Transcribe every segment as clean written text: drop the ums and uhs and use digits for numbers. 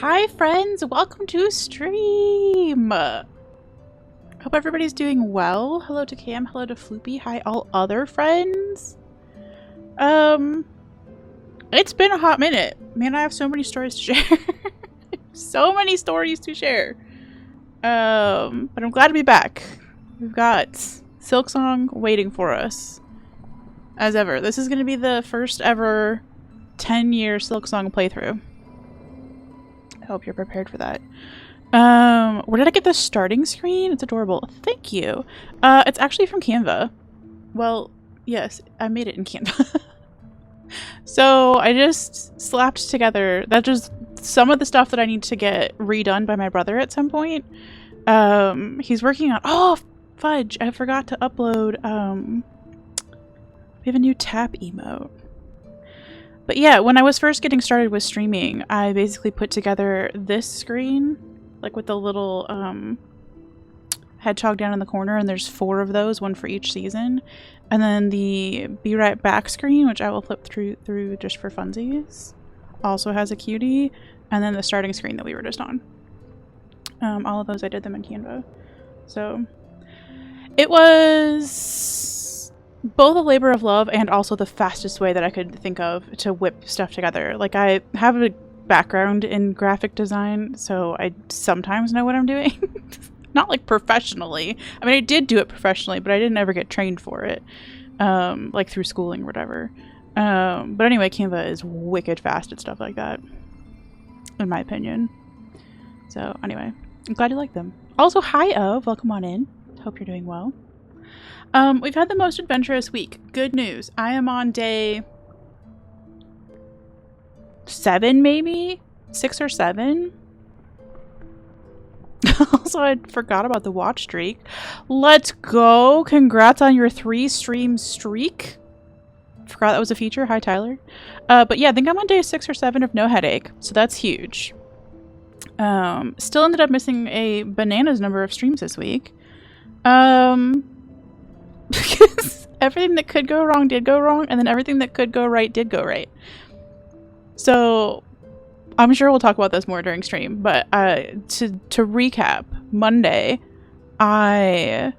Hi friends, welcome to stream. Hope everybody's doing well. Hello to Cam, hello to Floopy, hi all other friends. It's been a hot minute. Man, I have so many stories to share. So many stories to share. But I'm glad to be back. We've got Silksong waiting for us. As ever. This is going to be the first ever 10-year Silksong playthrough. I hope you're prepared for that. Where did I get the starting screen? It's adorable. Thank you. It's actually from Canva. Well, yes, I made it in Canva. So I just slapped together. That's just some of the stuff that I need to get redone by my brother at some point. He's working on... Oh, fudge! I forgot to upload... We have a new tap emote. But yeah, when I was first getting started with streaming, I basically put together this screen, like with the little hedgehog down in the corner, and there's 4 of those, one for each season. And then the Be Right Back screen, which I will flip through just for funsies, also has a cutie. And then the starting screen that we were just on. All of those, I did them in Canva. So it was both a labor of love and also the fastest way that I could think of to whip stuff together. Like, I have a background in graphic design, so I sometimes know what I'm doing. Not like professionally. I mean, I did do it professionally, but I didn't ever get trained for it, like through schooling or whatever. But anyway, Canva is wicked fast at stuff like that, in my opinion. So anyway, I'm glad you like them. Also, hi Of, welcome on in. Hope you're doing well. We've had the most adventurous week. Good news. I am on day 7, maybe? 6 or 7? Also, I forgot about the watch streak. Let's go! Congrats on your 3-stream streak. Forgot that was a feature. Hi, Tyler. But yeah, I think I'm on day 6 or 7 of no headache, so that's huge. Still ended up missing a bananas number of streams this week. Because everything that could go wrong did go wrong, and then everything that could go right did go right. So I'm sure we'll talk about this more during stream, but to recap, Monday I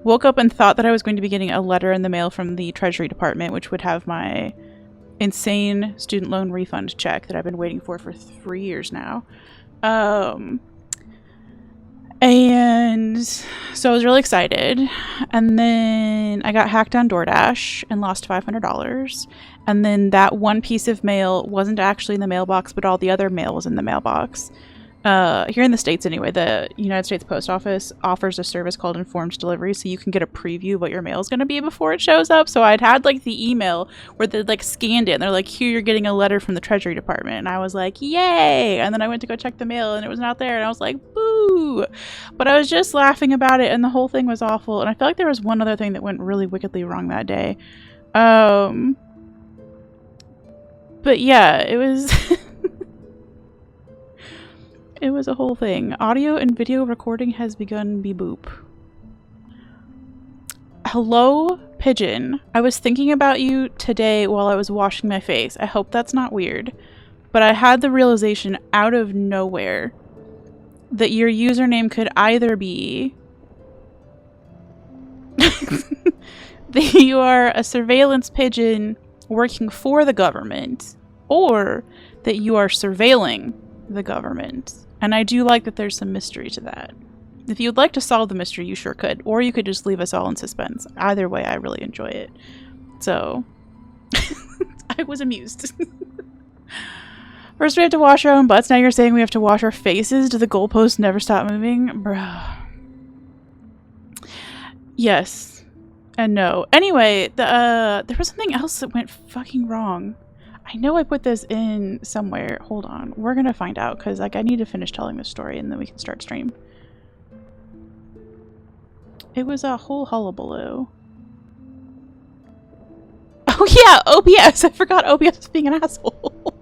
woke up and thought that I was going to be getting a letter in the mail from the Treasury Department, which would have my insane student loan refund check that I've been waiting for 3 years now. And so I was really excited, and then I got hacked on DoorDash and lost $500, and then that one piece of mail wasn't actually in the mailbox, but all the other mail was in the mailbox. Here in the States anyway, the United States Post Office offers a service called informed delivery, so you can get a preview of what your mail is going to be before it shows up. So I'd had like the email where they like scanned it and they're like, here, you're getting a letter from the Treasury Department, and I was like, yay! And then I went to go check the mail and it was not there, and I was like, boo! But I was just laughing about it, and the whole thing was awful. And I feel like there was one other thing that went really wickedly wrong that day. But yeah, it was it was a whole thing. Audio and video recording has begun, beep boop. Hello, Pigeon. I was thinking about you today while I was washing my face. I hope that's not weird. But I had the realization out of nowhere that your username could either be that you are a surveillance pigeon working for the government, or that you are surveilling the government. And I do like that there's some mystery to that. If you'd like to solve the mystery, you sure could. Or you could just leave us all in suspense. Either way, I really enjoy it. So, I was amused. First we have to wash our own butts, now you're saying we have to wash our faces? Do the goalposts never stop moving? Bruh. Yes. And no. Anyway, there was something else that went fucking wrong. I know I put this in somewhere. Hold on. We're gonna find out, because like I need to finish telling this story and then we can start stream. It was a whole hullabaloo. Oh yeah, OBS! I forgot OBS was being an asshole.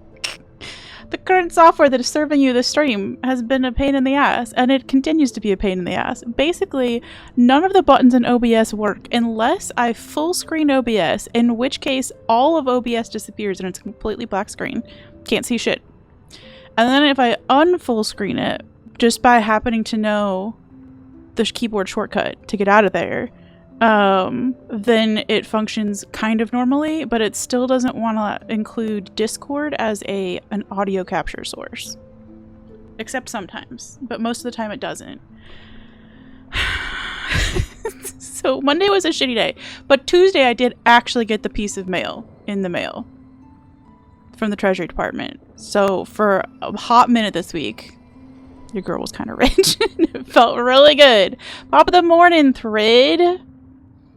The current software that is serving you this stream has been a pain in the ass, and it continues to be a pain in the ass. Basically, none of the buttons in OBS work unless I full screen OBS, in which case all of OBS disappears and it's a completely black screen. Can't see shit. And then if I unfull screen it, just by happening to know the keyboard shortcut to get out of there, then it functions kind of normally, but it still doesn't want to include Discord as an audio capture source. Except sometimes, but most of the time it doesn't. So Monday was a shitty day, but Tuesday I did actually get the piece of mail in the mail from the Treasury Department. So for a hot minute this week, your girl was kind of rich. It felt really good. Top of the morning, thread.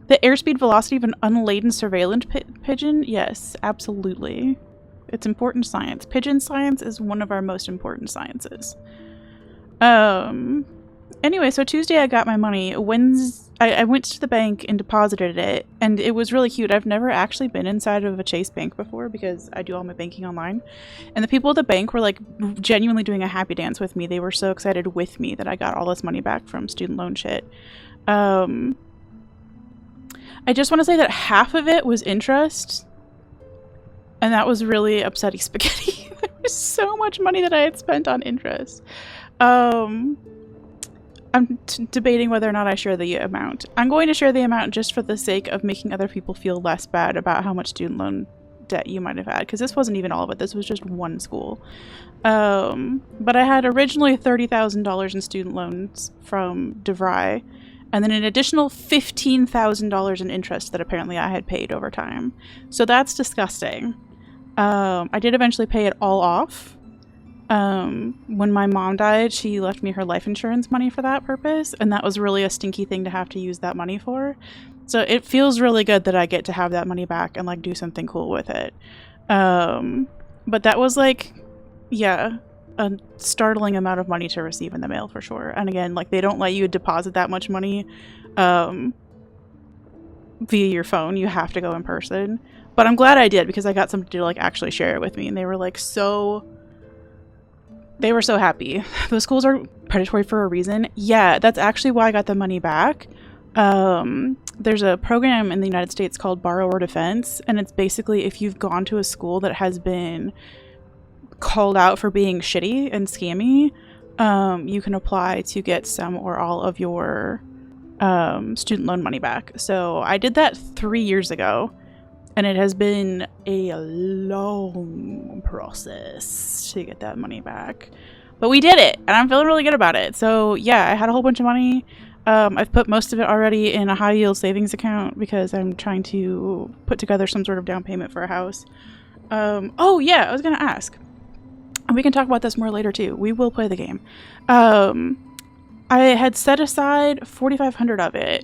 The airspeed velocity of an unladen surveillance pigeon? Yes, absolutely. It's important science. Pigeon science is one of our most important sciences. Anyway, so Tuesday I got my money. I went to the bank and deposited it, and it was really cute. I've never actually been inside of a Chase bank before because I do all my banking online. And the people at the bank were like genuinely doing a happy dance with me. They were so excited with me that I got all this money back from student loan shit. I just want to say that half of it was interest, and that was really upsetting spaghetti. There was so much money that I had spent on interest. I'm debating whether or not I share the amount. I'm going to share the amount just for the sake of making other people feel less bad about how much student loan debt you might have had, because this wasn't even all of it. This was just one school. But I had originally $30,000 in student loans from DeVry, and then an additional $15,000 in interest that apparently I had paid over time. So that's disgusting. I did eventually pay it all off. When my mom died, she left me her life insurance money for that purpose, and that was really a stinky thing to have to use that money for. So it feels really good that I get to have that money back and like do something cool with it. But that was like, yeah, a startling amount of money to receive in the mail for sure. And again, like they don't let you deposit that much money via your phone. You have to go in person. But I'm glad I did, because I got somebody to like actually share it with me, and they were like they were so happy. Those schools are predatory for a reason. Yeah, that's actually why I got the money back. There's a program in the United States called Borrower Defense, and it's basically if you've gone to a school that has been called out for being shitty and scammy, you can apply to get some or all of your student loan money back. So I did that 3 years ago, and it has been a long process to get that money back. But we did it, and I'm feeling really good about it. So yeah, I had a whole bunch of money. I've put most of it already in a high yield savings account because I'm trying to put together some sort of down payment for a house. Oh yeah, I was going to ask. And we can talk about this more later too. We will play the game. I had set aside $4,500 of it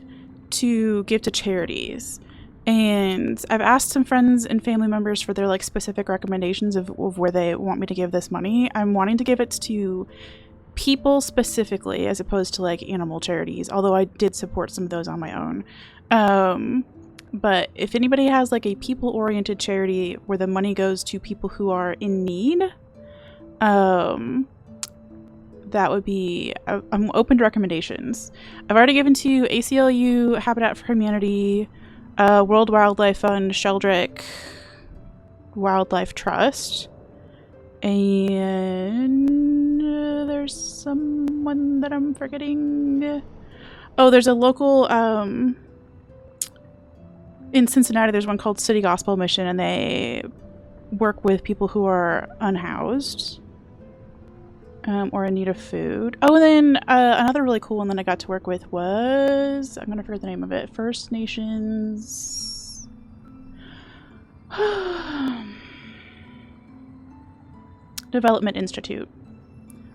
to give to charities. And I've asked some friends and family members for their like specific recommendations of where they want me to give this money. I'm wanting to give it to people specifically as opposed to like animal charities, although I did support some of those on my own. But if anybody has like a people-oriented charity where the money goes to people who are in need, that would be, I'm open to recommendations. I've already given to ACLU, Habitat for Humanity, World Wildlife Fund, Sheldrick Wildlife Trust, and there's someone that I'm forgetting. Oh, there's a local, in Cincinnati, there's one called City Gospel Mission, and they work with people who are unhoused or in need of food. Oh, and then another really cool one that I got to work with was, I'm gonna forget the name of it, First Nations Development Institute,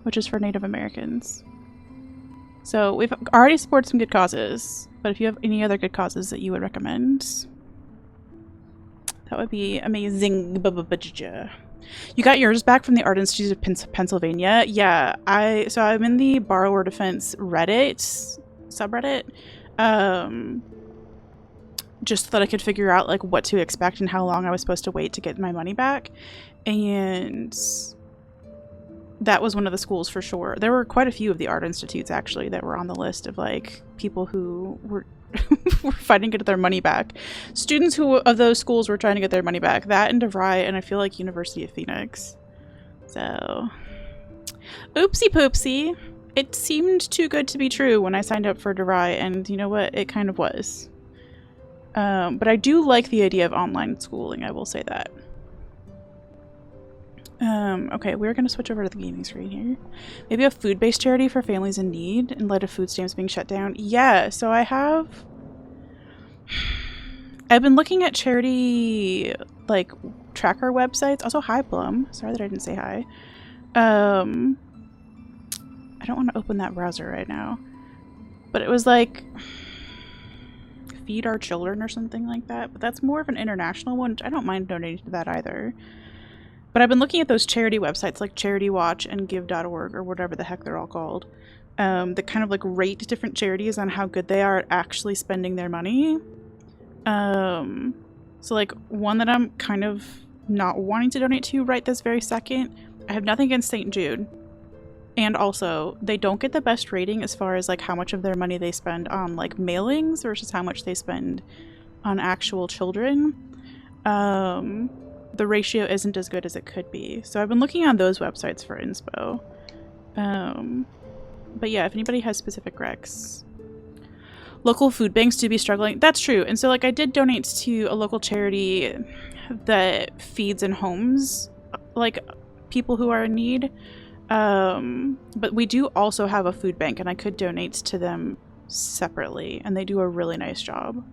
which is for Native Americans. So we've already supported some good causes, but if you have any other good causes that you would recommend, that would be amazing. You got yours back from the Art Institute of Pennsylvania. Yeah, so I'm in the Borrower Defense Reddit subreddit, just so that I could figure out like what to expect and how long I was supposed to wait to get my money back. And that was one of the schools for sure. There were quite a few of the art institutes actually that were on the list of like people who were were fighting to get their money back. Students of those schools were trying to get their money back. That and DeVry, and I feel like University of Phoenix. So Oopsie poopsie. It seemed too good to be true when I signed up for DeVry, and you know what? It kind of was. But I do like the idea of online schooling, I will say that. Okay, we're gonna switch over to the gaming screen here. Maybe a food-based charity for families in need in light of food stamps being shut down. Yeah, so I've been looking at charity, like, tracker websites. Also, hi, Plum. Sorry that I didn't say hi. I don't want to open that browser right now. But it was like Feed Our Children or something like that. But that's more of an international one, which I don't mind donating to that either. But I've been looking at those charity websites like Charity Watch and Give.org or whatever the heck they're all called. That kind of like rate different charities on how good they are at actually spending their money. So like one that I'm kind of not wanting to donate to right this very second, I have nothing against St. Jude. And also, they don't get the best rating as far as like how much of their money they spend on like mailings versus how much they spend on actual children. The ratio isn't as good as it could be. So I've been looking on those websites for inspo. But yeah, if anybody has specific recs. Local food banks do be struggling. That's true. And so like I did donate to a local charity that feeds in homes, like people who are in need. But we do also have a food bank and I could donate to them separately and they do a really nice job.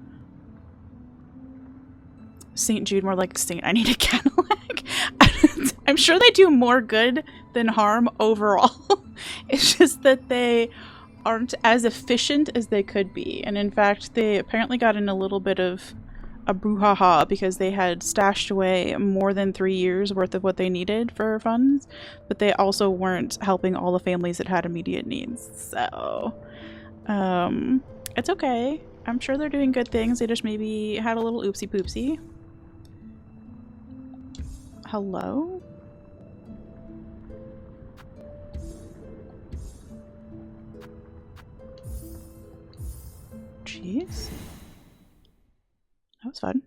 St. Jude, more like Saint I Need a Cadillac. I'm sure they do more good than harm overall. It's just that they aren't as efficient as they could be. And in fact, they apparently got in a little bit of a brouhaha because they had stashed away more than 3 years worth of what they needed for funds, but they also weren't helping all the families that had immediate needs. So, it's okay. I'm sure they're doing good things. They just maybe had a little oopsie poopsie. Hello? Jeez. That was fun.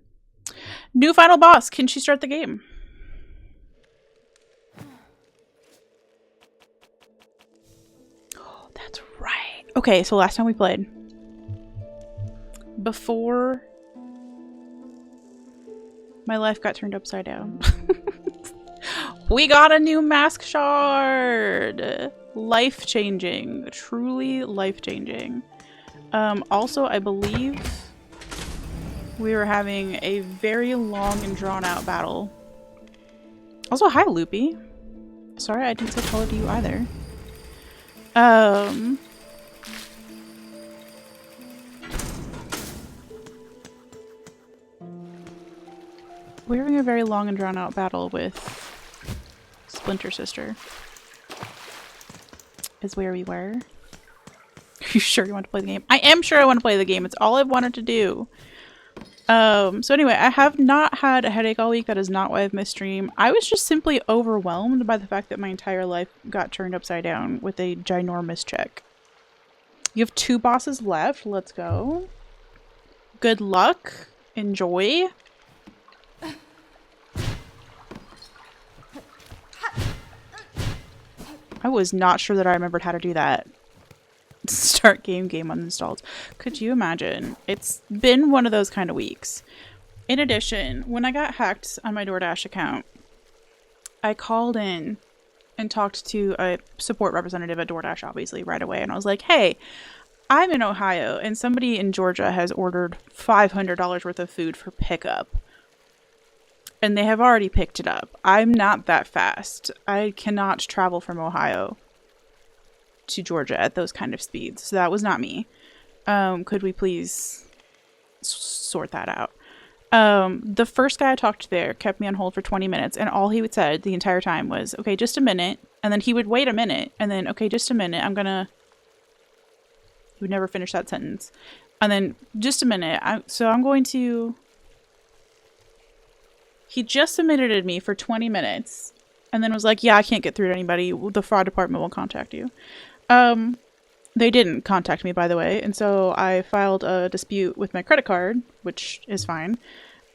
New final boss. Can she start the game? Oh, that's right. Okay, so last time we played, before my life got turned upside down, we got a new mask shard. Life-changing. Truly life-changing. Also, I believe we were having a very long and drawn-out battle. Also, hi, Loopy. Sorry I didn't say hello to you either. We're having a very long and drawn-out battle with Splinter Sister. Is where we were. Are you sure you want to play the game? I am sure I want to play the game. It's all I've wanted to do. So anyway, I have not had a headache all week. That is not why I've missed stream. I was just simply overwhelmed by the fact that my entire life got turned upside down with a ginormous check. You have 2 bosses left. Let's go. Good luck. Enjoy. I was not sure that I remembered how to do that. Start game uninstalled. Could you imagine? It's been one of those kind of weeks. In addition, when I got hacked on my DoorDash account, I called in and talked to a support representative at DoorDash, obviously, right away. And I was like, hey, I'm in Ohio and somebody in Georgia has ordered $500 worth of food for pickup. And they have already picked it up. I'm not that fast. I cannot travel from Ohio to Georgia at those kind of speeds. So that was not me. Could we please sort that out? The first guy I talked to there kept me on hold for 20 minutes and all he would said the entire time was, okay, just a minute. And then he would wait a minute and then, okay, just a minute. He would never finish that sentence. And then just a minute. I'm going to... He just submitted me for 20 minutes and then was like, yeah, I can't get through to anybody. The fraud department will contact you. They didn't contact me, by the way. And so I filed a dispute with my credit card, which is fine.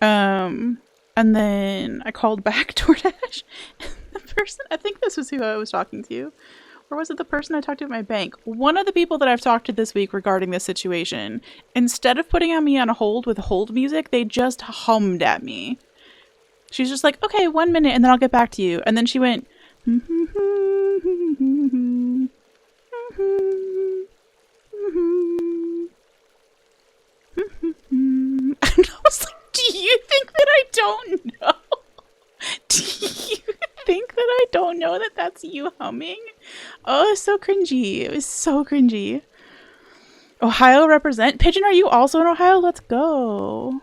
And then I called back DoorDash. The person, I think this was who I was talking to, Or was it the person I talked to at my bank? One of the people that I've talked to this week regarding this situation, instead of putting me on hold with hold music, they just hummed at me. She's just like, okay, 1 minute and then I'll get back to you. And then she went, and I was like, do you think that I don't know? Do you think that I don't know that that's you humming? Oh, it's so cringy. It was so cringy. Ohio represent. Pigeon, are you also in Ohio? Let's go.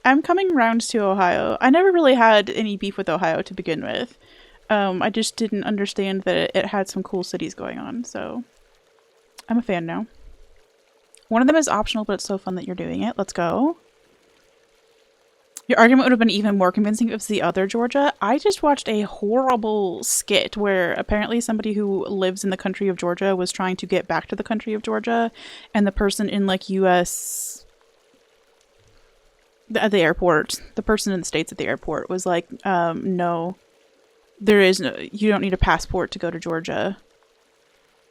I'm coming round to Ohio. I never really had any beef with Ohio to begin with. I just didn't understand that it had some cool cities going on, so I'm a fan now. One of them is optional, but it's so fun that you're doing it. Let's go. Your argument would have been even more convincing if it was the other Georgia. I just watched a horrible skit where apparently somebody who lives in the country of Georgia was trying to get back to the country of Georgia, and the person in like US at the airport, the person in the States at the airport was like, no, you don't need a passport to go to Georgia.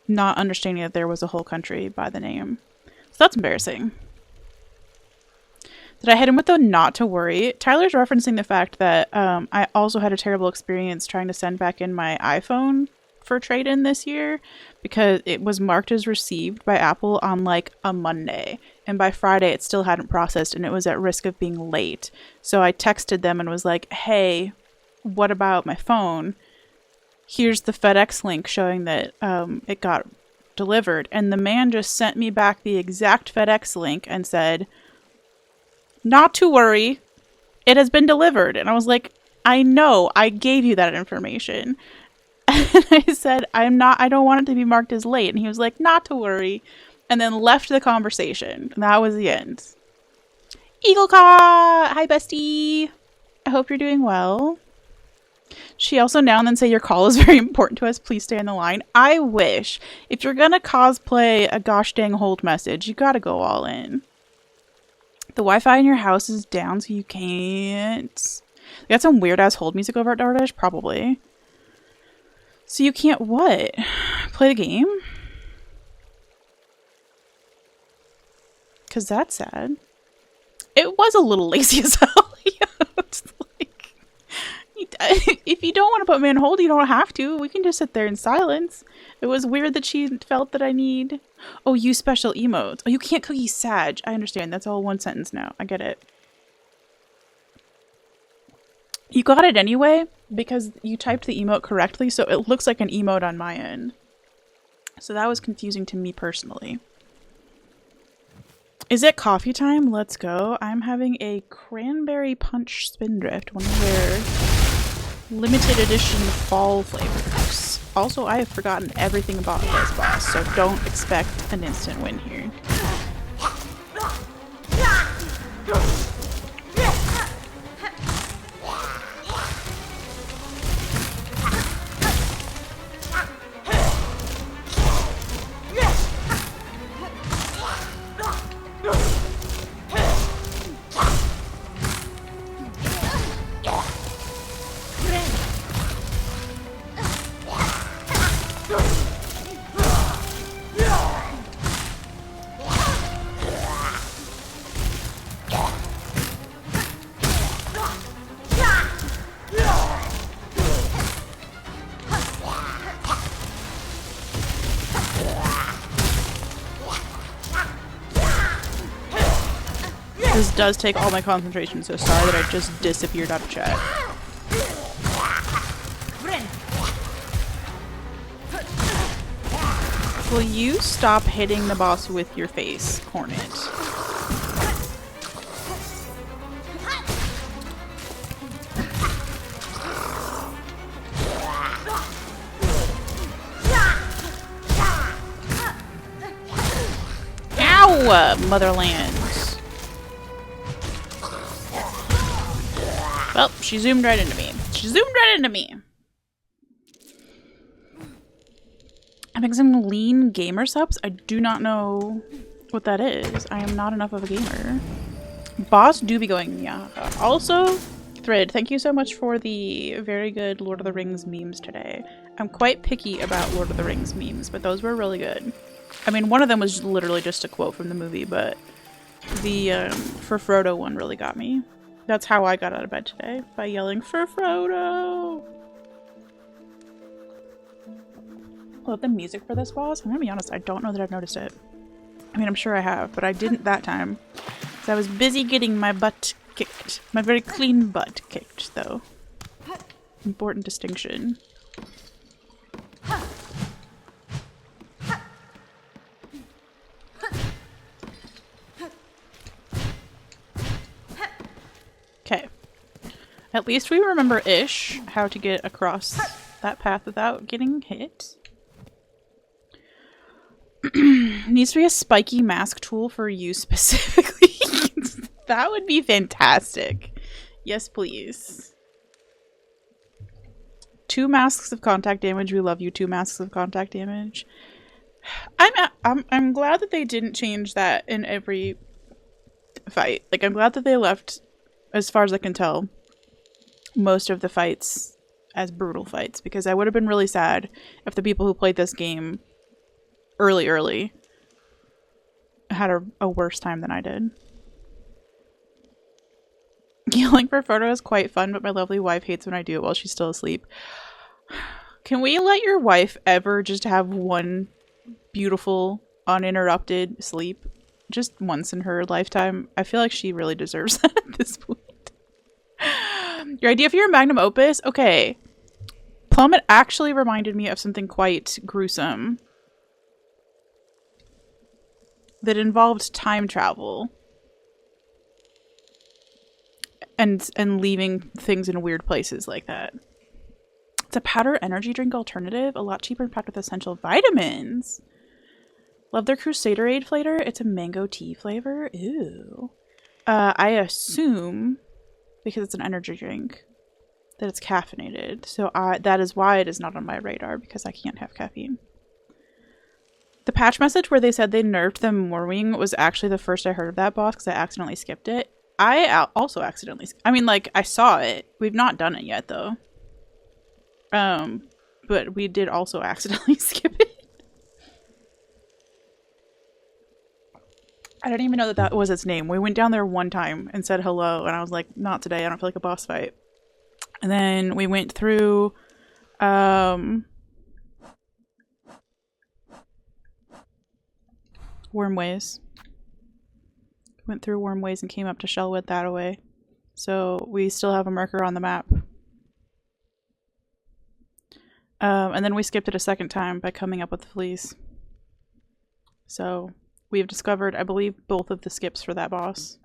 Not understanding that there was a whole country by the name. So that's embarrassing. Did I hit him with the not to worry? Tyler's referencing the fact that I also had a terrible experience trying to send back in my iPhone for trade-in this year because it was marked as received by Apple on like a Monday. And by Friday, it still hadn't processed and it was at risk of being late. So I texted them and was like, hey, what about my phone? Here's the FedEx link showing that it got delivered. And the man just sent me back the exact FedEx link and said, not to worry, it has been delivered. And I was like, I know, I gave you that information. And I said, I don't want it to be marked as late. And he was like, not to worry. And then left the conversation. And that was the end. Eagle Caw! Hi, bestie. I hope you're doing well. She also now and then say your call is very important to us. Please stay on the line. I wish. If you're going to cosplay a gosh dang hold message, you got to go all in. The Wi-Fi in your house is down, so you can't. They got some weird-ass hold music over at DoorDash? Probably. So you can't what? Play the game? Because that's sad. It was a little lazy as hell. It's like, if you don't want to put me on hold, you don't have to. We can just sit there in silence. It was weird that she felt that I need... Oh, use special emotes. Oh, you can't cookie Sag. I understand. That's all one sentence now. I get it. You got it anyway because you typed the emote correctly, so it looks like an emote on my end. So that was confusing to me personally. Is it coffee time? Let's go. I'm having a cranberry punch spindrift, one of their limited edition fall flavors. Also, I have forgotten everything about this boss, so don't expect an instant win here. This does take all my concentration, so sorry that I just disappeared out of chat. Will you stop hitting the boss with your face, Hornet? Ow! Motherland. Well, she zoomed right into me. She zoomed right into me. Having some lean gamer subs? I do not know what that is. I am not enough of a gamer. Boss do be going, yeah. Also, Thread, thank you so much for the very good Lord of the Rings memes today. I'm quite picky about Lord of the Rings memes, but those were really good. I mean, one of them was literally just a quote from the movie, but the for Frodo one really got me. That's how I got out of bed today, by yelling, "For Frodo!" Love the music for this boss. I'm gonna be honest, I don't know that I've noticed it. I mean, I'm sure I have, but I didn't that time. Because I was busy getting my butt kicked. My very clean butt kicked, though. Important distinction. Okay. At least we remember-ish how to get across that path without getting hit. Needs to be a spiky mask tool for you specifically. That would be fantastic. Yes, please. 2 masks of contact damage. We love you. 2 masks of contact damage. I'm glad that they didn't change that in every fight. Like, I'm glad that they left, as far as I can tell, most of the fights as brutal fights, because I would have been really sad if the people who played this game early had a worse time than I did. Yelling for Frodo is quite fun, but my lovely wife hates when I do it while she's still asleep. Can we let your wife ever just have one beautiful, uninterrupted sleep? Just once in her lifetime? I feel like she really deserves that at this point. Your idea for your magnum opus? Okay. Plummet actually reminded me of something quite gruesome that involved time travel and leaving things in weird places like that. It's a powder energy drink alternative, a lot cheaper and packed with essential vitamins. Love their Crusaderade flavor. It's a mango tea flavor. Ew. I assume, because it's an energy drink, that it's caffeinated. So that is why it is not on my radar, because I can't have caffeine. The patch message where they said they nerfed the Morwing was actually the first I heard of that boss, because I accidentally skipped it. I also accidentally... I mean, like, I saw it. We've not done it yet, though. But we did also accidentally skip it. I didn't even know that that was its name. We went down there one time and said hello, and I was like, not today. I don't feel like a boss fight. And then we went through... Wormways. Went through Wormways and came up to Shellwood that way. So we still have a marker on the map. And then we skipped it a second time by coming up with the fleas. So we have discovered, I believe, both of the skips for that boss.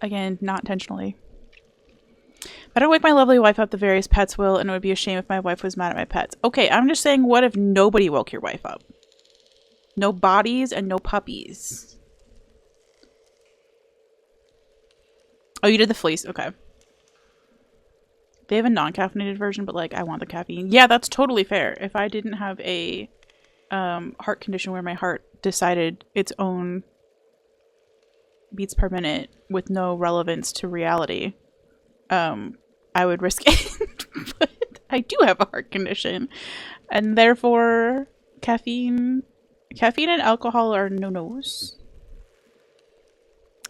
Again, not intentionally. Better wake my lovely wife up, the various pets will, and it would be a shame if my wife was mad at my pets. Okay, I'm just saying, what if nobody woke your wife up? No bodies and no puppies. Oh, you did the fleece. Okay. They have a non-caffeinated version, but, like, I want the caffeine. Yeah, that's totally fair. If I didn't have a heart condition where my heart decided its own beats per minute with no relevance to reality, I would risk it. But I do have a heart condition, and therefore caffeine and alcohol are no-nos.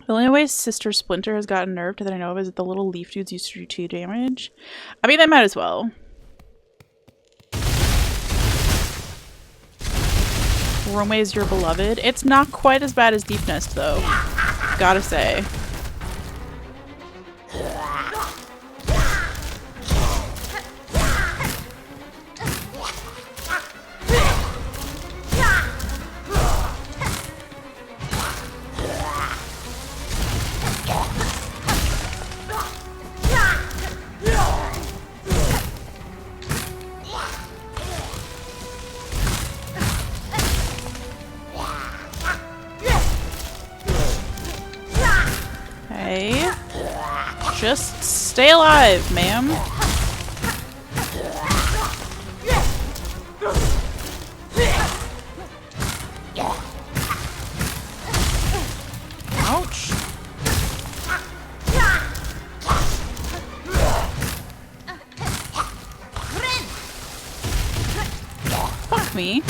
The only way Sister Splinter has gotten nerfed that I know of is that the little leaf dudes used to do 2 damage. I mean, they might as well. Wormway is your beloved. It's not quite as bad as Deep Nest, though. Gotta say. Okay. Just stay alive, ma'am. Ouch. fuck me.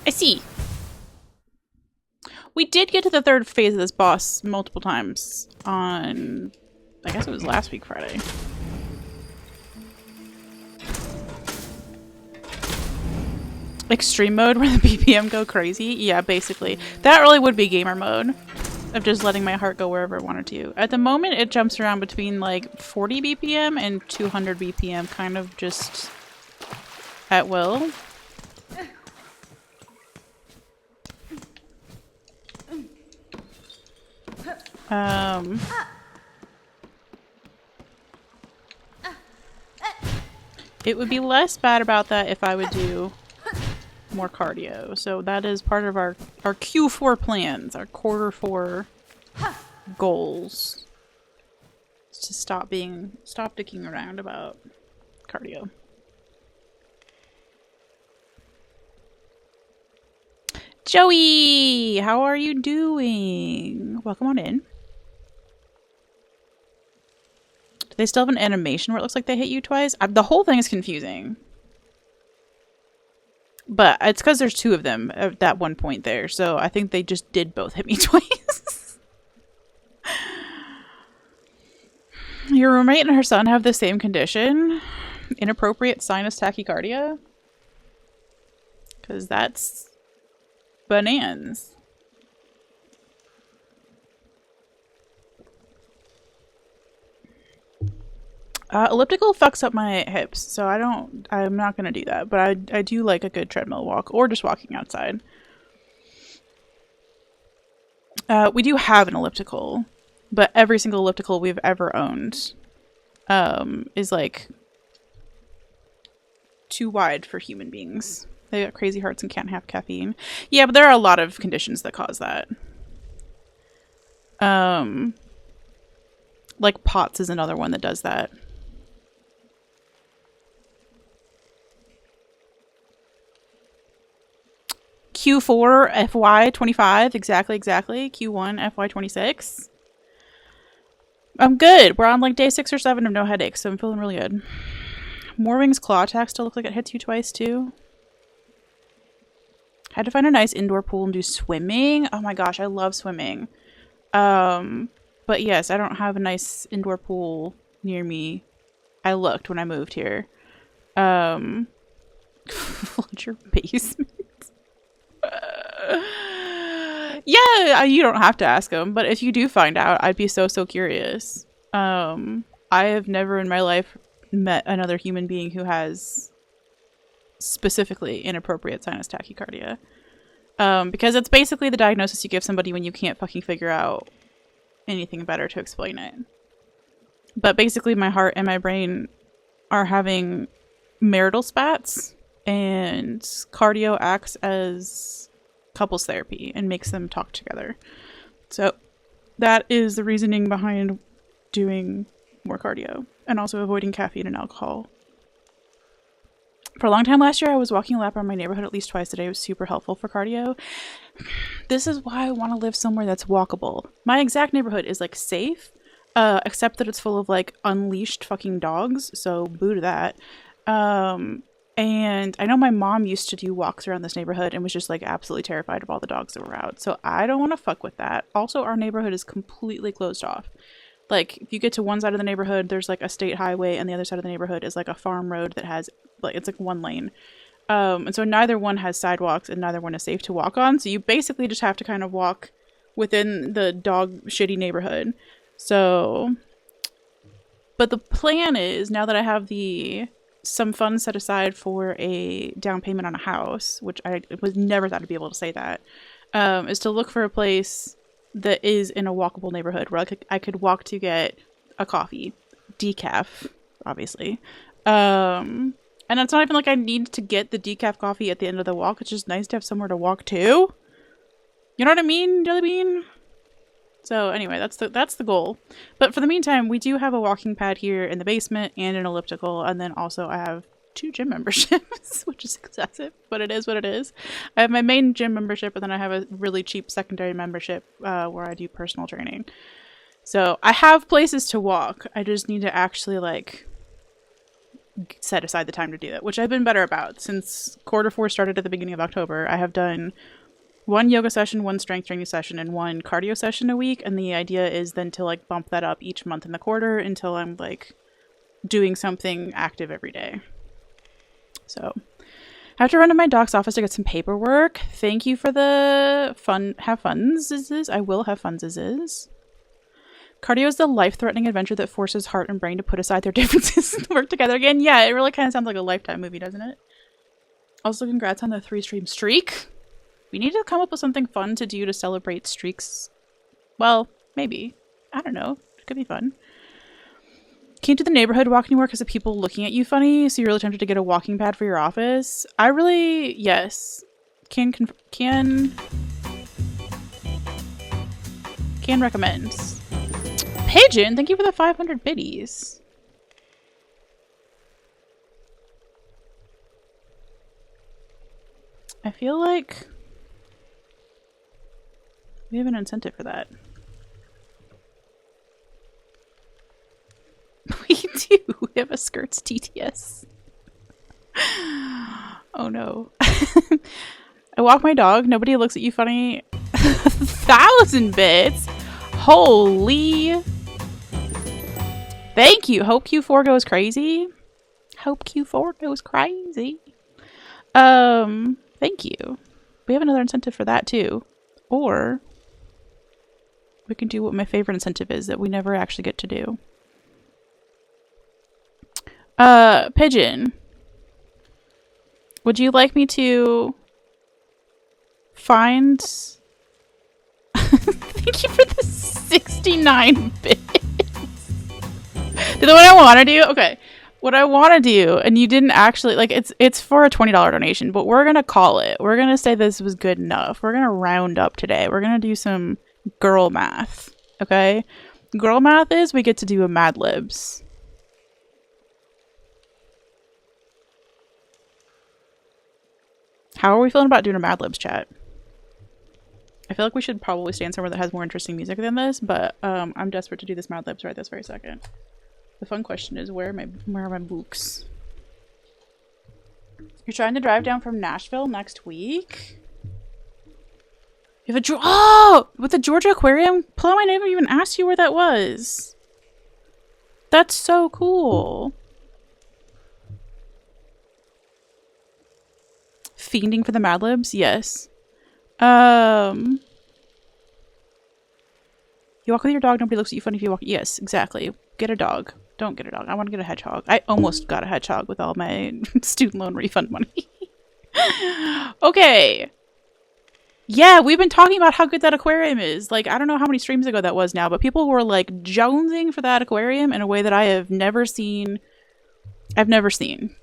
I see. We did get to the third phase of this boss multiple times on, I guess it was last week Friday. Extreme mode where the BPM go crazy? Yeah, basically. That really would be gamer mode. Of just letting my heart go wherever it wanted to. At the moment, it jumps around between like 40 BPM and 200 BPM, kind of just at will. It would be less bad about that if I would do more cardio. So that is part of our Q4 plans, our quarter 4 goals. To stop dicking around about cardio. Joey, how are you doing? Welcome on in. Do they still have an animation where it looks like they hit you twice? The whole thing is confusing. But it's because there's 2 of them at that one point there. So I think they just did both hit me twice. Your roommate and her son have the same condition. Inappropriate sinus tachycardia. Because that's bananas. Elliptical fucks up my hips, so I'm not gonna do that, but I do like a good treadmill walk, or just walking outside. We do have an elliptical, but every single elliptical we've ever owned is like too wide for human beings. They got crazy hearts and can't have caffeine. Yeah, but there are a lot of conditions that cause that. Like POTS is another one that does that. Q4 FY25, exactly. Q1 FY26. I'm good. We're on like day 6 or 7 of no headaches, so I'm feeling really good. Morwing's claw attack still looks like it hits you twice too. Had to find a nice indoor pool and do swimming. Oh my gosh, I love swimming. But yes, I don't have a nice indoor pool near me. I looked when I moved here. Flood your basement. Yeah, you don't have to ask them, but if you do find out, I'd be so curious. I have never in my life met another human being who has specifically inappropriate sinus tachycardia. Because it's basically the diagnosis you give somebody when you can't fucking figure out anything better to explain it. But basically my heart and my brain are having marital spats, and cardio acts as couples therapy and makes them talk together. So that is the reasoning behind doing more cardio and also avoiding caffeine and alcohol. For a long time last year, I was walking a lap around my neighborhood at least twice a day. It was super helpful for cardio. This is why I want to live somewhere that's walkable. My exact neighborhood is like safe, except that it's full of like unleashed fucking dogs. So boo to that. And I know my mom used to do walks around this neighborhood and was just like absolutely terrified of all the dogs that were out. So I don't want to fuck with that. Also, our neighborhood is completely closed off. Like, if you get to one side of the neighborhood, there's like a state highway, and the other side of the neighborhood is like a farm road that has like, it's like one lane. And so neither one has sidewalks and neither one is safe to walk on. So you basically just have to kind of walk within the dog shitty neighborhood. So, but the plan is, now that I have some funds set aside for a down payment on a house, which I was never thought I'd be able to say that, is to look for a place that is in a walkable neighborhood where I could walk to get a coffee, decaf, obviously. And it's not even like I need to get the decaf coffee at the end of the walk. It's just nice to have somewhere to walk to. You know what I mean, Jelly Bean? So anyway, that's the goal. But for the meantime, we do have a walking pad here in the basement and an elliptical, and then also I have 2 gym memberships, which is excessive, but it is what it is. I have my main gym membership, and then I have a really cheap secondary membership where I do personal training. So I have places to walk. I just need to actually like set aside the time to do that, which I've been better about since quarter 4 started at the beginning of October. I have done 1 yoga session, 1 strength training session, and 1 cardio session a week. And the idea is then to like bump that up each month in the quarter until I'm like doing something active every day. So I have to run to my doc's office to get some paperwork. Thank you for the have funds. I will have funds. Cardio is the life-threatening adventure that forces heart and brain to put aside their differences and work together again. Yeah, it really kind of sounds like a Lifetime movie, doesn't it? Also, congrats on the 3-stream streak. We need to come up with something fun to do to celebrate streaks. Well, maybe. I don't know. It could be fun. Can't do the neighborhood walk anymore because of people looking at you funny, so you're really tempted to get a walking pad for your office. I really, yes. Can recommend. Pigeon, thank you for the 500 biddies. I feel like we have an incentive for that. We do. We have a skirts TTS. Oh no. I walk my dog. Nobody looks at you funny. 1,000 bits. Holy. Thank you. Hope Q4 goes crazy. Hope Q4 goes crazy. Thank you. We have another incentive for that too. Or we can do what my favorite incentive is that we never actually get to do. Pigeon. Would you like me to find... Thank you for the 69 bits. The one I want to do? Okay. What I want to do, and you didn't actually... Like, it's for a $20 donation, but we're going to call it. We're going to say this was good enough. We're going to round up today. We're going to do some girl math. Okay? Girl math is we get to do a Mad Libs. How are we feeling about doing a Mad Libs chat? I feel like we should probably stand somewhere that has more interesting music than this, but I'm desperate to do this Mad Libs right this very second. The fun question is, where are my books? You're trying to drive down from Nashville next week? You have a with the Georgia Aquarium? Plum, I never even asked you where that was. That's so cool. Fiending for the Mad Libs? Yes. You walk with your dog, nobody looks at you funny if you walk. Yes, exactly. Get a dog. Don't get a dog. I want to get a hedgehog. I almost got a hedgehog with all my student loan refund money. Okay. Yeah, we've been talking about how good that aquarium is. Like, I don't know how many streams ago that was now, but people were like jonesing for that aquarium in a way that I have never seen. I've never seen.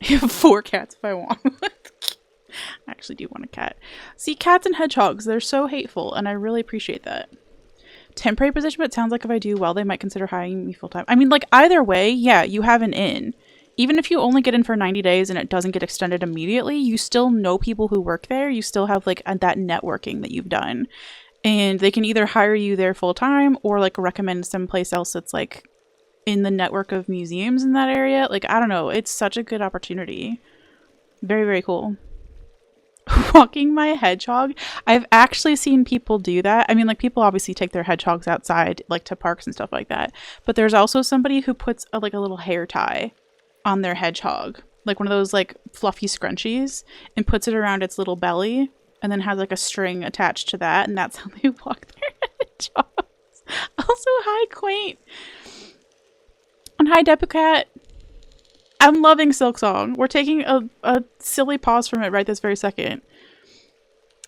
I have 4 cats if I want one. I actually do want a cat. See, cats and hedgehogs, they're so hateful, and I really appreciate that. Temporary position, but it sounds like if I do well, they might consider hiring me full-time. I mean, like, either way, yeah, you have an in. Even if you only get in for 90 days and it doesn't get extended immediately, you still know people who work there. You still have, like, that networking that you've done. And they can either hire you there full-time or, like, recommend someplace else that's, like, in the network of museums in that area. Like, I don't know. It's such a good opportunity. Very, very cool. Walking my hedgehog. I've actually seen people do that. I mean, like, people obviously take their hedgehogs outside, like, to parks and stuff like that. But there's also somebody who puts, like, a little hair tie on their hedgehog. Like, one of those, like, fluffy scrunchies. And puts it around its little belly. And then has, like, a string attached to that. And that's how they walk their hedgehogs. Also, hi, Quaint. And hi, Depicat. I'm loving Silksong. We're taking a silly pause from it right this very second.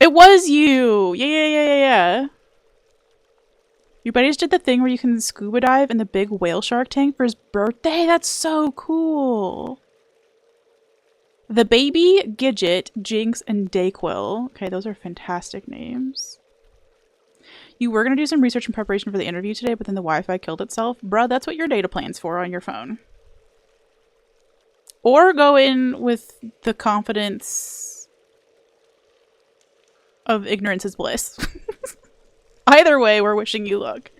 It was you! Yeah. Your buddies did the thing where you can scuba dive in the big whale shark tank for his birthday? That's so cool! The Baby, Gidget, Jinx, and Dayquil. Okay, those are fantastic names. You were going to do some research in preparation for the interview today, but then the Wi-Fi killed itself. Bruh, that's what your data plan's for on your phone. Or go in with the confidence of ignorance is bliss. Either way, we're wishing you luck.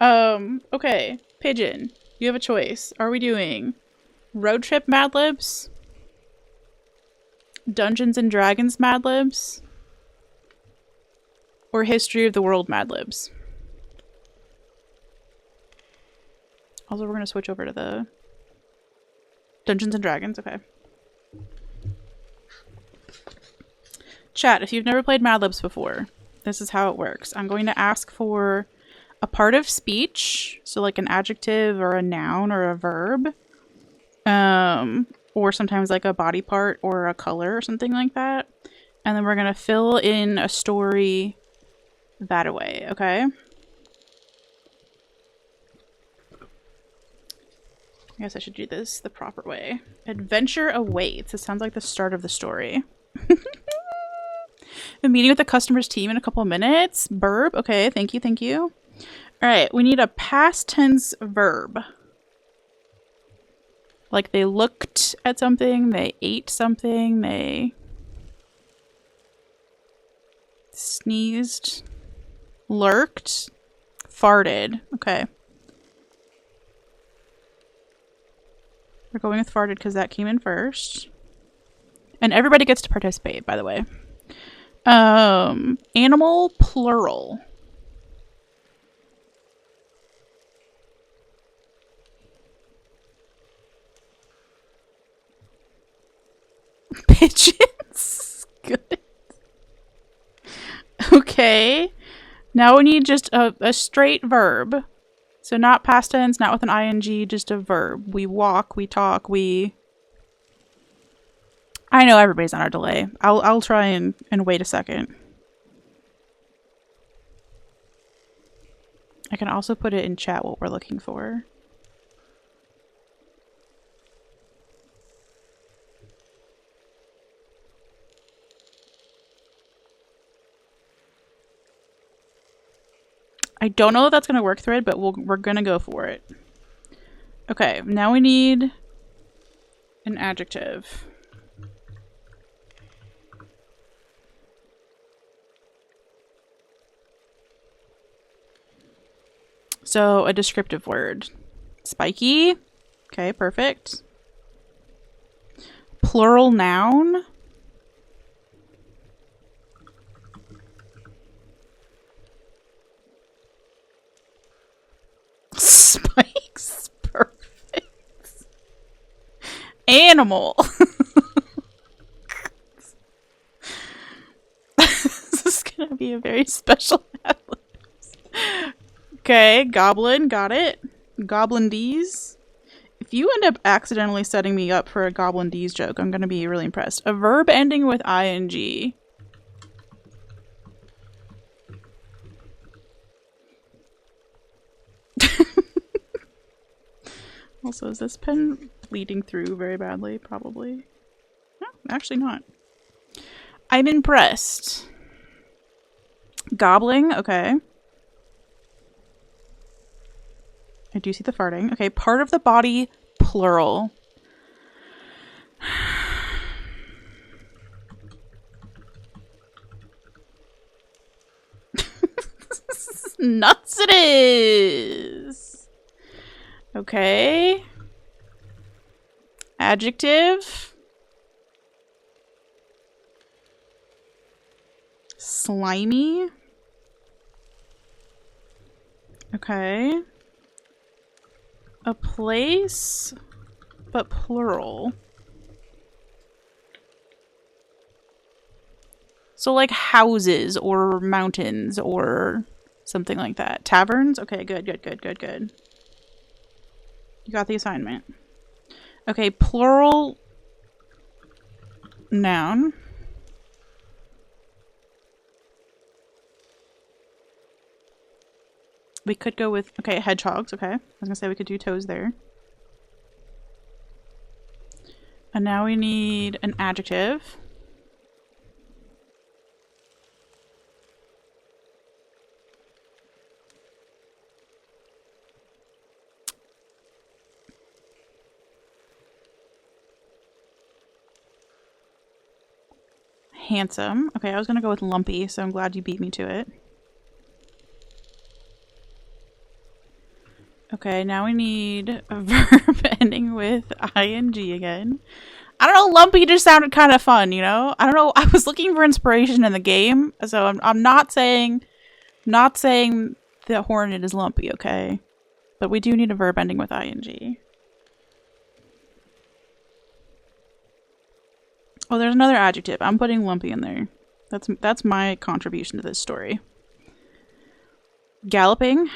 Okay. Pigeon, you have a choice. Are we doing Road Trip Mad Libs? Dungeons and Dragons Mad Libs? Or History of the World Mad Libs? Also, we're going to switch over to the Dungeons and Dragons. Okay. Chat, if you've never played Mad Libs before, this is how it works. I'm going to ask for a part of speech, so like an adjective or a noun or a verb, or sometimes like a body part or a color or something like that. And then we're going to fill in a story that way, okay? I guess I should do this the proper way. Adventure awaits. It sounds like the start of the story. I'm meeting with the customer's team in a couple of minutes. Verb. Okay, thank you, thank you. All right, we need a past tense verb. Like they looked at something, they ate something, they sneezed, lurked, farted. Okay. We're going with farted because that came in first. And everybody gets to participate, by the way. Animal, plural. Pigeons. Good. Okay. Now we need just a straight verb. So not past tense, not with an ing, just a verb. We walk, we talk, we... I know everybody's on our delay. I'll try and wait a second. I can also put it in chat what we're looking for. I don't know if that's going to work, Thread, but we're going to go for it. Okay, now we need an adjective. So, a descriptive word. Spiky. Okay, perfect. Plural noun. Spikes. Perfect. Animal. This is going to be a very special atlas. Okay, goblin, got it. Goblin D's. If you end up accidentally setting me up for a Goblin D's joke, I'm gonna be really impressed. A verb ending with ing. Also, is this pen bleeding through very badly? Probably. No, actually not. I'm impressed. Gobbling, okay. I do see the farting. Okay, part of the body, plural. Nuts it is! Okay. Adjective. Slimy. Okay. A place, but plural. So like houses or mountains or something like that. Taverns? Okay, good. You got the assignment. Okay, plural noun. We could go with, okay, hedgehogs, okay. I was gonna say we could do toes there. And now we need an adjective. Handsome. Okay, I was gonna go with lumpy, so I'm glad you beat me to it. Okay, now we need a verb ending with ing again. I don't know, lumpy just sounded kind of fun, you know? I don't know, I was looking for inspiration in the game, so I'm not saying that hornet is lumpy, okay? But we do need a verb ending with ing. Oh, there's another adjective. I'm putting lumpy in there. That's my contribution to this story. Galloping.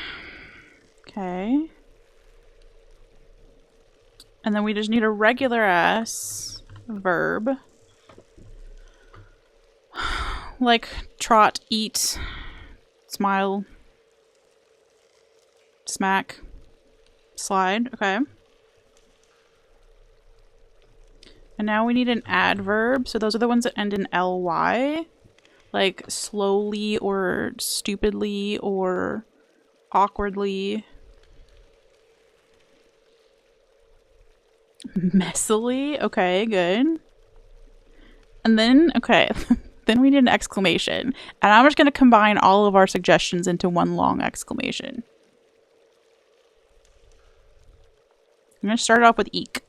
Okay. And then we just need a regular ass verb. Like trot, eat, smile, smack, slide. Okay. And now we need an adverb. So those are the ones that end in ly. Like slowly or stupidly or awkwardly. Messily. Okay, good. And then, okay, then we need an exclamation. And I'm just going to combine all of our suggestions into one long exclamation. I'm going to start off with eek.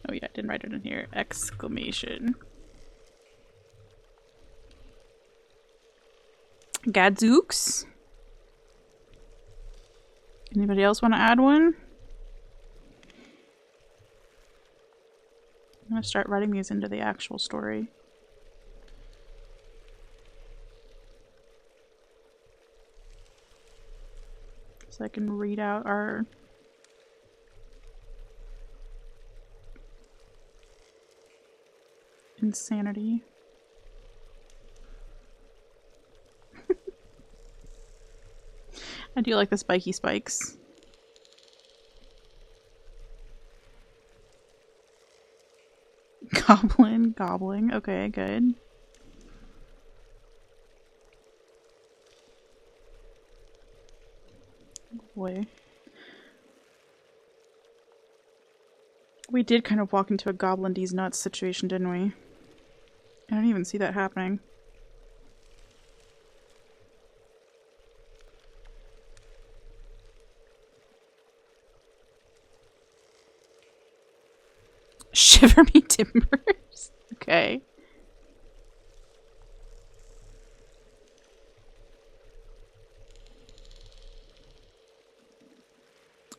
Oh yeah, I didn't write it in here. Exclamation. Gadzooks. Anybody else want to add one? I'm going to start writing these into the actual story. So I can read out our insanity. I do like the spiky spikes. Goblin, gobbling. Okay, good. Boy. We did kind of walk into a goblin D's nuts situation, didn't we? I don't even see that happening. Shiver me timbers. Okay.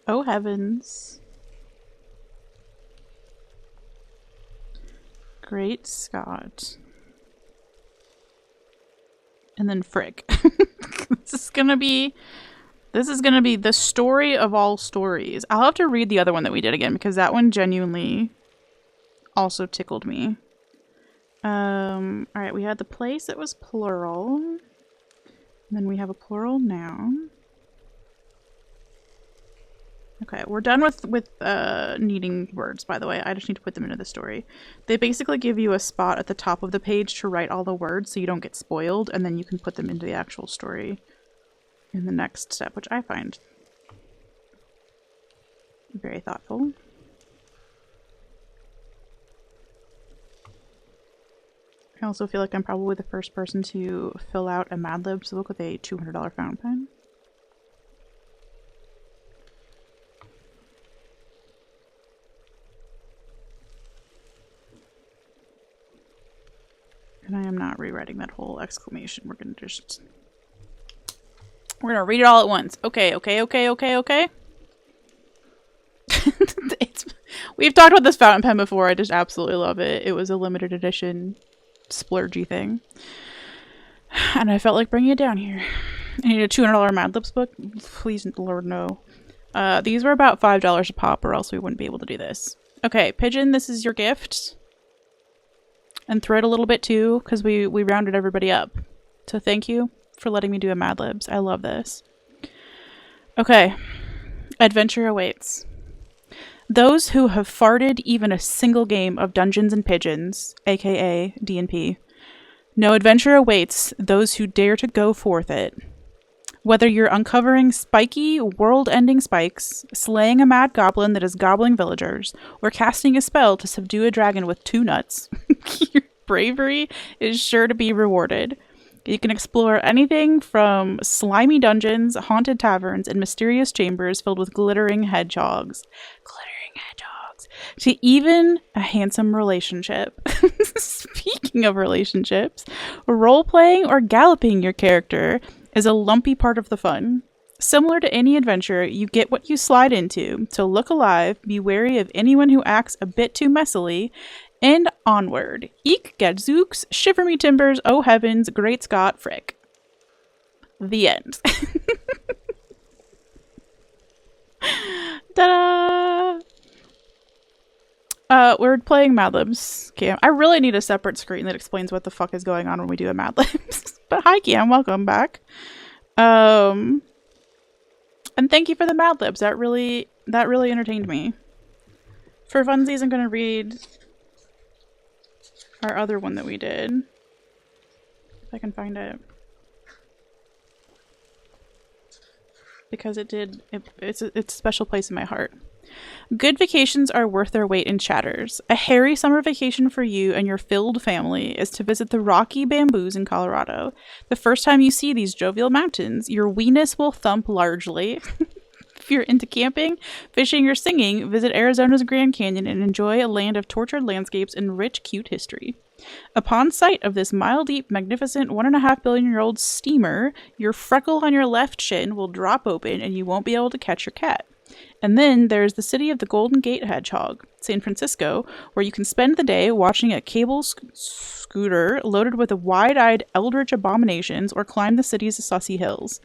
Oh heavens. Great Scott. And then frick. This is gonna be the story of all stories. I'll have to read the other one that we did again because that one genuinely also tickled me. Alright, we had the place that was plural. And then we have a plural noun. Okay, we're done with needing words, by the way. I just need to put them into the story. They basically give you a spot at the top of the page to write all the words so you don't get spoiled, and then you can put them into the actual story in the next step, which I find very thoughtful. I also feel like I'm probably the first person to fill out a Mad Libs book with a $200 fountain pen. And I am not rewriting that whole exclamation. We're gonna read it all at once. Okay. We've talked about this fountain pen before. I just absolutely love it. It was a limited edition splurgy thing. And I felt like bringing it down here. I need a $200 Mad Libs book. Please, Lord, no. These were about $5 a pop or else we wouldn't be able to do this. Okay, Pigeon, this is your gift. And Thread a little bit too, because we rounded everybody up. So thank you for letting me do a Mad Libs. I love this. Okay. Adventure awaits. Those who have farted even a single game of Dungeons and Pigeons, aka D&P, no adventure awaits those who dare to go forth it. Whether you're uncovering spiky, world-ending spikes, slaying a mad goblin that is gobbling villagers, or casting a spell to subdue a dragon with 2 nuts, your bravery is sure to be rewarded. You can explore anything from slimy dungeons, haunted taverns, and mysterious chambers filled with glittering hedgehogs. To even a handsome relationship. Speaking of relationships, role-playing or galloping your character is a lumpy part of the fun. Similar to any adventure, you get what you slide into, so look alive, be wary of anyone who acts a bit too messily, and onward. Eek, gadzooks, shiver me timbers, oh heavens, great Scott, frick. The end. Ta-da! We're playing Mad Libs, Cam. I really need a separate screen that explains what the fuck is going on when we do a Mad Libs. But hi, Cam. Welcome back. And thank you for the Mad Libs. That really entertained me. For funsies, I'm going to read our other one that we did. If I can find it. Because it's a special place in my heart. Good vacations are worth their weight in chatters. A hairy summer vacation for you and your filled family is to visit the Rocky Bamboos in Colorado. The first time you see these jovial mountains, your weenus will thump largely. If you're into camping, fishing, or singing, visit Arizona's Grand Canyon and enjoy a land of tortured landscapes and rich, cute history. Upon sight of this mile-deep, magnificent 1.5 billion-year-old steamer, your freckle on your left shin will drop open and you won't be able to catch your cat. And then there's the city of the Golden Gate Hedgehog, San Francisco, where you can spend the day watching a cable scooter loaded with wide-eyed eldritch abominations or climb the city's sussy hills.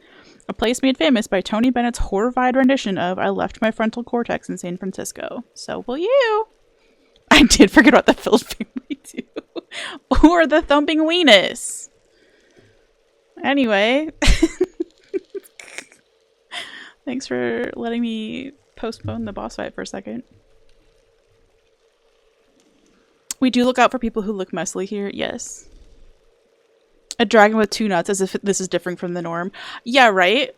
A place made famous by Tony Bennett's horrified rendition of I Left My Frontal Cortex in San Francisco. So will you. I did forget about the filled family too. Or the thumping weenus. Anyway. Thanks for letting me postpone the boss fight for a second. We do look out for people who look messily here, yes. A dragon with 2 nuts, as if this is different from the norm. Yeah, right?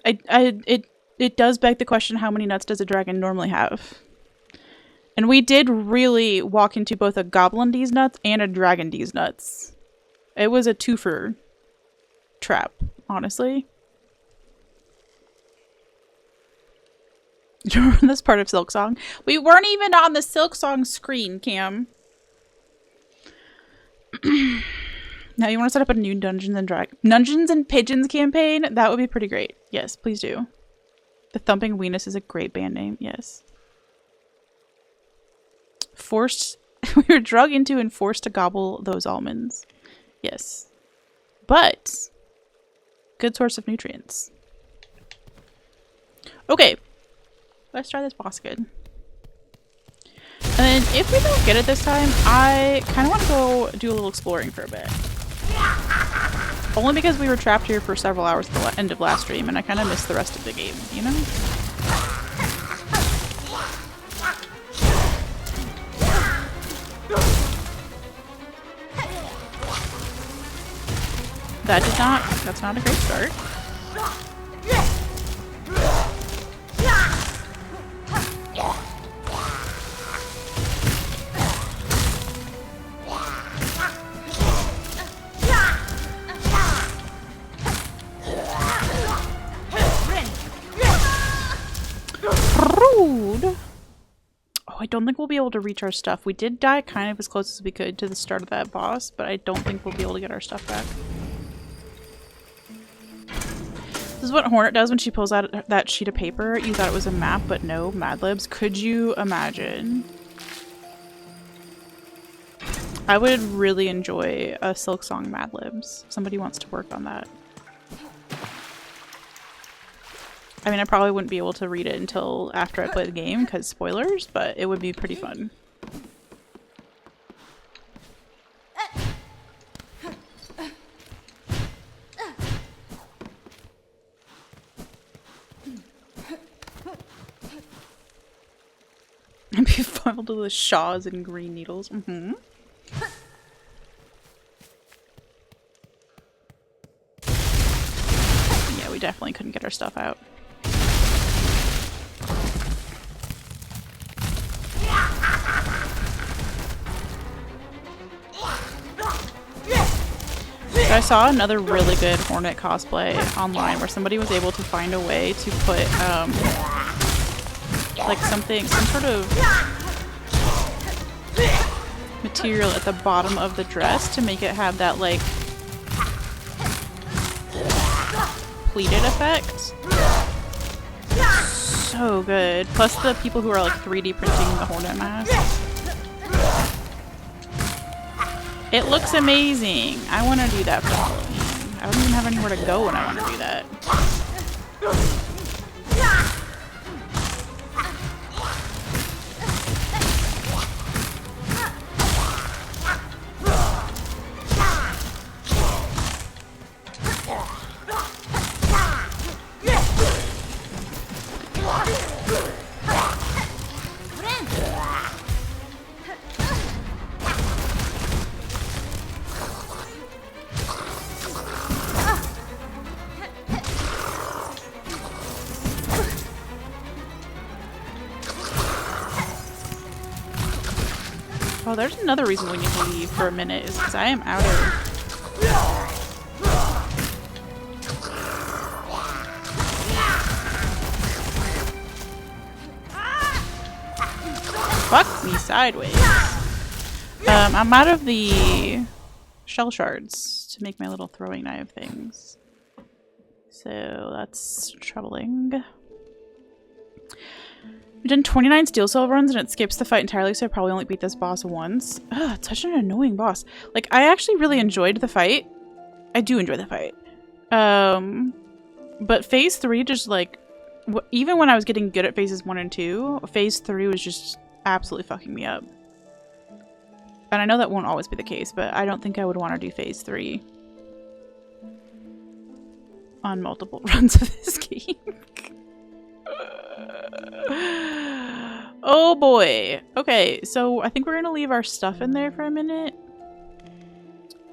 It does beg the question, how many nuts does a dragon normally have? And we did really walk into both a goblin D's nuts and a dragon D's nuts. It was a twofer trap, honestly. Do you remember this part of Silksong? We weren't even on the Silksong screen, Cam. Now you want to set up a new Dungeons and Pigeons campaign? That would be pretty great. Yes, please do. The Thumping Weenus is a great band name. Yes. We were drug into and forced to gobble those almonds. Yes. But good source of nutrients. Okay. Let's try this boss good. And then if we don't get it this time, I kind of want to go do a little exploring for a bit. Only because we were trapped here for several hours at the end of last stream, and I kind of missed the rest of the game, you know? That's not a great start. Rude. Oh, I don't think we'll be able to reach our stuff. We did die kind of as close as we could to the start of that boss, but I don't think we'll be able to get our stuff back. This is what Hornet does when she pulls out that sheet of paper. You thought it was a map, but no, Mad Libs. Could you imagine? I would really enjoy a Silksong Mad Libs. Somebody wants to work on that. I mean, I probably wouldn't be able to read it until after I play the game, because spoilers, but it would be pretty fun. And be filled with shaws and green needles. Mm-hmm. we definitely couldn't get our stuff out. So I saw another really good Hornet cosplay online where somebody was able to find a way to put like some sort of material at the bottom of the dress to make it have that like pleated effect. So good. Plus the people who are like 3D printing the Hornet mask. It looks amazing. I want to do that for Halloween. I don't even have anywhere to go when I want to do that. Oh, there's another reason we need to leave for a minute, is because I am out of... Fuck me sideways. I'm out of the shell shards to make my little throwing knife things. So that's troubling. We've done 29 steel cell runs and it skips the fight entirely, so I probably only beat this boss once. Ugh, such an annoying boss. Like, I actually really enjoyed the fight. I do enjoy the fight. But phase 3 just like... even when I was getting good at phases 1 and 2, phase 3 was just absolutely fucking me up. And I know that won't always be the case, but I don't think I would want to do phase 3 on multiple runs of this game. Oh boy. Okay, so I think we're gonna leave our stuff in there for a minute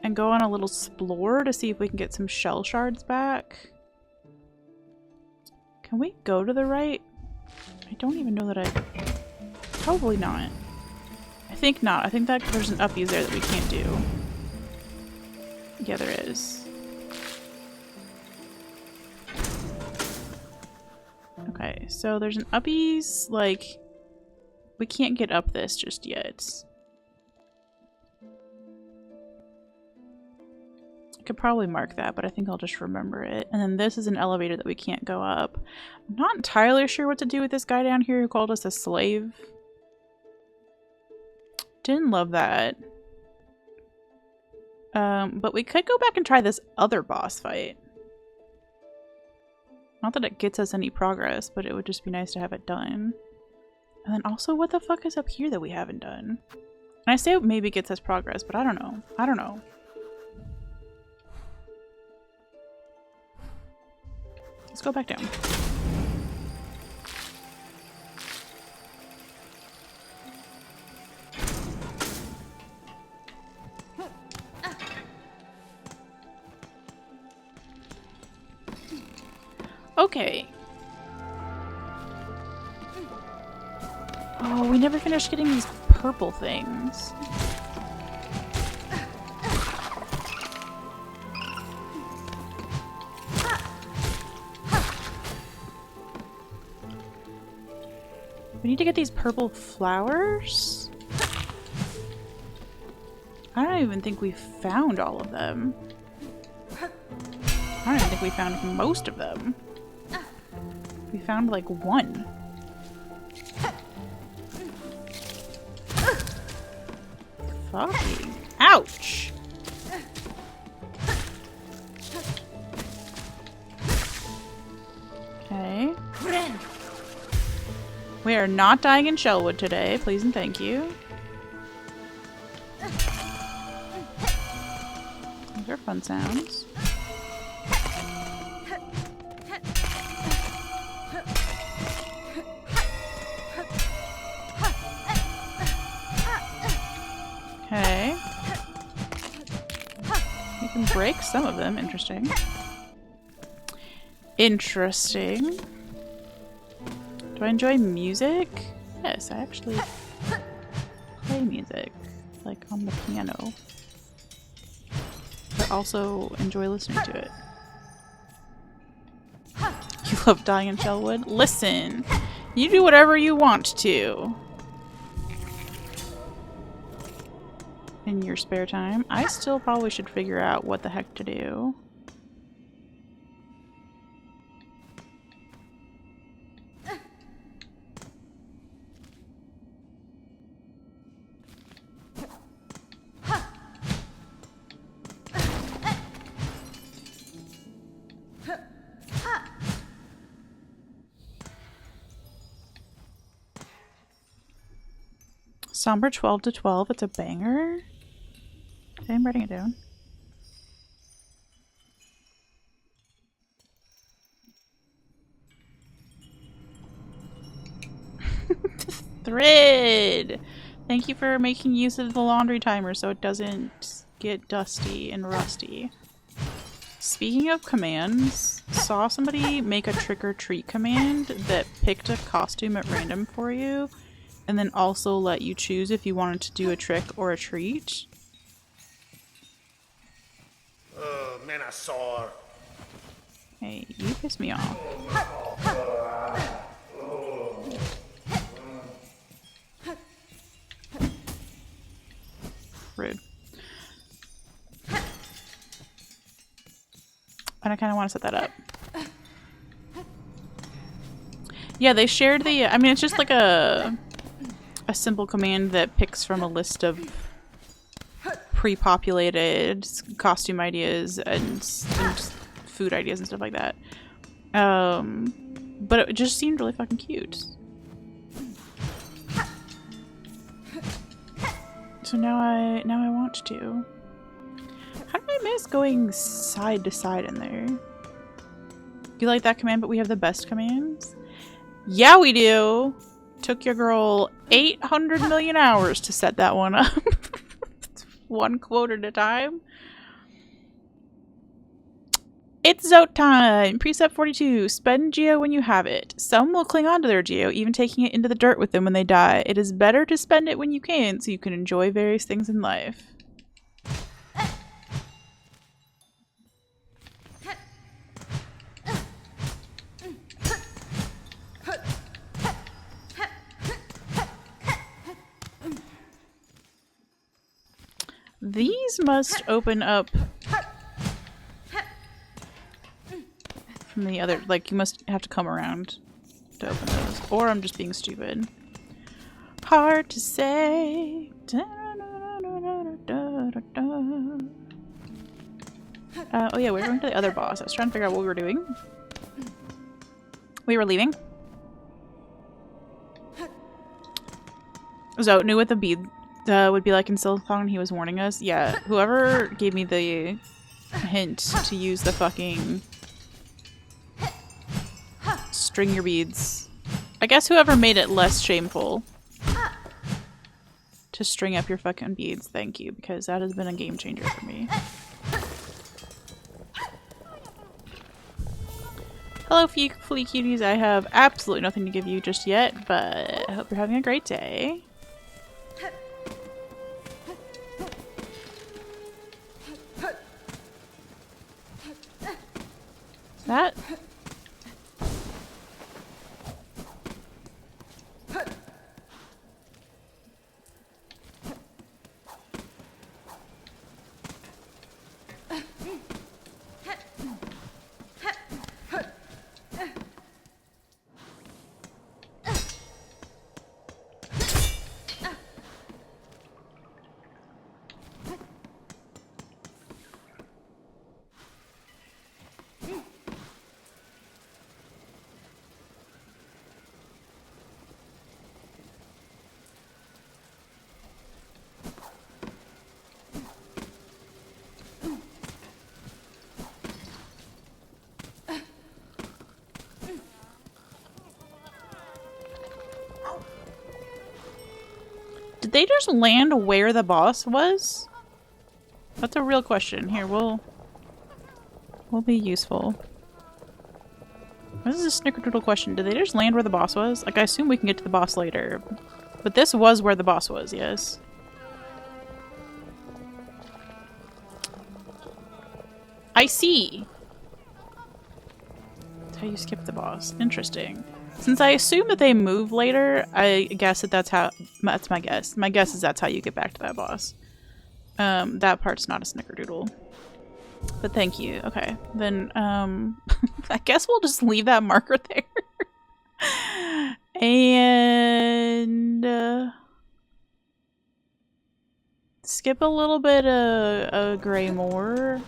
and go on a little explore to see if we can get some shell shards back. Can we go to the right? I don't even know that I... Probably not. I think not. I think that there's an uppies there that we can't do. Yeah, there is. Okay, so there's an uppies, like, we can't get up this just yet. I could probably mark that, but I think I'll just remember it. And then this is an elevator that we can't go up. I'm not entirely sure what to do with this guy down here who called us a slave. Didn't love that. But we could go back and try this other boss fight. Not that it gets us any progress, but it would just be nice to have it done. And then also, what the fuck is up here that we haven't done? And I say it maybe gets us progress, but I don't know. I don't know. Let's go back down. Okay. Oh, we never finished getting these purple things. We need to get these purple flowers? I don't even think we found all of them. I don't even think we found most of them. We found like one. Fucking ouch! Okay. We are not dying in Shellwood today, please and thank you. Those are fun sounds. Okay. You can break some of them, interesting. Interesting. Do I enjoy music? Yes, I actually play music, like on the piano. But also enjoy listening to it. You love dying in Shellwood? Listen, you do whatever you want to. In your spare time. I still probably should figure out what the heck to do. Somber 12 to 12, it's a banger. Okay, I'm writing it down. Thread! Thank you for making use of the laundry timer so it doesn't get dusty and rusty. Speaking of commands, saw somebody make a trick or treat command that picked a costume at random for you and then also let you choose if you wanted to do a trick or a treat. Man, I saw her. Hey, you piss me off. Rude. And I kind of want to set that up. Yeah, they shared the... I mean, it's just like a simple command that picks from a list of pre-populated costume ideas and food ideas and stuff like that. But it just seemed really fucking cute. So now I want to. How did I miss going side to side in there? You like that command, but we have the best commands? Yeah, we do! Took your girl 800 million hours to set that one up. One quote at a time. It's Zote time! Precept 42. Spend Geo when you have it. Some will cling on to their Geo, even taking it into the dirt with them when they die. It is better to spend it when you can, so you can enjoy various things in life. These must open up from the other, like you must have to come around to open those. Or I'm just being stupid. Hard to say. Oh yeah, we're going to the other boss. I was trying to figure out what we were doing. We were leaving. Zote knew what the bead would be like in Silksong, he was warning us. Yeah, whoever gave me the hint to use the fucking string your beads. I guess whoever made it less shameful to string up your fucking beads, thank you, because that has been a game changer for me. Hello, flea cuties. I have absolutely nothing to give you just yet, but I hope you're having a great day. That? Did they just land where the boss was? That's a real question. Here, we'll be useful. This is a snickerdoodle question. Did they just land where the boss was? Like, I assume we can get to the boss later. But this was where the boss was, yes. I see! That's how you skip the boss. Interesting. Since I assume that they move later, I guess that that's my guess. My guess is that's how you get back to that boss. That part's not a snickerdoodle. But thank you. Okay. Then, I guess we'll just leave that marker there. And, skip a little bit of Greymore.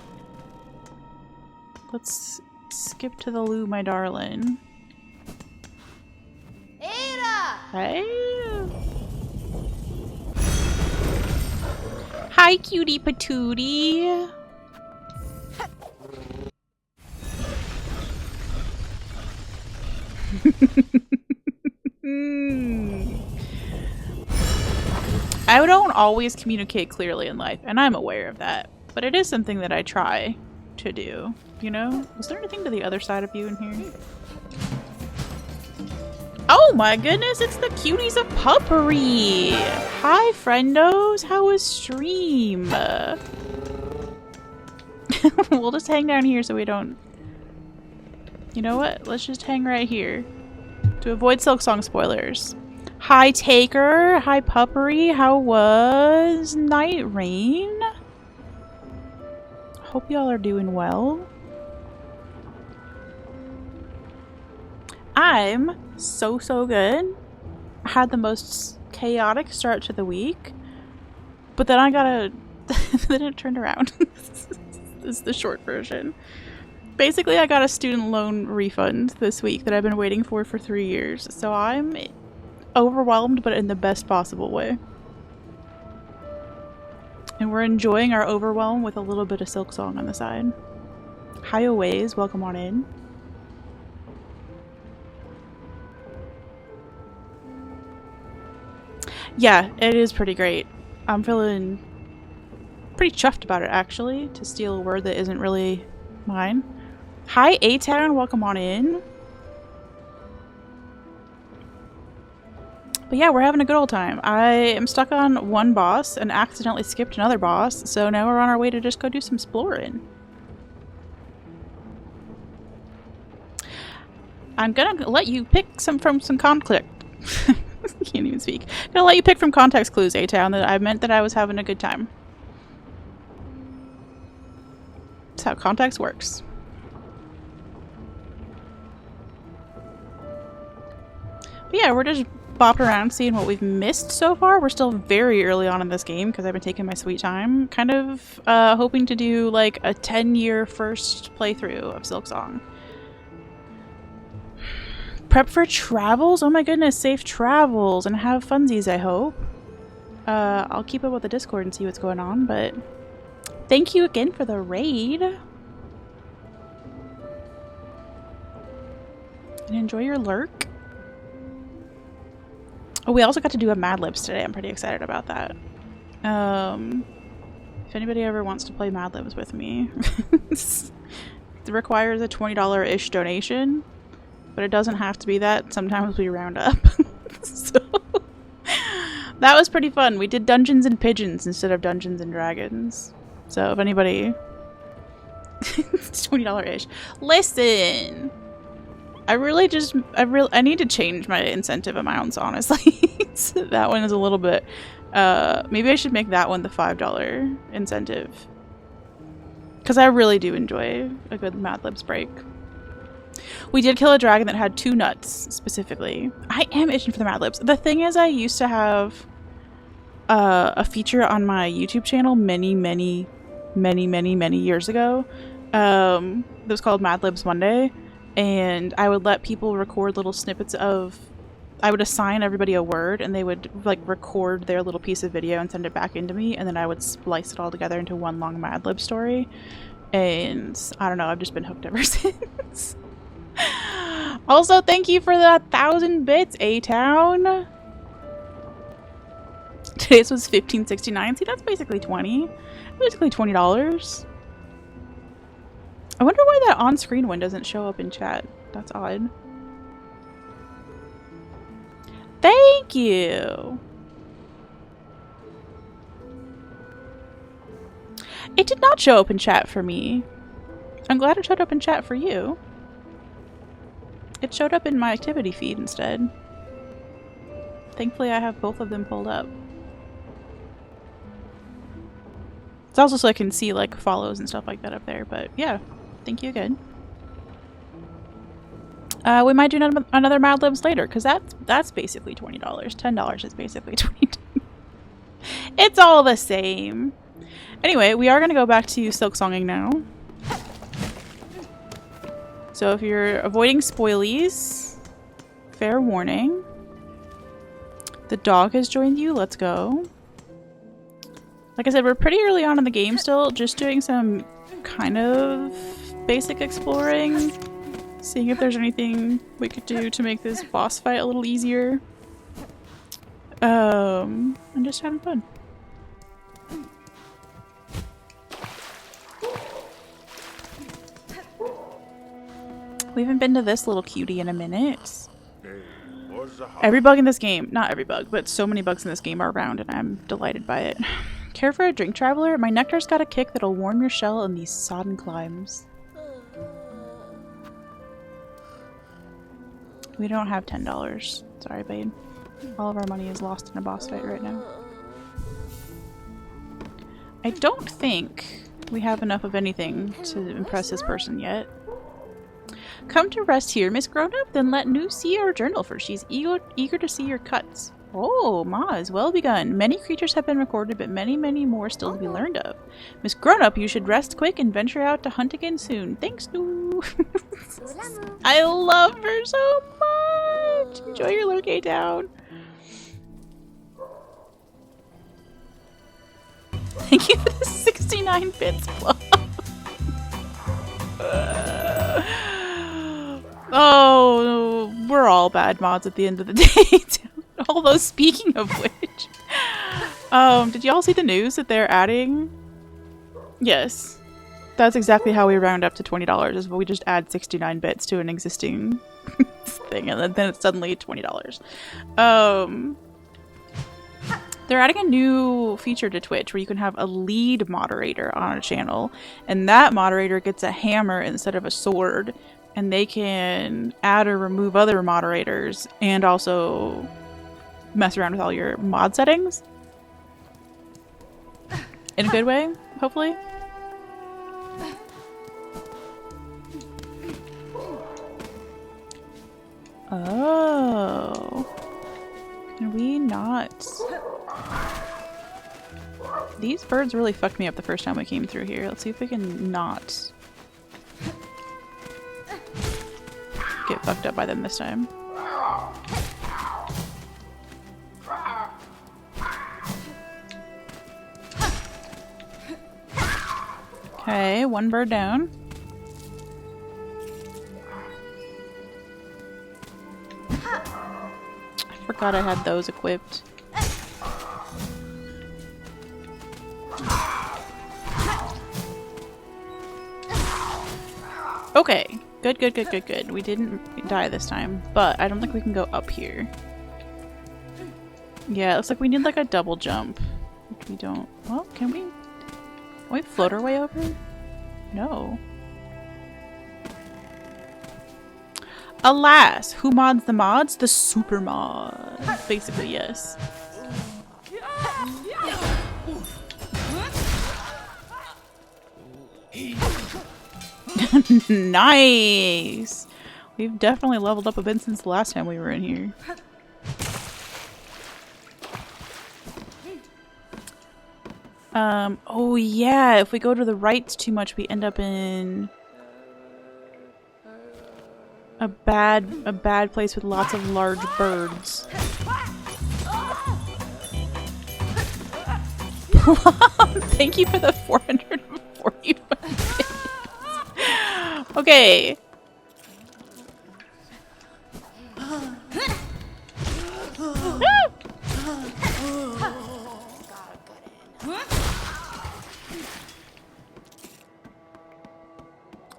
Let's skip to the loo, my darling. Ada! Hey. Hi, cutie patootie. I don't always communicate clearly in life, and I'm aware of that. But it is something that I try to do, you know? Was there anything to the other side of you in here? Oh my goodness, it's the cuties of puppery! Hi, friendos! How was stream? We'll just hang down here so we don't... You know what? Let's just hang right here. To avoid Silksong spoilers. Hi, Taker! Hi, Puppery! How was Night Rain? Hope y'all are doing well. I'm so good. I had the most chaotic start to the week, but then I got then it turned around. This is the short version. Basically, I got a student loan refund this week that I've been waiting for 3 years, so I'm overwhelmed, but in the best possible way. And we're enjoying our overwhelm with a little bit of Silksong on the side. Hi, Aways, welcome on in. Yeah, it is pretty great. I'm feeling pretty chuffed about it, actually, to steal a word that isn't really mine. Hi, A-Town, welcome on in. But yeah, we're having a good old time. I am stuck on one boss and accidentally skipped another boss, so now we're on our way to just go do some exploring. I'm gonna let you pick from some conflict. Can't even speak. I'm gonna let you pick from context clues, A-Town, that I meant that I was having a good time. That's how context works. But yeah, we're just bopping around seeing what we've missed so far. We're still very early on in this game because I've been taking my sweet time. Kind of hoping to do like a 10-year first playthrough of Silksong. Prep for travels? Oh my goodness, safe travels and have funsies, I hope. I'll keep up with the Discord and see what's going on, but thank you again for the raid. And enjoy your lurk. Oh, we also got to do a Mad Libs today. I'm pretty excited about that. If anybody ever wants to play Mad Libs with me, it requires a $20-ish donation. But it doesn't have to be that. Sometimes we round up. So that was pretty fun. We did Dungeons and Pigeons instead of Dungeons and Dragons. So if anybody... It's $20-ish. Listen! I need to change my incentive amounts, honestly. So that one is a little bit... maybe I should make that one the $5 incentive. Because I really do enjoy a good Mad Libs break. We did kill a dragon that had 2 nuts, specifically. I am itching for the Mad Libs. The thing is, I used to have a feature on my YouTube channel many years ago that was called Mad Libs Monday, and I would let people record little snippets of... I would assign everybody a word, and they would like record their little piece of video and send it back into me, and then I would splice it all together into one long Mad Lib story. And I don't know, I've just been hooked ever since. Also, thank you for the 1,000 bits, A-Town. Today's was $15.69. See, that's basically $20. Basically $20. I wonder why that on-screen one doesn't show up in chat. That's odd. Thank you! It did not show up in chat for me. I'm glad it showed up in chat for you. It showed up in my activity feed instead. Thankfully I have both of them pulled up. It's also so I can see like follows and stuff like that up there, but yeah, thank you again. We might do another Mad Libs later, because that's basically $20. $10 is basically $20. It's all the same. Anyway, we are going to go back to Silksonging now. So if you're avoiding spoilies, fair warning. The dog has joined you. Let's go. Like I said, we're pretty early on in the game still, just doing some kind of basic exploring. Seeing if there's anything we could do to make this boss fight a little easier. I'm just having fun. We haven't been to this little cutie in a minute. Every bug in this game, not every bug, but so many bugs in this game are around and I'm delighted by it. Care for a drink, traveler? My nectar's got a kick that'll warm your shell in these sodden climes. We don't have $10. Sorry, babe. All of our money is lost in a boss fight right now. I don't think we have enough of anything to impress this person yet. Come to rest here, Miss Grown-Up? Then let Nu see our journal, for she's eager to see your cuts. Oh, Ma is well begun. Many creatures have been recorded, but many, many more still to be learned of. Miss Grown-Up, you should rest quick and venture out to hunt again soon. Thanks, Nu. I love her so much. Enjoy your lurkay down. Thank you for the 69 bits plus. Oh, we're all bad mods at the end of the day. Although, speaking of which, did y'all see the news that they're adding? Yes. That's exactly how we round up to $20, is we just add 69 bits to an existing thing, and then it's suddenly $20. They're adding a new feature to Twitch where you can have a lead moderator on a channel, and that moderator gets a hammer instead of a sword, and they can add or remove other moderators, and also mess around with all your mod settings. In a good way, hopefully. Oh. Can we not? These birds really fucked me up the first time we came through here. Let's see if we can not get fucked up by them this time. Okay, one bird down. I forgot I had those equipped. Okay, good. We didn't die this time, but I don't think we can go up here. Yeah, it looks like we need like a double jump. Which we don't. Well, can we? Can we float our way over? No. Alas, who mods the mods? The super mod. Basically, yes. Nice! We've definitely leveled up a bit since the last time we were in here. Oh yeah, if we go to the right too much, we end up in a bad place with lots of large birds. Thank you for the 440. Okay.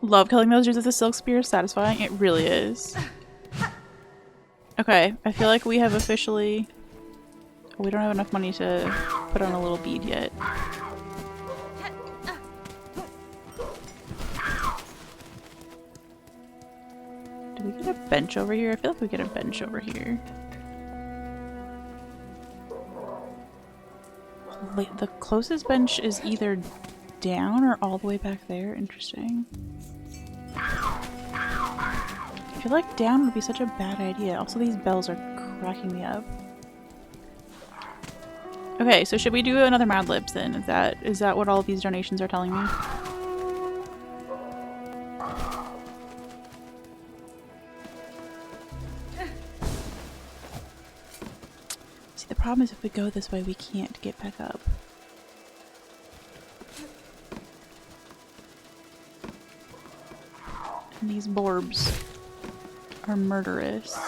Love killing those dudes with the silk spear. Satisfying. It really is. Okay, I feel like we have officially... We don't have enough money to put on a little bead yet. Do we get a bench over here? I feel like we get a bench over here. Wait, the closest bench is either down or all the way back there? Interesting. I feel like down would be such a bad idea. Also, these bells are cracking me up. Okay, so should we do another Mad Libs then? Is that what all of these donations are telling me? See, the problem is if we go this way, we can't get back up. And these borbs are murderous.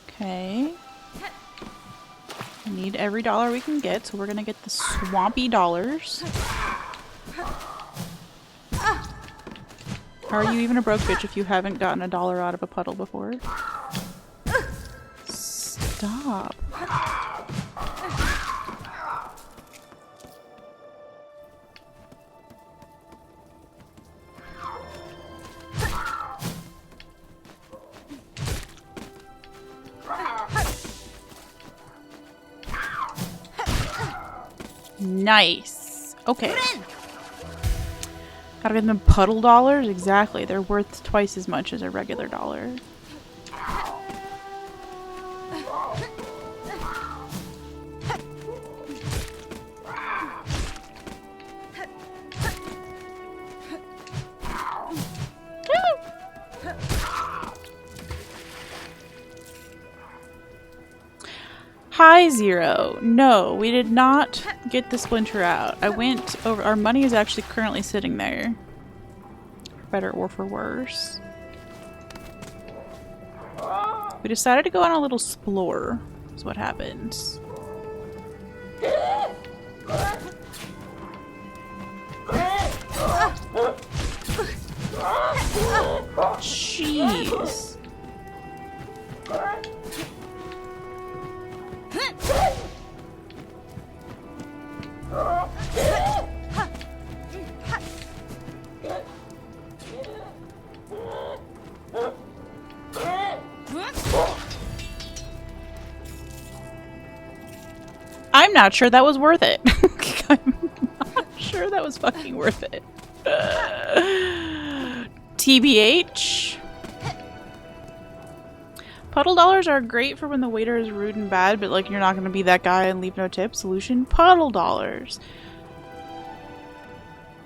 Okay. We need every dollar we can get, so we're gonna get the swampy dollars. Are you even a broke bitch if you haven't gotten a dollar out of a puddle before? Stop. Nice. Okay. Gotta get them puddle dollars? Exactly. They're worth twice as much as a regular dollar. Hi, Zero. No, we did not get the splinter out. I went over. Our money is actually currently sitting there. For better or for worse. We decided to go on a little explore, is what happens. Jeez. I'm not sure that was worth it. I'm not sure that was fucking worth it. TBH. Puddle dollars are great for when the waiter is rude and bad, but like you're not going to be that guy and leave no tip. Solution: puddle dollars.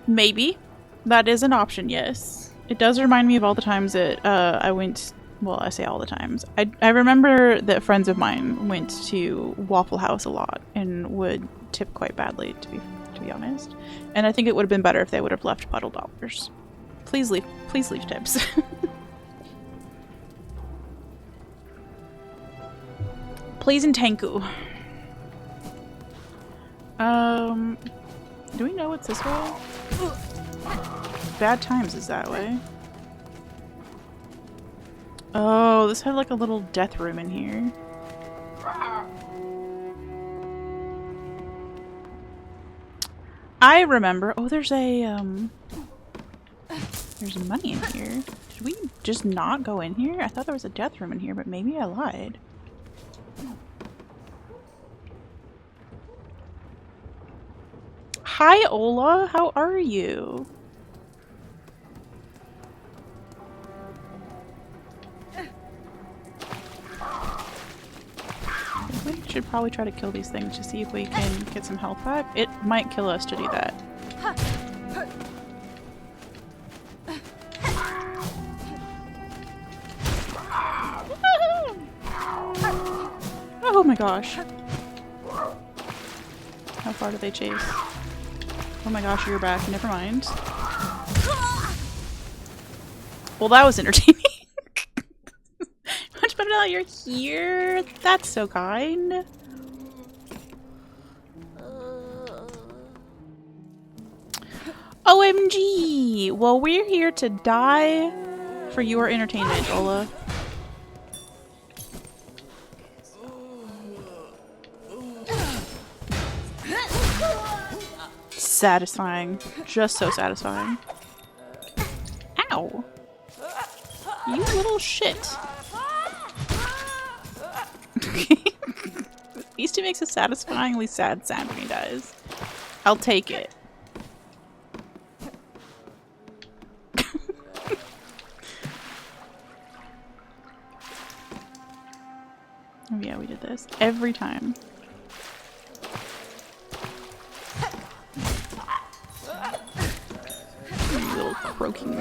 Maybe. That is an option, yes. It does remind me of all the times that I went... Well, I say all the times. I remember that friends of mine went to Waffle House a lot and would tip quite badly, to be honest. And I think it would have been better if they would have left puddle dollars. Please leave tips. Please and Tanku. Do we know what's this way? Bad Times is that way. Oh, this had like a little death room in here. I remember. Oh, there's money in here. Did we just not go in here? I thought there was a death room in here, but maybe I lied. Hi, Ola. How are you? We should probably try to kill these things to see if we can get some health back. It might kill us to do that. Oh my gosh. How far do they chase? Oh my gosh, you're back. Never mind. Well, that was entertaining. Much better Annabelle, you're here. That's so kind. OMG! Well, we're here to die for your entertainment, Ola. Satisfying. Just so satisfying. Ow! You little shit. Beastie makes a satisfyingly sad sound when he dies. I'll take it. Oh yeah, we did this every time. You little croaking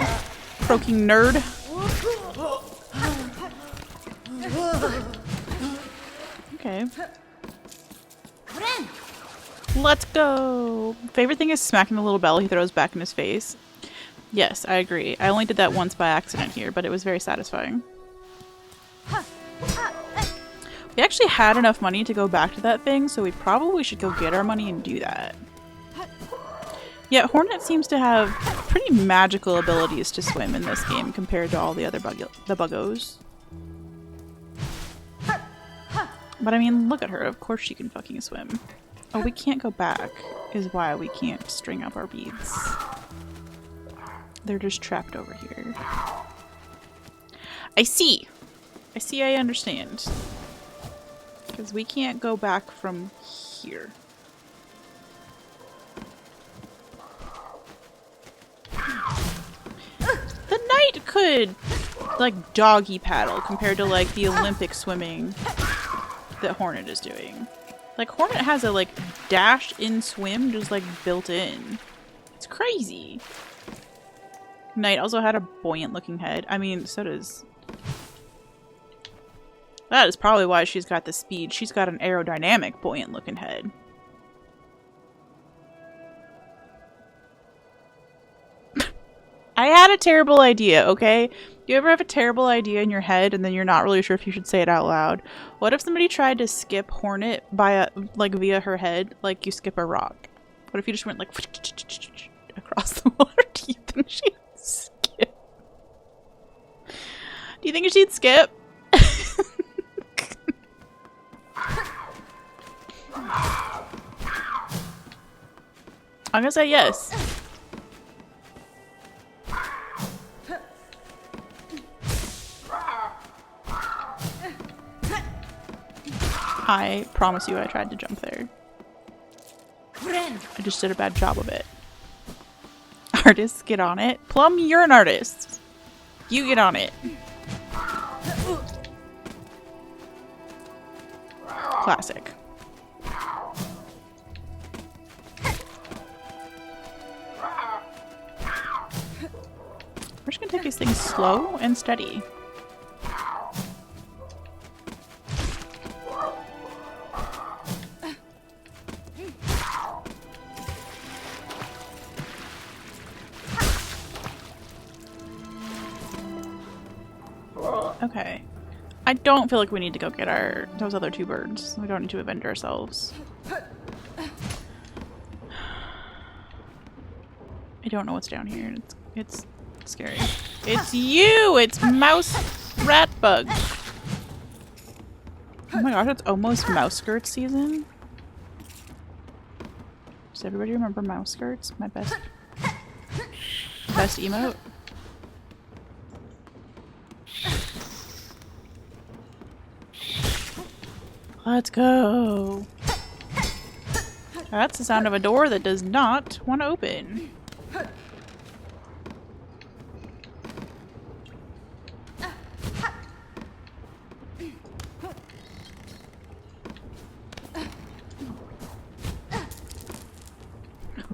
nerd. Okay. Let's go! Favorite thing is smacking the little bell he throws back in his face. Yes, I agree. I only did that once by accident here, but it was very satisfying. We actually had enough money to go back to that thing, so we probably should go get our money and do that. Yeah, Hornet seems to have pretty magical abilities to swim in this game compared to all the other buggos. But I mean, look at her. Of course she can fucking swim. Oh, we can't go back, is why we can't string up our beads. They're just trapped over here. I see! I understand. Because we can't go back from here. The knight could, like, doggy paddle compared to, like, the Olympic swimming that Hornet is doing. Like, Hornet has a, like, dash in swim just, like, built in. It's crazy. Knight also had a buoyant looking head. I mean, so does... That is probably why she's got the speed. She's got an aerodynamic, buoyant looking head. I had a terrible idea, okay? You ever have a terrible idea in your head and then you're not really sure if you should say it out loud? What if somebody tried to skip Hornet by via her head, like you skip a rock? What if you just went like across the water? Do you think she'd skip? Do you think she'd skip? I'm gonna say yes. I promise you I tried to jump there. I just did a bad job of it. Artists, get on it. Plum, you're an artist. You get on it. Classic. We're just gonna take these things slow and steady. Okay. I don't feel like we need to go get those other two birds. We don't need to avenge ourselves. I don't know what's down here. It's scary. It's you! It's mouse rat bug. Oh my gosh, it's almost mouse skirt season. Does everybody remember mouse skirts? My best emote. Let's go. That's the sound of a door that does not want to open.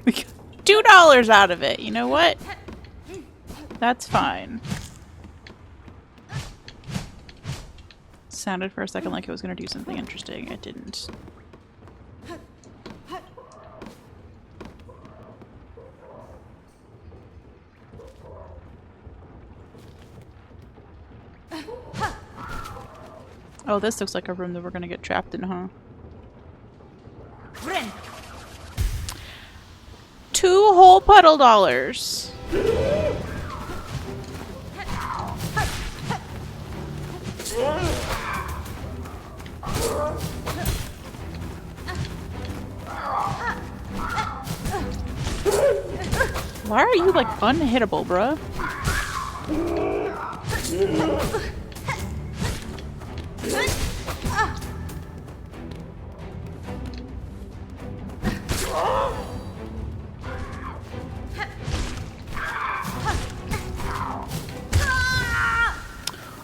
We got $2 out of it. You know what? That's fine. Sounded for a second like it was going to do something interesting. It didn't. Oh, this looks like a room that we're gonna get trapped in, huh? 2 whole puddle dollars. Why are you like unhittable, bruh?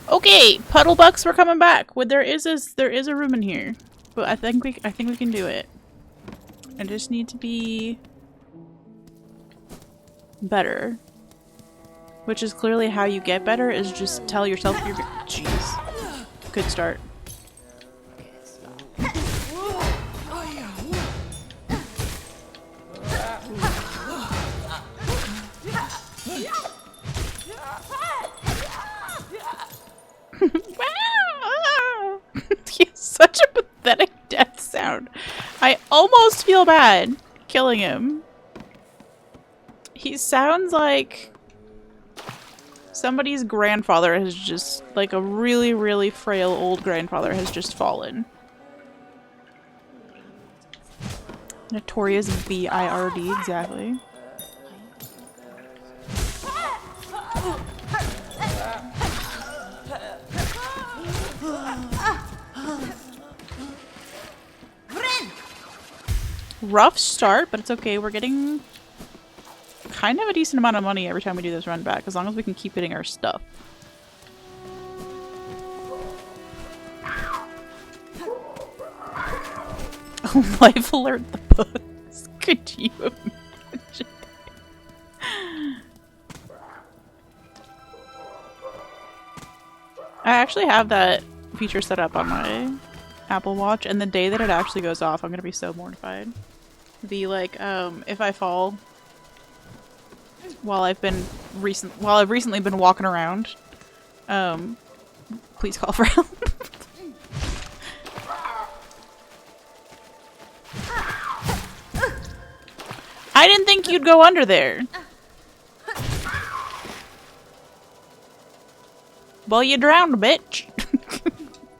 Okay, puddle bucks, we're coming back. Well, there is a room in here, but I think we can do it. I just need to be better, which is clearly how you get better. Is just tell yourself you're good. Jeez, good start. He has such a pathetic death sound. I almost feel bad killing him. He sounds like somebody's grandfather has just, like a really, really frail old grandfather has just fallen. Notorious B-I-R-D, exactly. Rough start, but it's okay. We're getting kind of a decent amount of money every time we do this run back, as long as we can keep hitting our stuff. Life alert the books. Could you imagine? I actually have that feature set up on my Apple Watch, and the day that it actually goes off, I'm gonna be so mortified. The like, if I fall while I've recently been walking around, please call for help. I didn't think you'd go under there. Well, you drowned, bitch.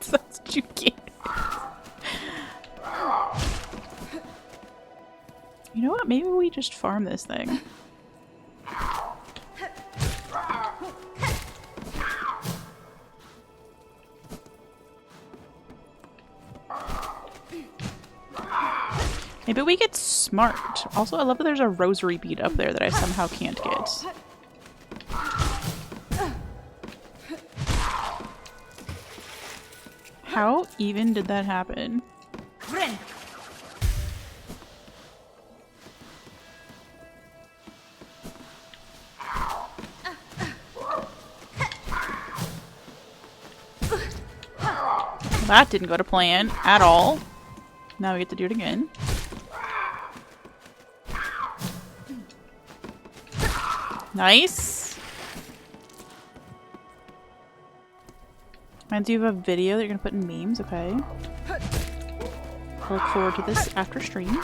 That's what you get. You know what? Maybe we just farm this thing. Maybe we get smart. Also, I love that there's a rosary bead up there that I somehow can't get. How even did that happen? That didn't go to plan at all. Now we get to do it again. Nice. And do you have a video that you're gonna put in memes? Okay. I'll look forward to this after stream.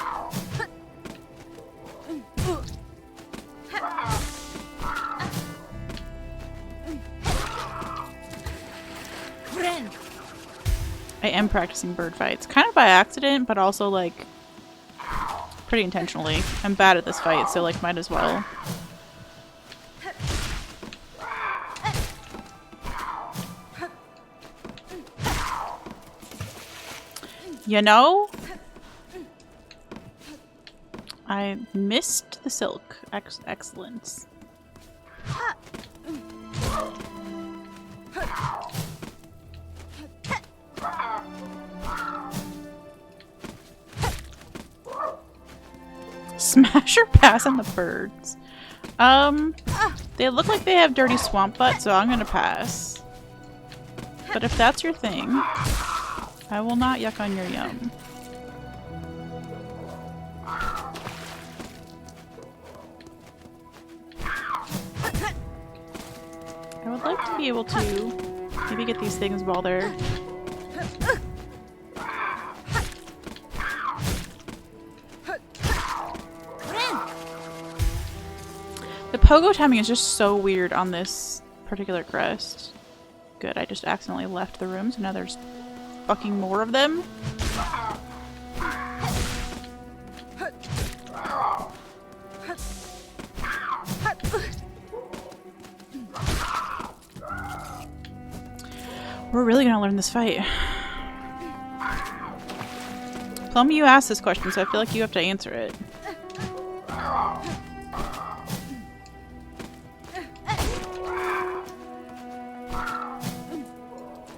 I am practicing bird fights. Kind of by accident, but also like pretty intentionally. I'm bad at this fight, so like might as well. You know? I missed the silk. Excellence. Smash or pass on the birds? They look like they have dirty swamp butt, so I'm gonna pass. But if that's your thing, I will not yuck on your yum. I would like to be able to maybe get these things while they're The pogo timing is just so weird on this particular crest. Good, I just accidentally left the room, so now there's fucking more of them. We're really gonna learn this fight. Plum, you asked this question, so I feel like you have to answer it.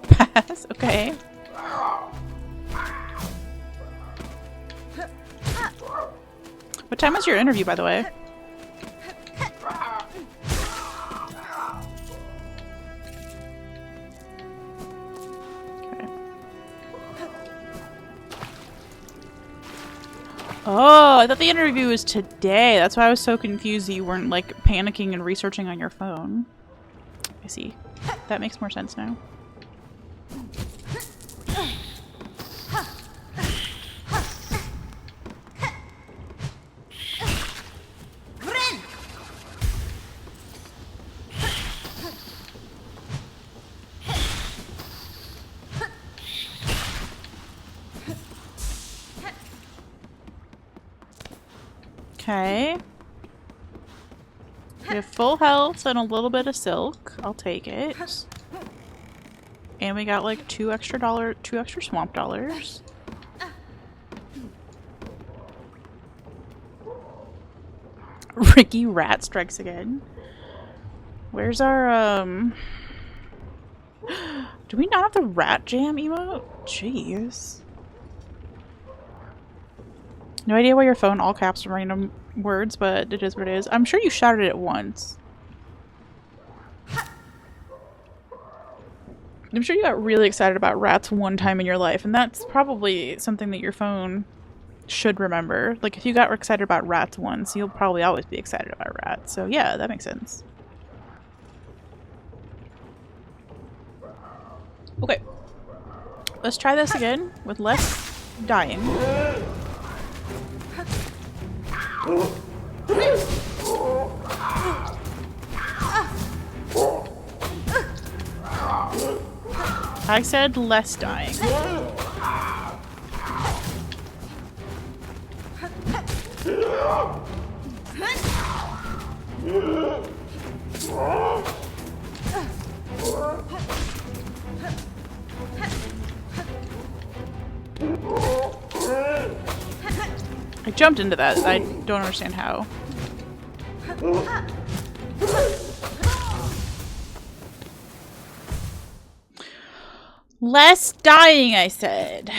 Pass, okay. What time was your interview, by the way? Oh, I thought the interview was today. That's why I was so confused that you weren't, like, panicking and researching on your phone. I see. That makes more sense now. Okay. We have full health and a little bit of silk. I'll take it. And we got like two extra swamp dollars. Ricky Rat strikes again. Where's our do we not have the rat jam emote? Jeez. No idea why your phone all caps random words, but it is what it is. I'm sure you shouted it once. I'm sure you got really excited about rats one time in your life, and that's probably something that your phone should remember. Like, if you got excited about rats once, you'll probably always be excited about rats. So yeah, that makes sense. Okay. Let's try this again with less dying. I said less dying. I jumped into that. I don't understand how. Less dying, I said.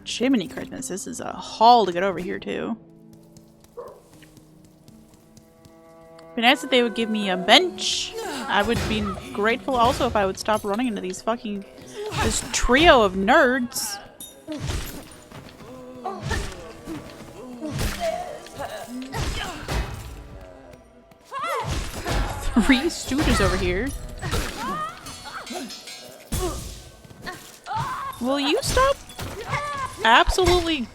Jiminy Christmas, this is a haul to get over here, too. Be nice if they would give me a bench. I would be grateful also if I would stop running into these fucking... this trio of nerds. Three stooges over here. Will you stop absolutely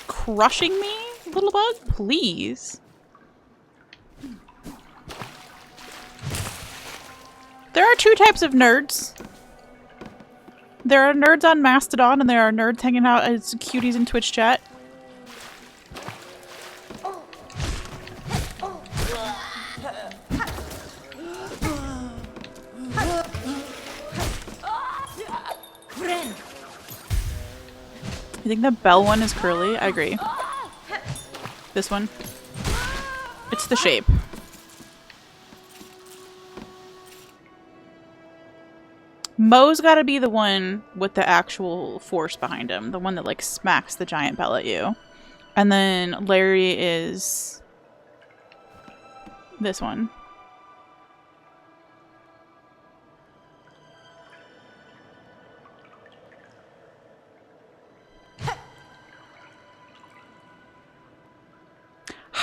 crushing me, little bug? Please. There are two types of nerds. There are nerds on Mastodon and there are nerds hanging out as cuties in Twitch chat. You think the bell one is curly? I agree. This one. It's the shape. Mo's gotta be the one with the actual force behind him. The one that like smacks the giant bell at you. And then Larry is this one.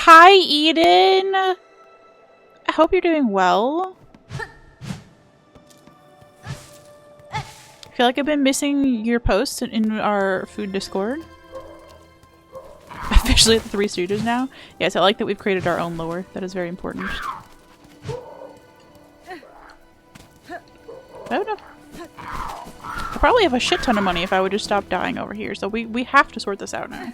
Hi, Eden! I hope you're doing well. I feel like I've been missing your posts in our food Discord. Officially at the Three Stooges now. Yes, I like that we've created our own lore. That is very important. Oh no. I probably have a shit ton of money if I would just stop dying over here, so we have to sort this out now.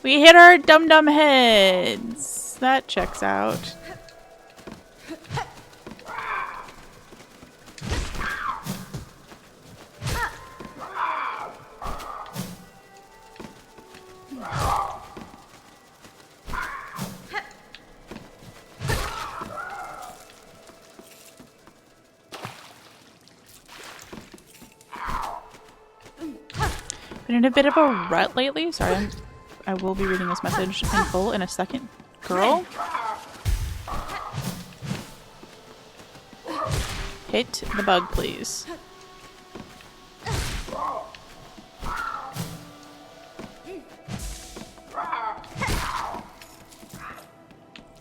We hit our dum-dum heads. That checks out. Been in a bit of a rut lately. Sorry, I will be reading this message in full in a second. Girl? Hit the bug, please.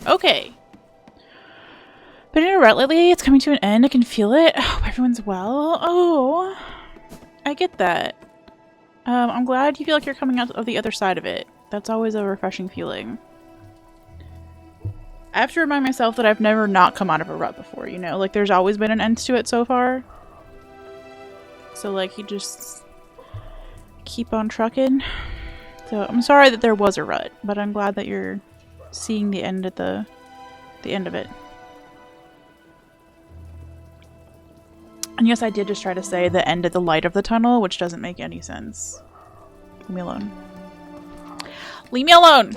Okay. Been in a rut lately. It's coming to an end. I can feel it. I hope everyone's well. Oh, I get that. I'm glad you feel like you're coming out of the other side of it. That's always a refreshing feeling. I have to remind myself that I've never not come out of a rut before, you know? Like, there's always been an end to it so far. So, like, you just keep on trucking. So, I'm sorry that there was a rut, but I'm glad that you're seeing the end at the end of it. And yes, I did just try to say the end at the light of the tunnel, which doesn't make any sense. Leave me alone. Leave me alone!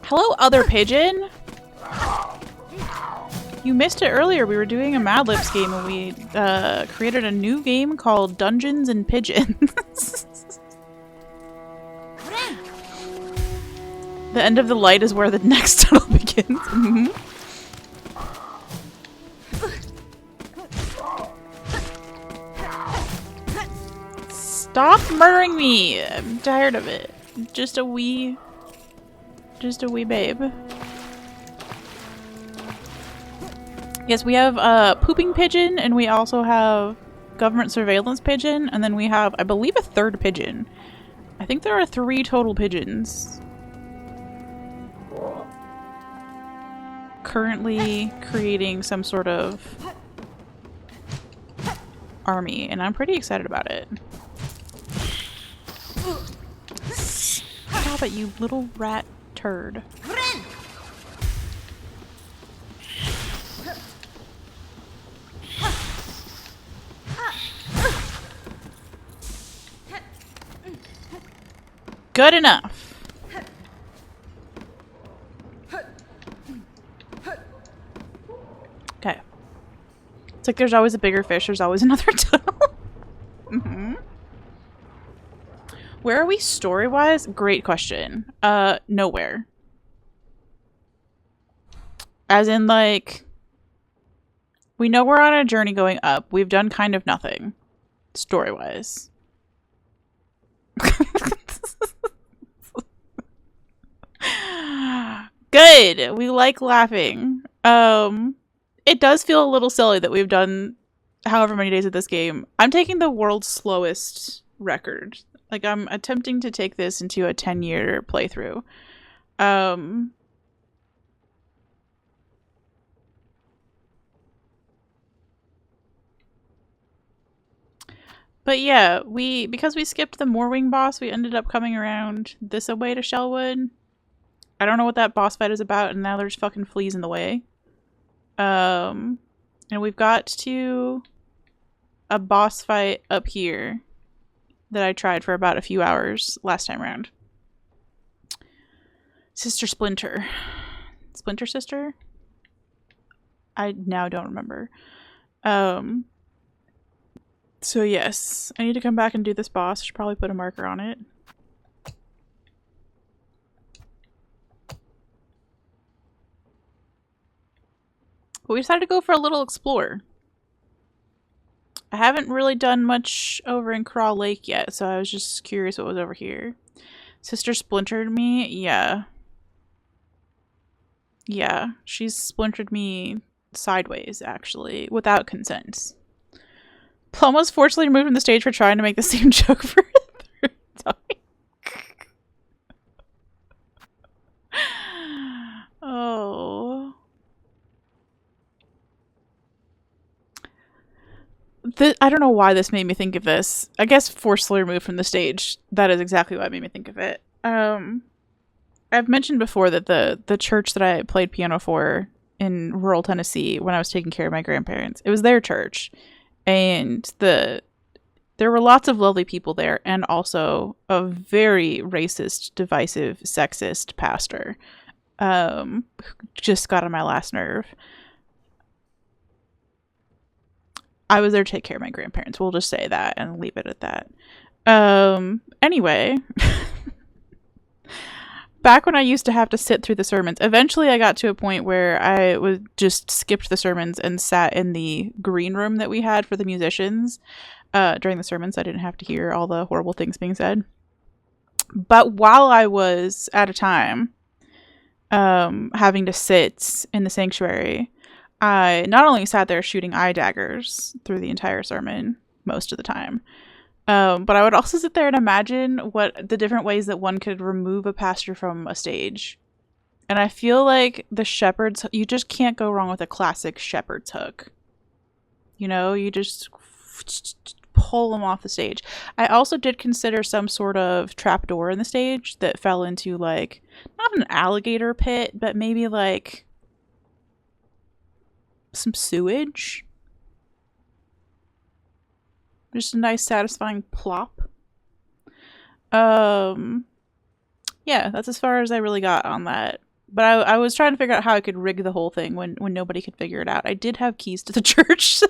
Hello, other pigeon! You missed it earlier. We were doing a Mad Libs game and we created a new game called Dungeons and Pigeons. The end of the light is where the next tunnel begins. Stop murdering me! I'm tired of it. Just a wee babe. Yes, we have pooping pigeon, and we also have government surveillance pigeon, and then we have, I believe, a third pigeon. I think there are 3 total pigeons. Currently creating some sort of army, and I'm pretty excited about it. Stop it, you little rat turd. Good enough. Okay. It's like there's always a bigger fish, there's always another tunnel. Where are we story-wise? Great question. Nowhere. As in, like, we know we're on a journey going up. We've done kind of nothing. Story-wise. Good. We like laughing. It does feel a little silly that we've done however many days of this game. I'm taking the world's slowest record. Like, I'm attempting to take this into a 10-year playthrough. But yeah, because we skipped the Moorwing boss, we ended up coming around this way to Shellwood. I don't know what that boss fight is about, and now there's fucking fleas in the way. And we've got to a boss fight up here that I tried for about a few hours last time around. Sister Splinter. Splinter Sister? I now don't remember. So yes, I need to come back and do this boss. I should probably put a marker on it. But we decided to go for a little explore. I haven't really done much over in Craw Lake yet, so I was just curious what was over here. Sister splintered me? Yeah. Yeah, she's splintered me sideways, actually, without consent. Plum was fortunately removed from the stage for trying to make the same joke for a third time. Oh. I don't know why this made me think of this. I guess forcefully removed from the stage. That is exactly what made me think of it. I've mentioned before that the church that I played piano for in rural Tennessee when I was taking care of my grandparents, it was their church. And there were lots of lovely people there, and also a very racist, divisive, sexist pastor. Who just got on my last nerve. I was there to take care of my grandparents. We'll just say that and leave it at that. Anyway, back when I used to have to sit through the sermons, eventually I got to a point where I was just skipped the sermons and sat in the green room that we had for the musicians during the sermons. I didn't have to hear all the horrible things being said. But while I was at a time having to sit in the sanctuary, I not only sat there shooting eye daggers through the entire sermon most of the time, but I would also sit there and imagine what the different ways that one could remove a pastor from a stage. And I feel like the shepherd's, you just can't go wrong with a classic shepherd's hook. You know, you just pull them off the stage. I also did consider some sort of trapdoor in the stage that fell into, like, not an alligator pit, but maybe like some sewage. Just a nice satisfying plop. Yeah, that's as far as I really got on that. But I was trying to figure out how I could rig the whole thing when nobody could figure it out. I did have keys to the church.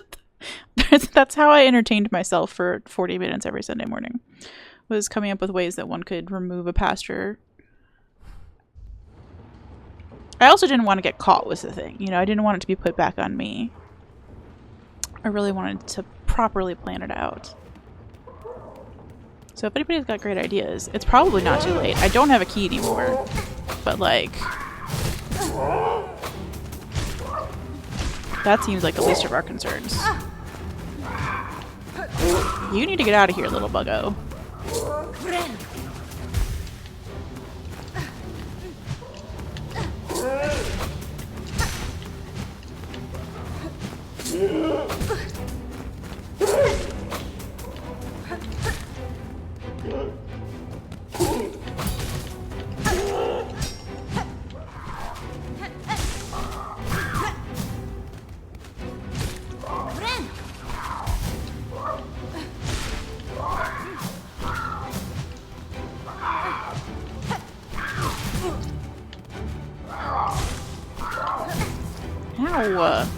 That's how I entertained myself for 40 minutes every Sunday morning. Was coming up with ways that one could remove a pastor. I also didn't want to get caught was the thing. You know, I didn't want it to be put back on me. I really wanted to properly plan it out. So if anybody's got great ideas, it's probably not too late. I don't have a key anymore. But like, that seems like the least of our concerns. You need to get out of here, little buggo. Ow.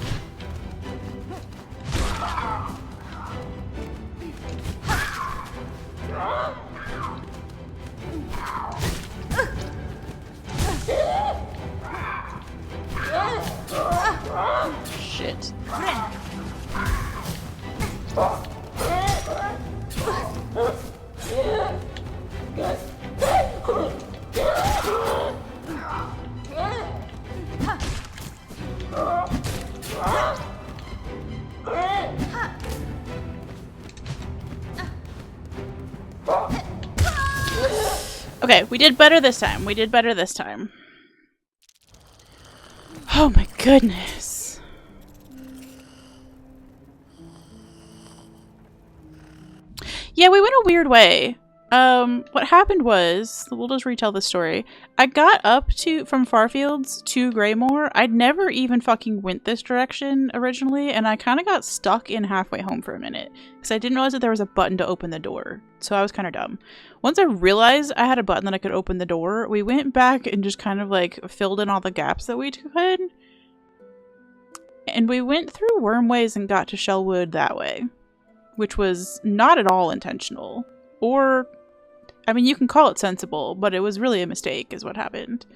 Shit. Okay, we did better this time. We did better this time. Oh my goodness. Yeah, we went a weird way. What happened was, we'll just retell the story. I got up from Farfields to Greymoor. I'd never even fucking went this direction originally, and I kind of got stuck in halfway home for a minute. Because I didn't realize that there was a button to open the door. So I was kind of dumb. Once I realized I had a button that I could open the door, we went back and just kind of like filled in all the gaps that we could. And we went through Wormways and got to Shellwood that way. Which was not at all intentional. Or, I mean, you can call it sensible, but it was really a mistake is what happened.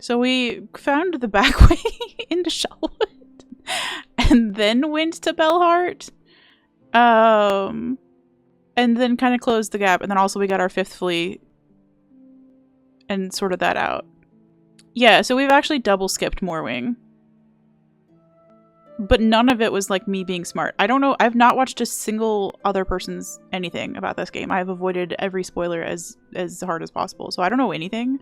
So we found the back way into Shellwood and then went to Bellheart. And then kind of closed the gap. And then also we got our 5th fleet and sorted that out. Yeah, so we've actually double skipped Moorwing. But none of it was like me being smart. I don't know. I've not watched a single other person's anything about this game. I've avoided every spoiler as hard as possible. So I don't know anything.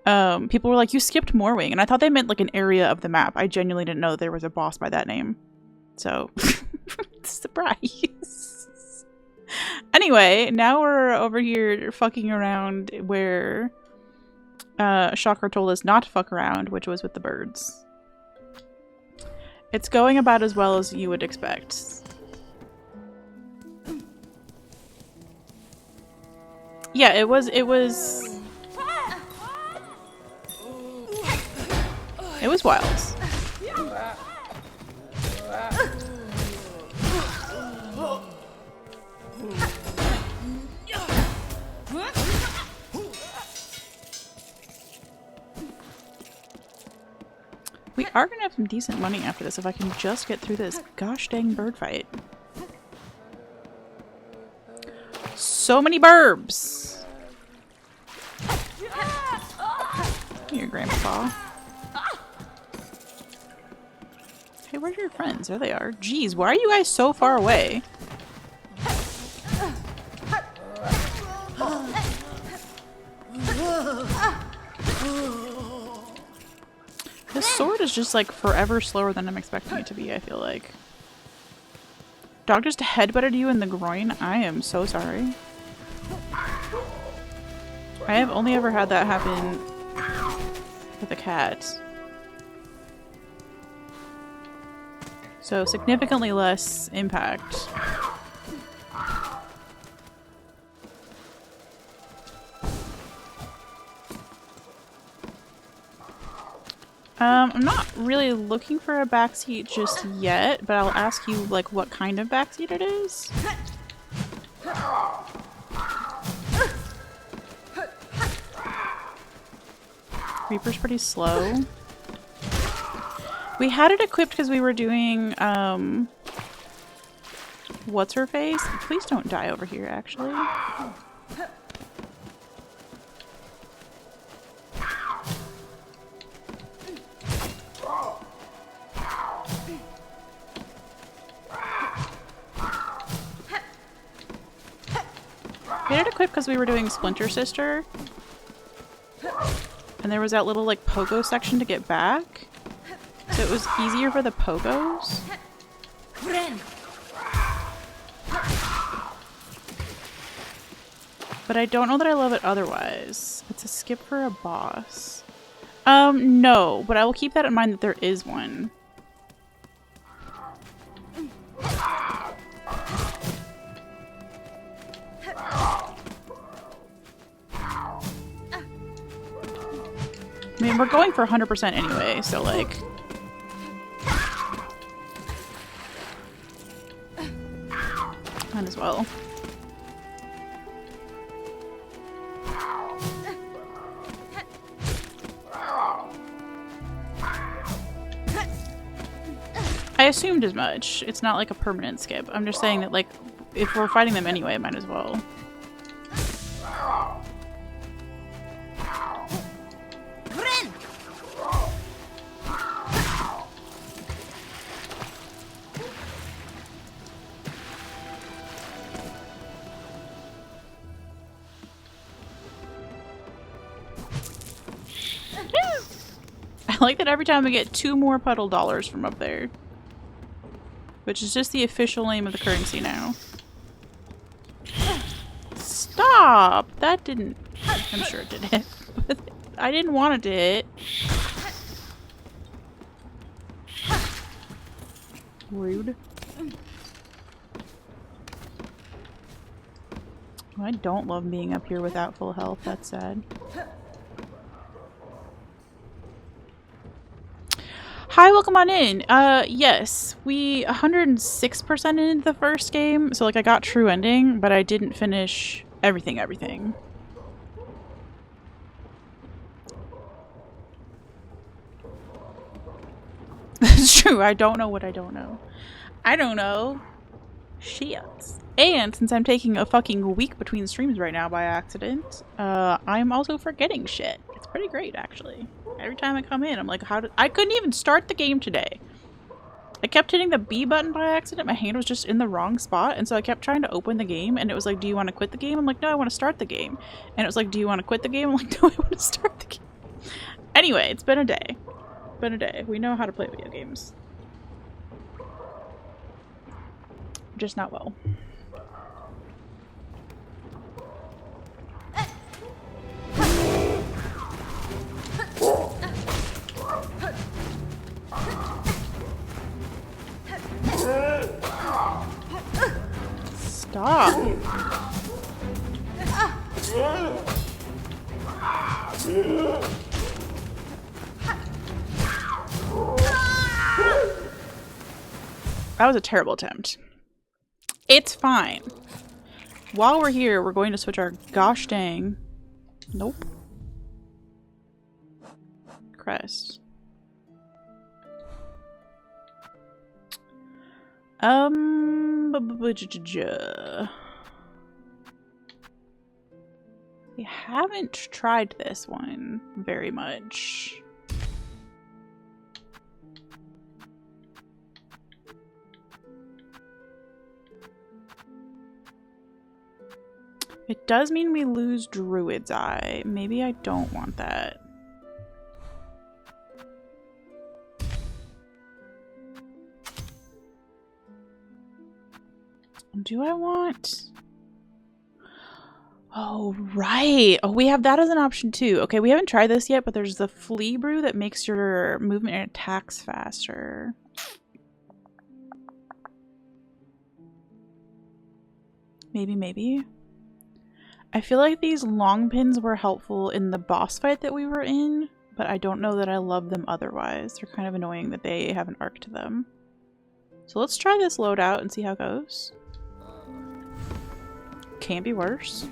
People were like, you skipped Moorwing. And I thought they meant like an area of the map. I genuinely didn't know that there was a boss by that name. So, surprise. Anyway, now we're over here fucking around where Shocker told us not to fuck around, which was with the birds. It's going about as well as you would expect. Yeah, it was wild. We are gonna have some decent money after this if I can just get through this gosh dang bird fight. So many burbs! Here, Grandpa. Hey, where's your friends? There they are. Jeez, why are you guys so far away? This sword is just like forever slower than I'm expecting it to be, I feel like. Dog just headbutted you in the groin? I am so sorry. I have only ever had that happen with a cat. So significantly less impact. I'm not really looking for a backseat just yet, but I'll ask you, like, what kind of backseat it is. Reaper's pretty slow. We had it equipped because we were doing, what's her face? Please don't die over here, actually. We had it equipped because we were doing Splinter Sister. And there was that little, like, pogo section to get back. So it was easier for the pogos. But I don't know that I love it otherwise. It's a skip for a boss. No, but I will keep that in mind that there is one. I mean, we're going for 100% anyway, so like... might as well. I assumed as much. It's not like a permanent skip. I'm just saying that, like, if we're fighting them anyway, might as well. I like that every time we get 2 more puddle dollars from up there. Which is just the official name of the currency now. Stop! That didn't... I'm sure it did hit. I didn't want it to hit. Rude. I don't love being up here without full health. That's sad. Hi, welcome on in. Yes, we 106% into the first game, so like I got true ending, but I didn't finish everything. It's true. I don't know what I don't know. I don't know. Shit. And since I'm taking a fucking week between streams right now by accident, I'm also forgetting shit. It's pretty great, actually. Every time I come in, I'm like, I couldn't even start the game today. I kept hitting the B button by accident. My hand was just in the wrong spot, and so I kept trying to open the game, and it was like, do you want to quit the game? I'm like, no, I want to start the game. And it was like, do you want to quit the game? I'm like, no, I want to start the game. Anyway, it's been a day. Been a day. We know how to play video games. Just not well. Stop. That was a terrible attempt. It's fine. While we're here, we're going to switch our gosh dang. Nope. Crest. We haven't tried this one very much. It does mean we lose Druid's Eye. Maybe I don't want that. Do I want... Oh, right. Oh, we have that as an option too. Okay, we haven't tried this yet, but there's the Flea Brew that makes your movement and attacks faster. Maybe. I feel like these long pins were helpful in the boss fight that we were in, but I don't know that I love them otherwise. They're kind of annoying that they have an arc to them. So let's try this loadout and see how it goes. Can't be worse.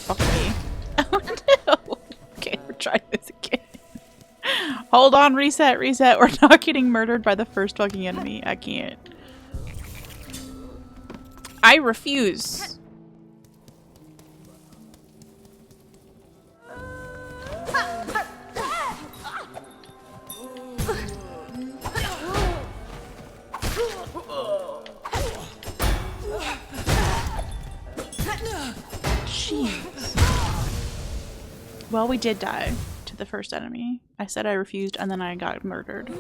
Fuck me. Oh no! Okay, we're trying this again. Hold on, reset. We're not getting murdered by the first fucking enemy. I can't. I refuse. Jeez. Well, we did die to the first enemy. I said I refused and then I got murdered.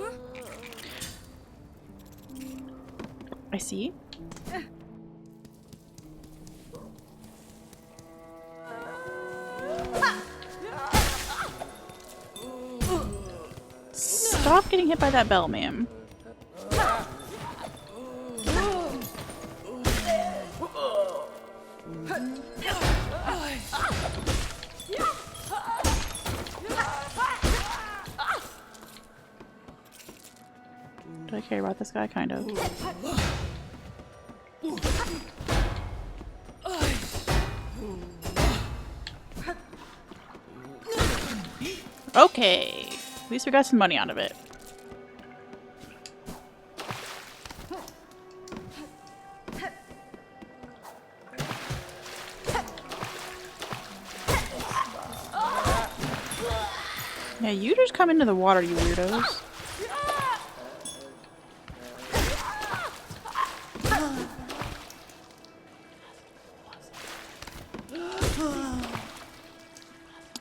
I see. Stop getting hit by that bell, ma'am. Do I care about this guy? Kind of. Okay. At least we got some money out of it. Yeah, you just come into the water, you weirdos.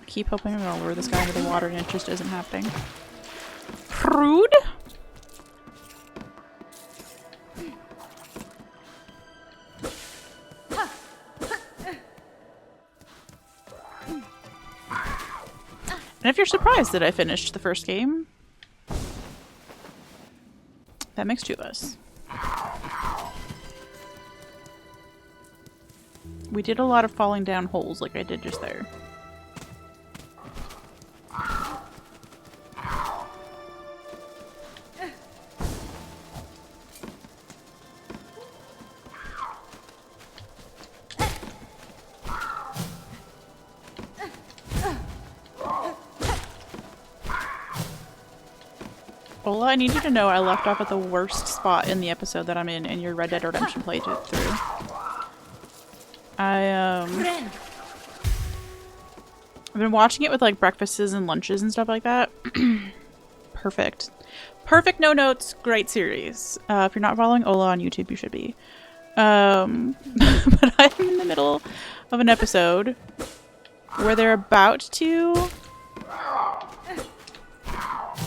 Keep hoping I'm gonna lure this guy into the water and it just isn't happening. Prude? And if you're surprised that I finished the first game, that makes two of us. We did a lot of falling down holes like I did just there. Ola, I need you to know I left off at the worst spot in the episode that I'm in your Red Dead Redemption playthrough. I've been watching it with like breakfasts and lunches and stuff like that. Perfect. Perfect, no notes, great series. If you're not following Ola on YouTube, you should be. But I'm in the middle of an episode where they're about to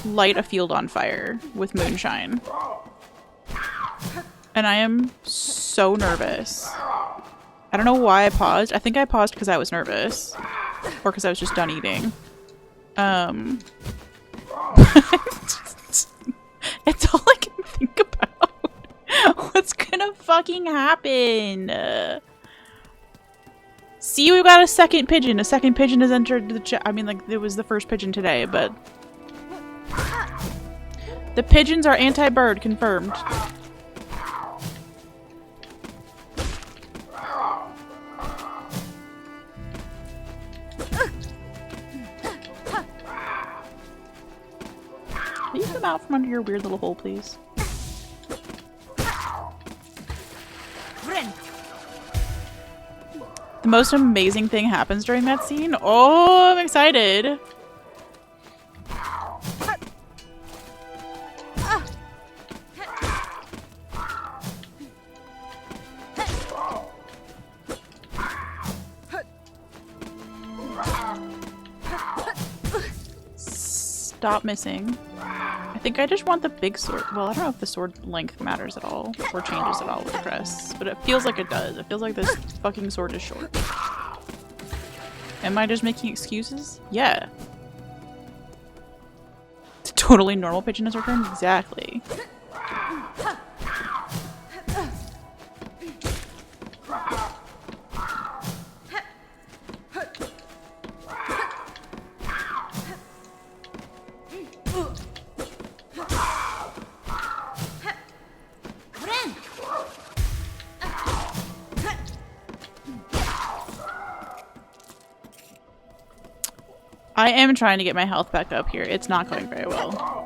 light a field on fire with moonshine. And I am so nervous. I don't know why I paused. I think I paused because I was nervous. Or because I was just done eating. It's all I can think about. What's gonna fucking happen? See, we've got a second pigeon. A second pigeon has entered the chat. I mean, like, it was the first pigeon today, but... The pigeons are anti-bird, confirmed. Will you come out from under your weird little hole, please? The most amazing thing happens during that scene. Oh, I'm excited. Stop missing. I think I just want the big sword. Well, I don't know if the sword length matters at all or changes at all with crests, but it feels like it does. It feels like this fucking sword is short. Am I just making excuses? Yeah. It's a totally normal pigeon has returned? Exactly. I am trying to get my health back up here. It's not going very well.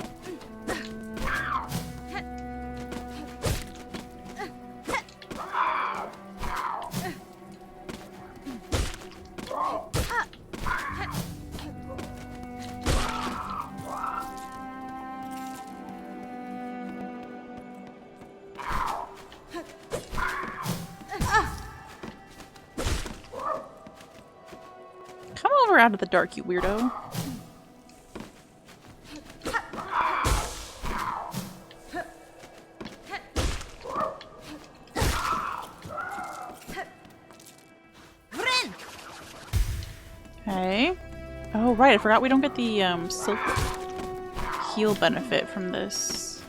Out of the dark, you weirdo. Okay. Oh, right. I forgot we don't get the silk heal benefit from this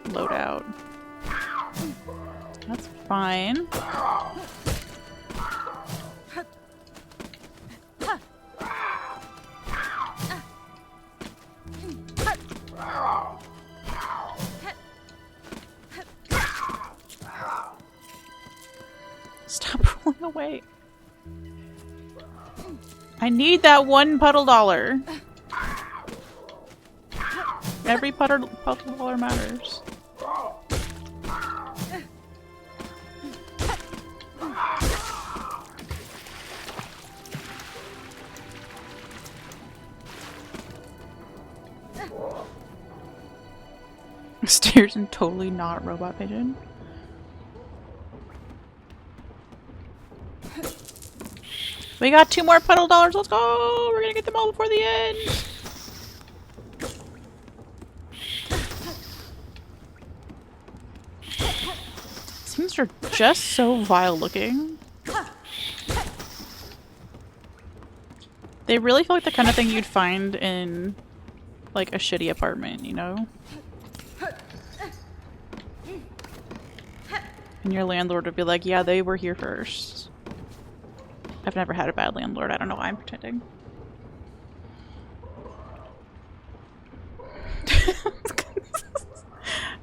loadout. That's fine. Stop rolling away. I need that one puddle dollar. Every puddle dollar matters. Stairs and totally not robot pigeon. We got 2 more puddle dollars. Let's go. We're gonna get them all before the end. Things are just so vile looking. They really feel like the kind of thing you'd find in like a shitty apartment, you know? And your landlord would be like, yeah, they were here first. I've never had a bad landlord. I don't know why I'm pretending.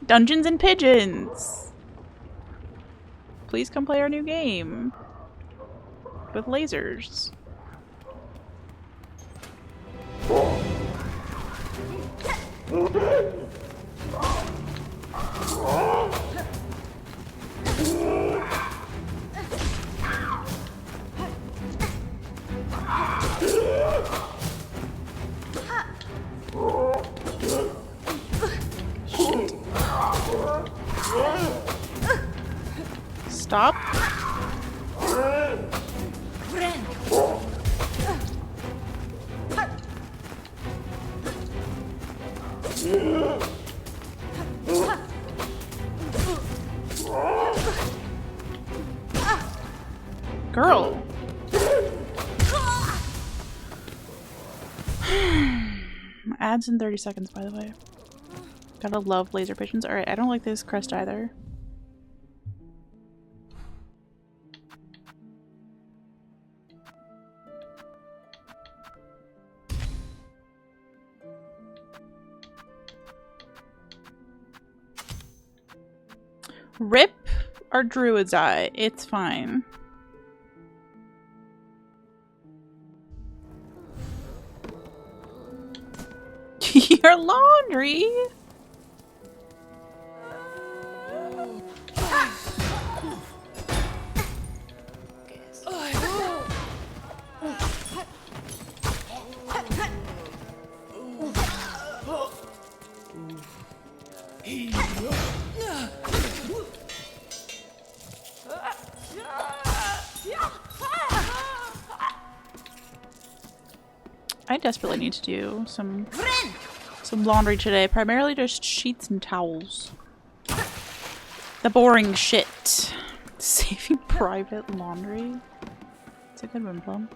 Dungeons and Pigeons! Please come play our new game. With lasers. Stop. Girl. Ads in 30 seconds, by the way. Gotta love laser pigeons. Alright, I don't like this crest either. Rip our druid's eye. It's fine. Your laundry. I desperately need to do some laundry today. Primarily just sheets and towels. The boring shit. Saving private laundry. It's a good one, Plum.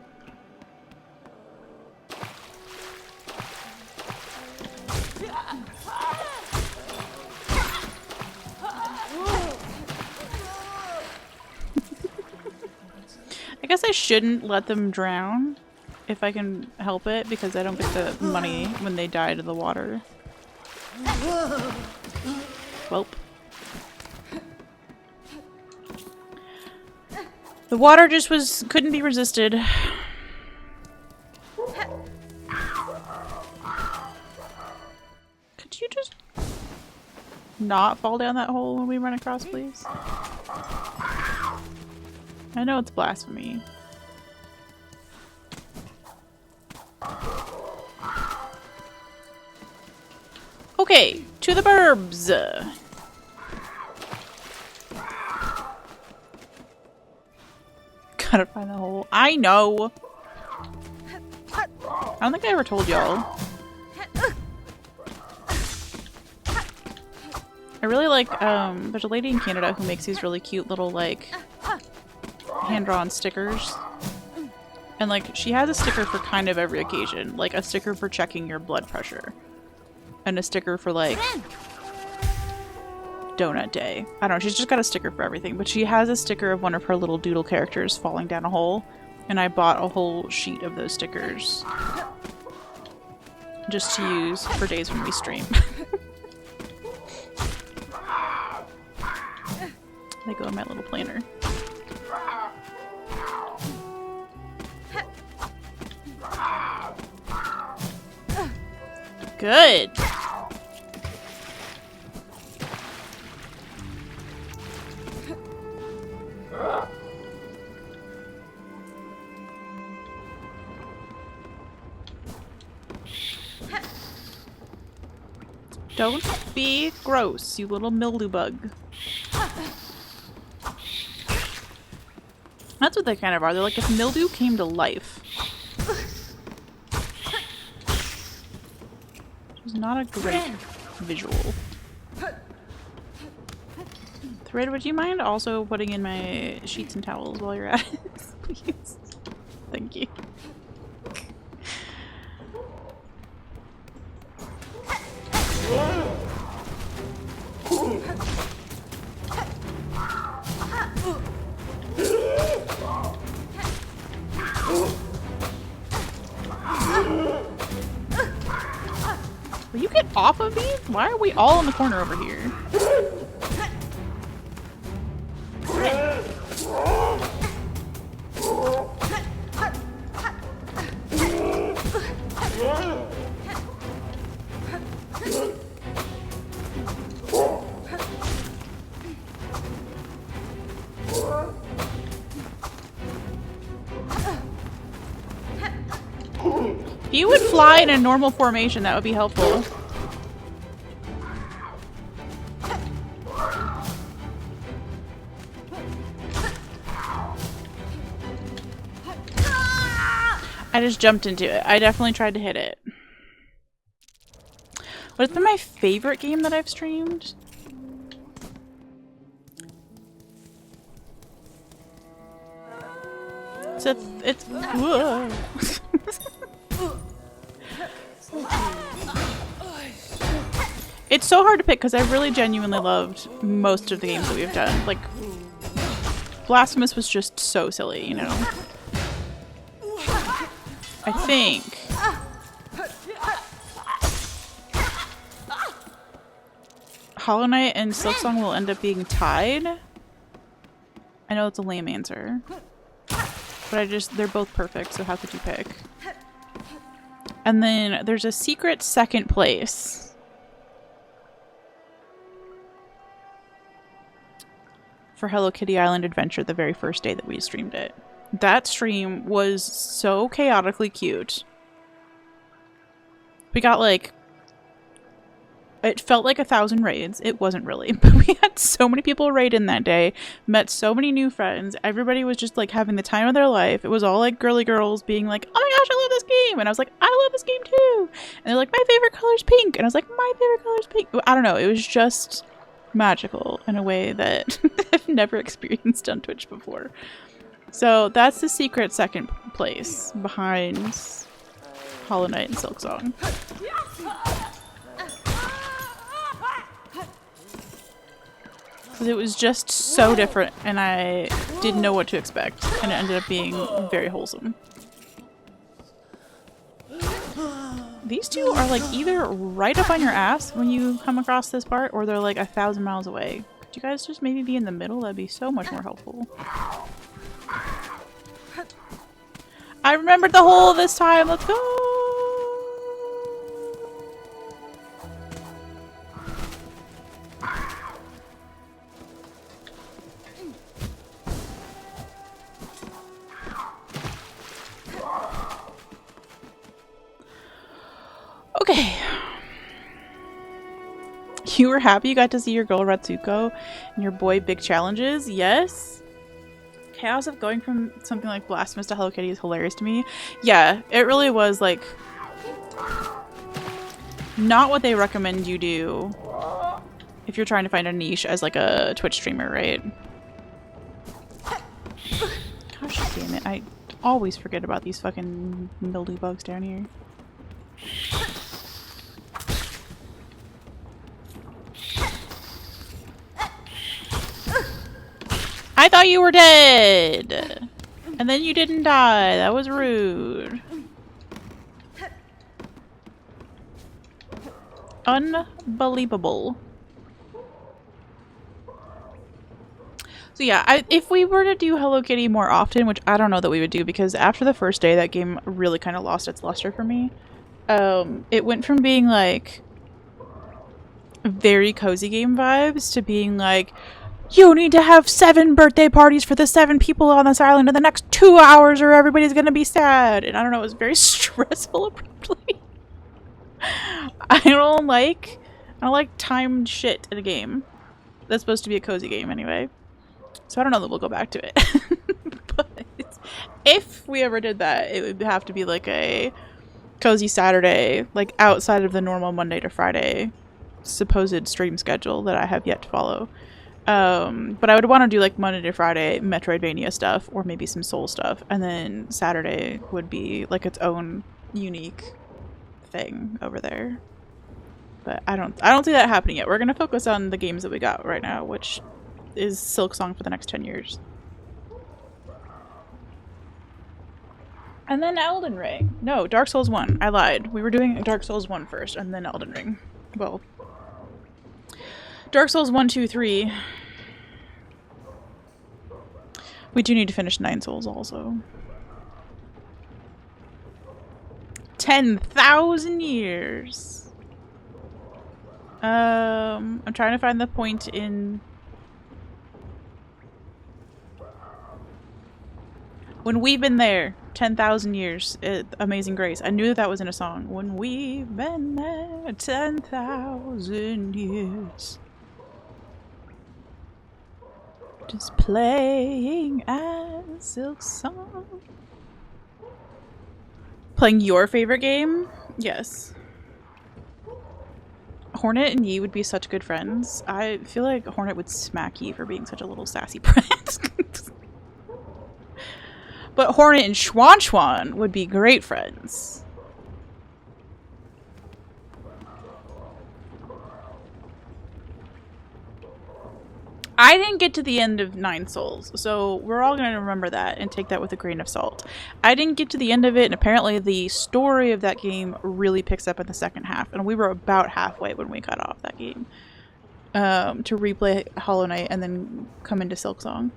I guess I shouldn't let them drown. If I can help it, because I don't get the money when they die to the water. Welp. The water just couldn't be resisted. Could you just not fall down that hole when we run across, please? I know it's blasphemy. Okay, to the burbs. Gotta find the hole. I know. I don't think I ever told y'all. I really like, there's a lady in Canada who makes these really cute little, like, hand-drawn stickers. And, like, she has a sticker for kind of every occasion. Like, a sticker for checking your blood pressure. And a sticker for, like, donut day. I don't know, she's just got a sticker for everything. But she has a sticker of one of her little doodle characters falling down a hole. And I bought a whole sheet of those stickers. Just to use for days when we stream. They go in my little planner. Good. Don't be gross, you little mildew bug. That's what they kind of are. They're like if mildew came to life. Which is not a great visual. Thread, would you mind also putting in my sheets and towels while you're at it? Please. Thank you. Will you get off of me? Why are we all in the corner over here? If you would fly in a normal formation, that would be helpful. I just jumped into it. I definitely tried to hit it. What's been my favorite game that I've streamed? It's whoa. It's so hard to pick because I really genuinely loved most of the games that we've done. Like, Blasphemous was just so silly, you know? I think. Hollow Knight and Silksong will end up being tied. I know it's a lame answer. But they're both perfect, so how could you pick? And then there's a secret second place. For Hello Kitty Island Adventure the very first day that we streamed it. That stream was so chaotically cute. We got like... It felt like 1,000 raids. It wasn't really. But we had so many people raid in that day. Met so many new friends. Everybody was just like having the time of their life. It was all like girly girls being like, oh my gosh, I love this game. And I was like, I love this game too. And they're like, my favorite color's pink. And I was like, my favorite color's pink. I don't know. It was just magical in a way that I've never experienced on Twitch before. So that's the secret second place behind Hollow Knight and Silksong. Because it was just so different and I didn't know what to expect and it ended up being very wholesome. These two are like either right up on your ass when you come across this part or they're like 1,000 miles away. Could you guys just maybe be in the middle? That'd be so much more helpful. I remembered the hole this time. Let's go. Okay. You were happy you got to see your girl Ratsuko and your boy Big Challenges? Yes. Chaos of going from something like Blasphemous to Hello Kitty is hilarious to me. Yeah, it really was like not what they recommend you do if you're trying to find a niche as like a Twitch streamer, right? Gosh damn it, I always forget about these fucking mildew bugs down here. I thought you were dead! And then you didn't die. That was rude. Unbelievable. So yeah, if we were to do Hello Kitty more often, which I don't know that we would do because after the first day that game really kind of lost its luster for me. It went from being like very cozy game vibes to being like, you need to have 7 birthday parties for the 7 people on this island in the next 2 hours or everybody's gonna be sad. And I don't know, it was very stressful abruptly. I don't like timed shit in a game. That's supposed to be a cozy game anyway. So I don't know that we'll go back to it. But if we ever did that, it would have to be like a cozy Saturday, like outside of the normal Monday to Friday supposed stream schedule that I have yet to follow. But I would want to do like Monday to Friday Metroidvania stuff or maybe some Soul stuff, and then Saturday would be like its own unique thing over there. But I don't see that happening yet. We're gonna focus on the games that we got right now, which is Silksong for the next 10 years. And then Elden Ring. No, Dark Souls 1. I lied. We were doing Dark Souls 1 first and then Elden Ring. Well, Dark Souls 1, 2, 3. We do need to finish 9 Souls also. 10,000 years. I'm trying to find the point in... When we've been there, 10,000 years. Amazing Grace. I knew that was in a song. When we've been there, 10,000 years. Just playing as Silksong. Playing your favorite game? Yes. Hornet and Yi would be such good friends. I feel like Hornet would smack Yi for being such a little sassy brat. But Hornet and Schwan would be great friends. I didn't get to the end of Nine Souls, so we're all going to remember that and take that with a grain of salt. I didn't get to the end of it, and apparently the story of that game really picks up in the second half, and we were about halfway when we got off that game to replay Hollow Knight and then come into Silksong.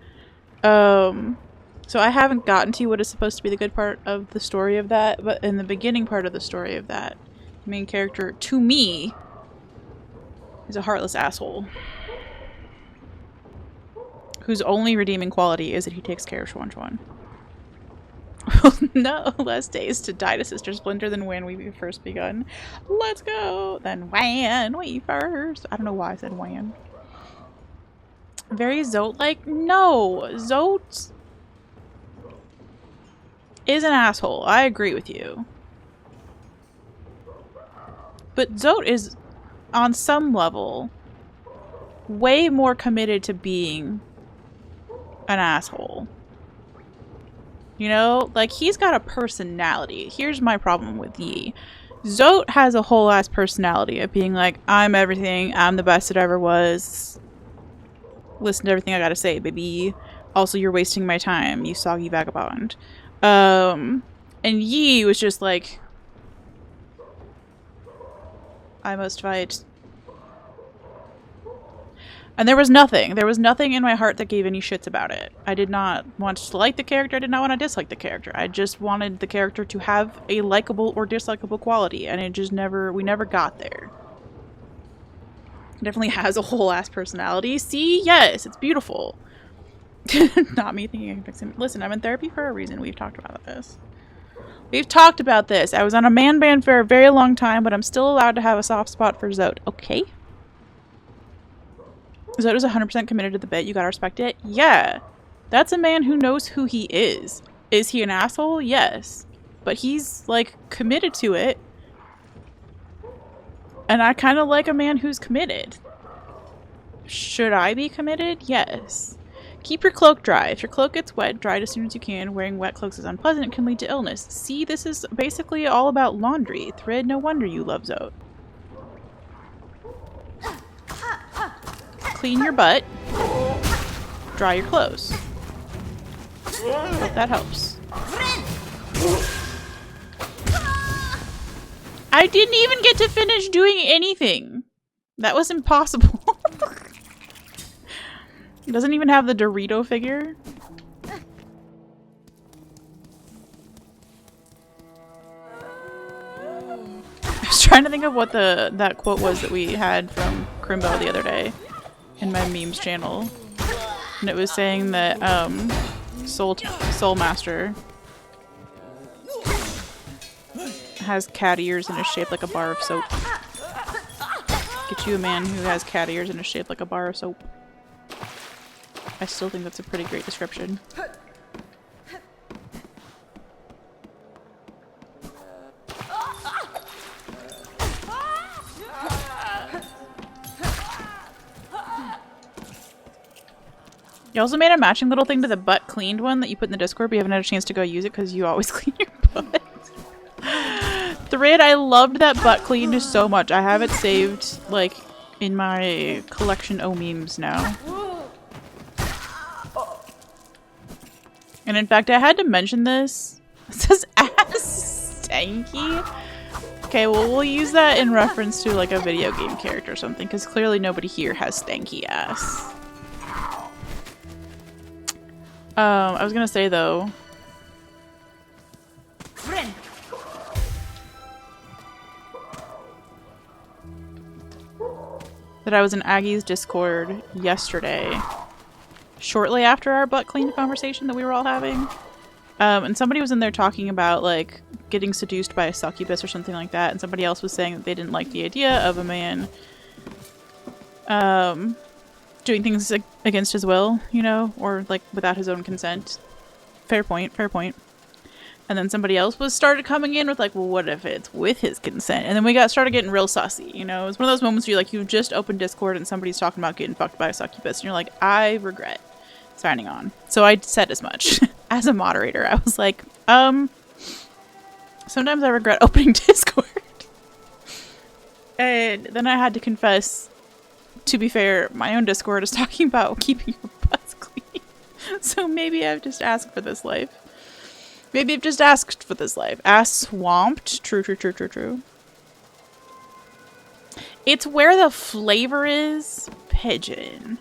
So I haven't gotten to what is supposed to be the good part of the story of that, but in the beginning part of the story of that, the main character, to me, is a heartless asshole. Whose only redeeming quality is that he takes care of Schwan. No, less days to die to Sister Splinter than when we first begun. Let's go! Then when we first. I don't know why I said when. Very Zote-like? No! Zote is an asshole. I agree with you. But Zote is, on some level, way more committed to being an asshole. You know? Like, he's got a personality. Here's my problem with Yi. Zote has a whole ass personality of being like, I'm everything, I'm the best it ever was. Listen to everything I gotta say, baby. Also, you're wasting my time, you soggy vagabond. And Yi was just like, I must fight. And there was nothing in my heart that gave any shits about it. I did not want to like the character, I did not want to dislike the character. I just wanted the character to have a likable or dislikable quality, and it just we never got there. It definitely has a whole ass personality. See? Yes, it's beautiful. Not me thinking I can fix him. Listen, I'm in therapy for a reason. We've talked about this. We've talked about this. I was on a man ban for a very long time, but I'm still allowed to have a soft spot for Zote. Okay? Zote is 100% committed to the bit. You gotta respect it. Yeah. That's a man who knows who he is. Is he an asshole? Yes. But he's, like, committed to it. And I kind of like a man who's committed. Should I be committed? Yes. Keep your cloak dry. If your cloak gets wet, dry it as soon as you can. Wearing wet cloaks is unpleasant and can lead to illness. See, this is basically all about laundry. Thread, no wonder you love Zote. Clean your butt. Dry your clothes. Hope that helps. I didn't even get to finish doing anything. That was impossible. It doesn't even have the Dorito figure. I was trying to think of what that quote was that we had from Crimbo the other day in my memes channel. And it was saying that Soul Master has cat ears and is shaped like a bar of soap. Get you a man who has cat ears and is shaped like a bar of soap. I still think that's a pretty great description. You also made a matching little thing to the butt cleaned one that you put in the Discord, but you haven't had a chance to go use it because you always clean your butt. Thread, I loved that butt cleaned so much. I have it saved, like, in my collection of memes now. And in fact, I had to mention this. It says ass stanky. Okay, well, we'll use that in reference to, like, a video game character or something, because clearly nobody here has stanky ass. I was gonna say, though, that I was in Aggie's Discord yesterday, shortly after our butt clean conversation that we were all having. And somebody was in there talking about, like, getting seduced by a succubus or something like that, and somebody else was saying that they didn't like the idea of a man doing things against his will, you know, or, like, without his own consent. Fair point, fair point. And then somebody else started coming in with like, well, what if it's with his consent? And then we started getting real sussy, you know? It was one of those moments where you've just opened Discord and somebody's talking about getting fucked by a succubus, and you're like, I regret signing on. So I said as much. As a moderator, I was like, sometimes I regret opening Discord. And then I had to confess, to be fair, my own Discord is talking about keeping your butts clean. So maybe I've just asked for this life. Maybe I've just asked for this life. Ass swamped. True, true, true, true, true. It's where the flavor is. Pigeon.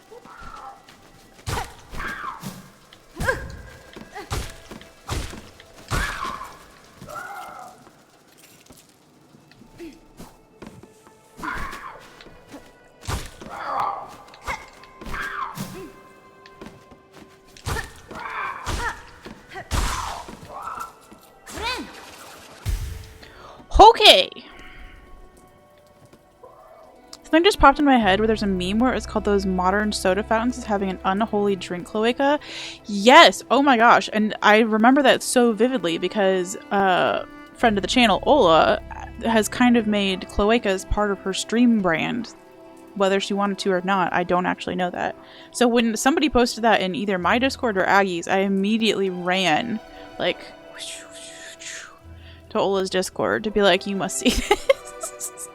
Okay. Something just popped in my head where there's a meme where it's called those modern soda fountains as having an unholy drink cloaca. Yes. Oh my gosh. And I remember that so vividly because friend of the channel, Ola, has kind of made cloacas part of her stream brand. Whether she wanted to or not, I don't actually know that. So when somebody posted that in either my Discord or Aggie's, I immediately ran like to Ola's Discord to be like, you must see this.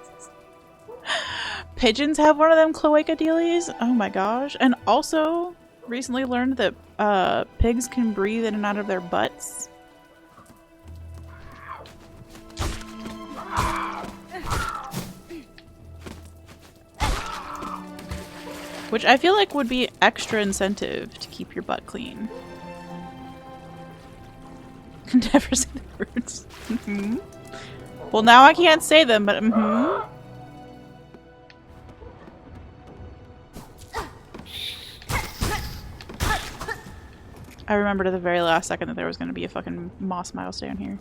Pigeons have one of them cloaca dealies. Oh my gosh. And also recently learned that pigs can breathe in and out of their butts. Which I feel like would be extra incentive to keep your butt clean. Never say the words. Mm-hmm. Well, now I can't say them, but mm-hmm. I remembered at the very last second that there was going to be a fucking moss milestone here.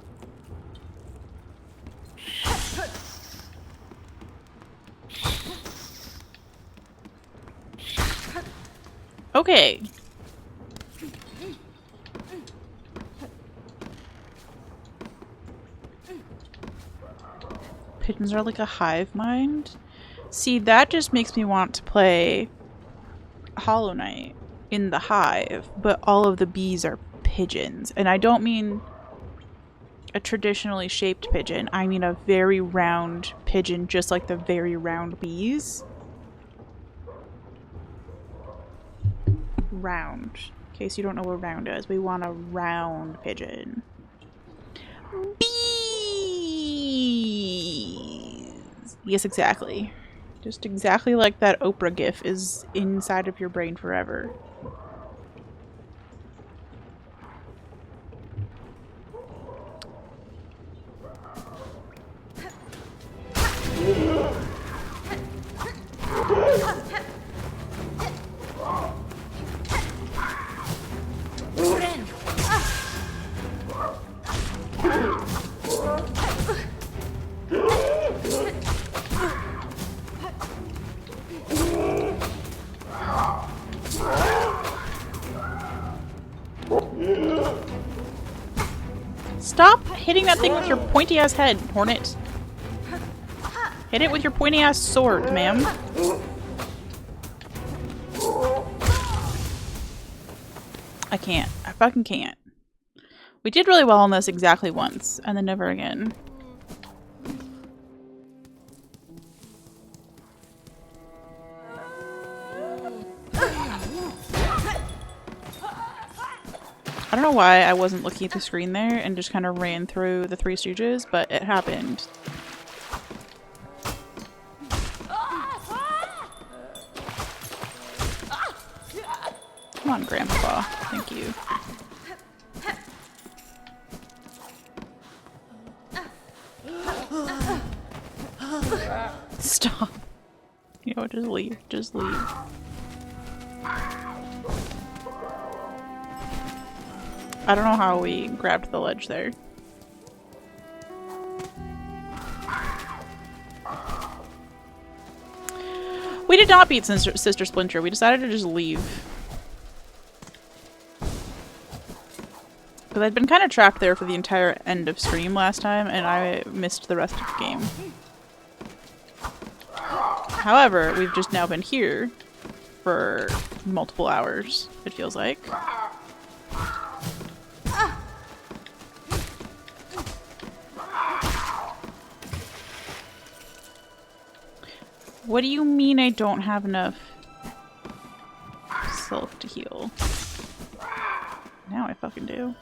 Okay. Pigeons are like a hive mind. See, that just makes me want to play Hollow Knight in the hive, but all of the bees are pigeons. And I don't mean a traditionally shaped pigeon. I mean a very round pigeon, just like the very round bees. Round. In case you don't know what round is, we want a round pigeon. Bees! Yes, exactly. Just exactly like that Oprah gif is inside of your brain forever. Stop hitting that thing with your pointy ass head, Hornet. Hit it with your pointy ass sword, ma'am. I can't. I fucking can't. We did really well on this exactly once, and then never again. I don't know why I wasn't looking at the screen there and just kind of ran through the Three Stooges, but it happened. Come on, Grandpa. Thank you. Stop. You know, just leave. Just leave. I don't know how we grabbed the ledge there. We did not beat Sister Splinter. We decided to just leave. Because I'd been kind of trapped there for the entire end of stream last time, and I missed the rest of the game. However, we've just now been here for multiple hours, it feels like. What do you mean I don't have enough silk to heal? Now I fucking do.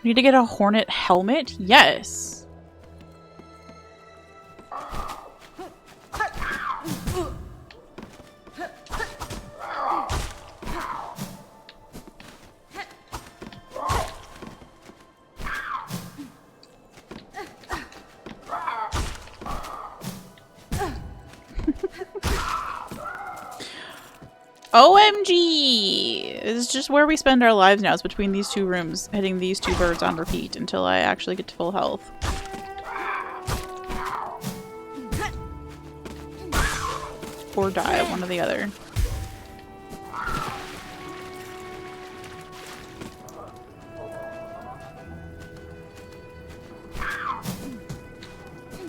Need to get a hornet helmet? Yes. OMG! It's just where we spend our lives now. It's between these two rooms, hitting these two birds on repeat until I actually get to full health. Or die, one or the other.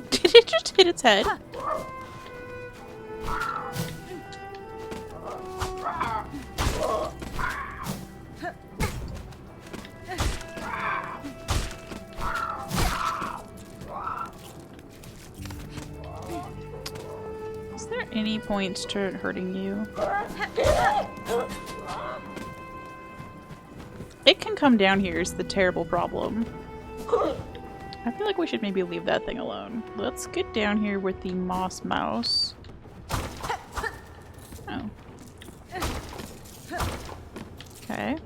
Did it just hit its head? Any points to hurting you? It can come down here is the terrible problem. I feel like we should maybe leave that thing alone. Let's get down here with the moss mouse. Oh. Okay.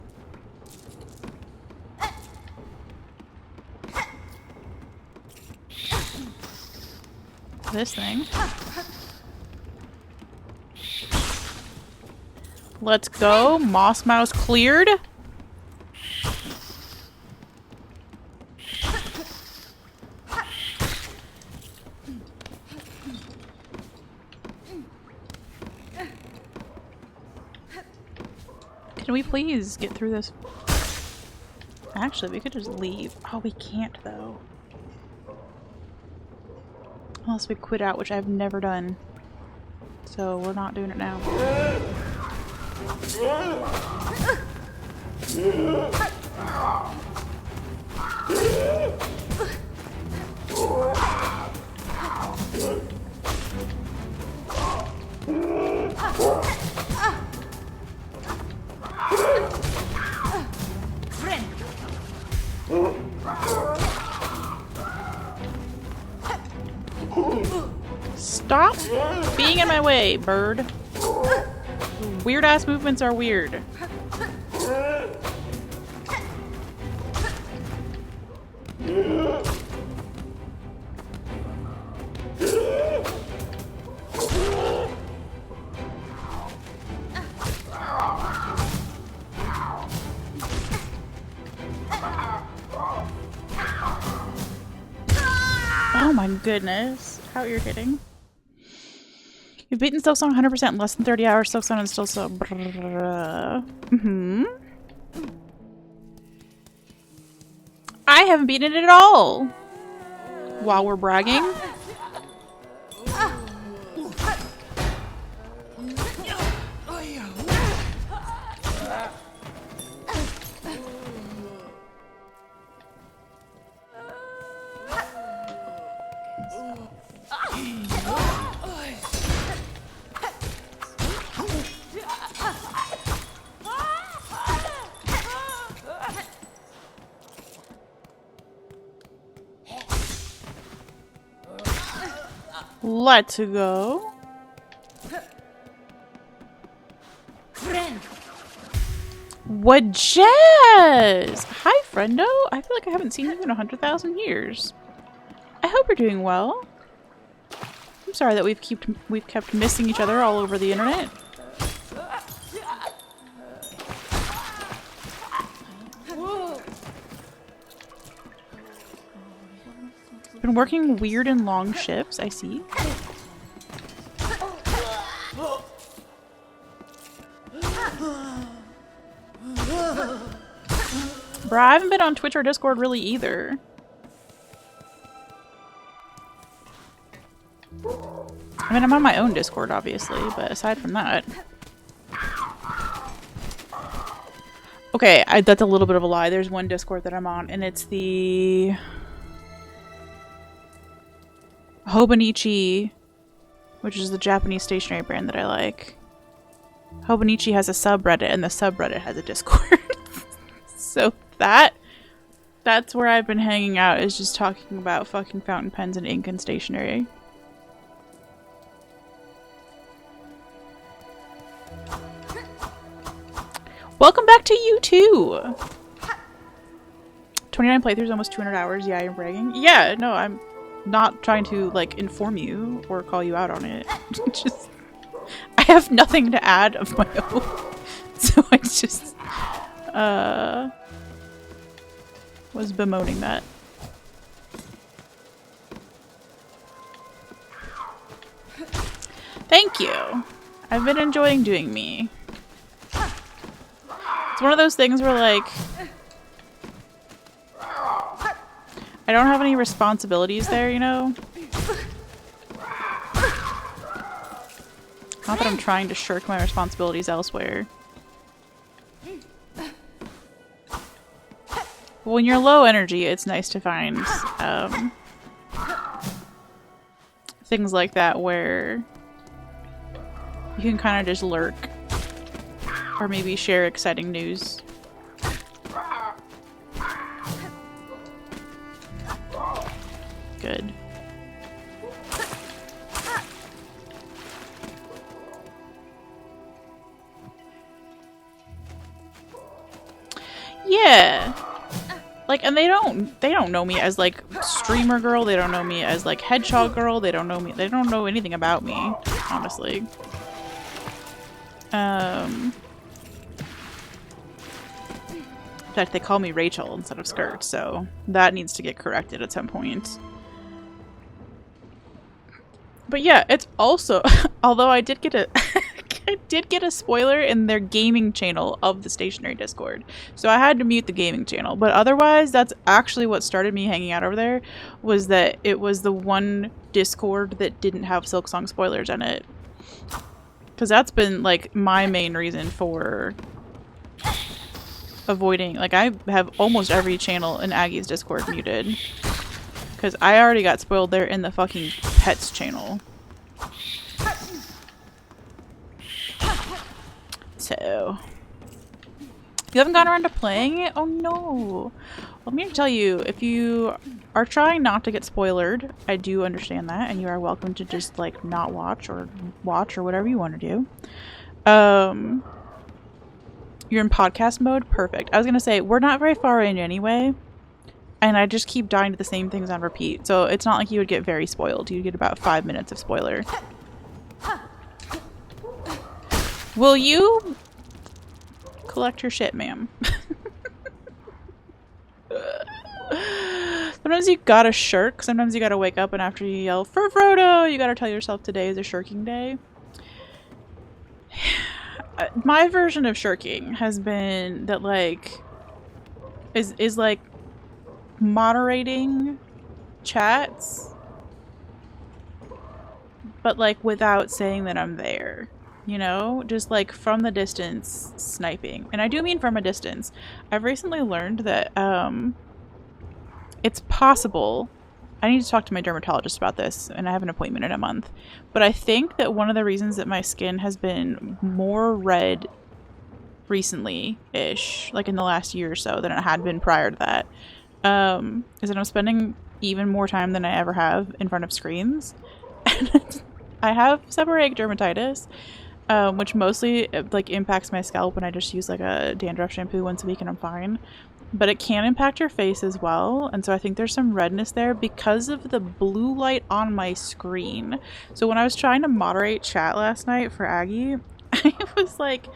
This thing. Let's go. Moss mouse cleared. Can we please get through this? Actually, we could just leave. Oh, we can't though. Unless we quit out, which I've never done. So we're not doing it now. Stop being in my way, bird. Weird ass movements are weird. Oh my goodness. How irritating. You've beaten Silksong 100% in less than 30 hours. Silksong is still so... I haven't beaten it at all! While we're bragging. Let's go. What jazz? Hi, friendo. I feel like I haven't seen you in 100,000 years. I hope you're doing well. I'm sorry that we've kept missing each other all over the internet. Been working weird and long shifts, I see. Bruh, I haven't been on Twitch or Discord really either. I mean, I'm on my own Discord, obviously, but aside from that... Okay, that's a little bit of a lie. There's one Discord that I'm on, and it's the... Hobonichi, which is the Japanese stationery brand that I like. Hobonichi has a subreddit, and the subreddit has a Discord. So that's where I've been hanging out, is just talking about fucking fountain pens and ink and stationery. Welcome back to you too! 29 playthroughs, almost 200 hours. Yeah, you're bragging. Yeah, no, I'm not trying to, like, inform you or call you out on it. Just, I have nothing to add of my own. So I just, was bemoaning that. Thank you. I've been enjoying doing me. It's one of those things where, like, I don't have any responsibilities there, you know? Not that I'm trying to shirk my responsibilities elsewhere. But when you're low energy, it's nice to find things like that where you can kind of just lurk. Or maybe share exciting news. Good. Yeah. Like, and they don't know me as, like, streamer girl, they don't know me as, like, hedgehog girl, they don't know anything about me, honestly. In fact, they call me Rachel instead of Skirt, so that needs to get corrected at some point. But yeah, it's also, although I did get a I did get a spoiler in their gaming channel of the stationery Discord. So I had to mute the gaming channel, but otherwise that's actually what started me hanging out over there, was that it was the one Discord that didn't have Silksong spoilers in it. Cuz that's been like my main reason for avoiding, like, I have almost every channel in Aggie's Discord muted. Because I already got spoiled there in the fucking pets channel. So, you haven't gotten around to playing it? Oh no! Let me tell you, if you are trying not to get spoilered, I do understand that, and you are welcome to just, like, not watch or whatever you want to do. You're in podcast mode? Perfect. I was gonna say, we're not very far in anyway, and I just keep dying to the same things on repeat, so it's not like you would get very spoiled. You'd get about 5 minutes of spoiler. Will you collect your shit, ma'am? Sometimes you gotta shirk. Sometimes you gotta wake up and after you yell, "For Frodo!" you gotta tell yourself today is a shirking day. My version of shirking has been that, like, is like moderating chats, but, like, without saying that I'm there. You know? Just, like, from the distance sniping. And I do mean from a distance. I've recently learned that, it's possible. I need to talk to my dermatologist about this, and I have an appointment in a month. But I think that one of the reasons that my skin has been more red recently-ish, like in the last year or so, than it had been prior to that, is that I'm spending even more time than I ever have in front of screens. And I have seborrheic dermatitis, which mostly, like, impacts my scalp, and I just use, like, a dandruff shampoo once a week and I'm fine. But it can impact your face as well, and so I think there's some redness there because of the blue light on my screen. So when I was trying to moderate chat last night for Aggie, I was like,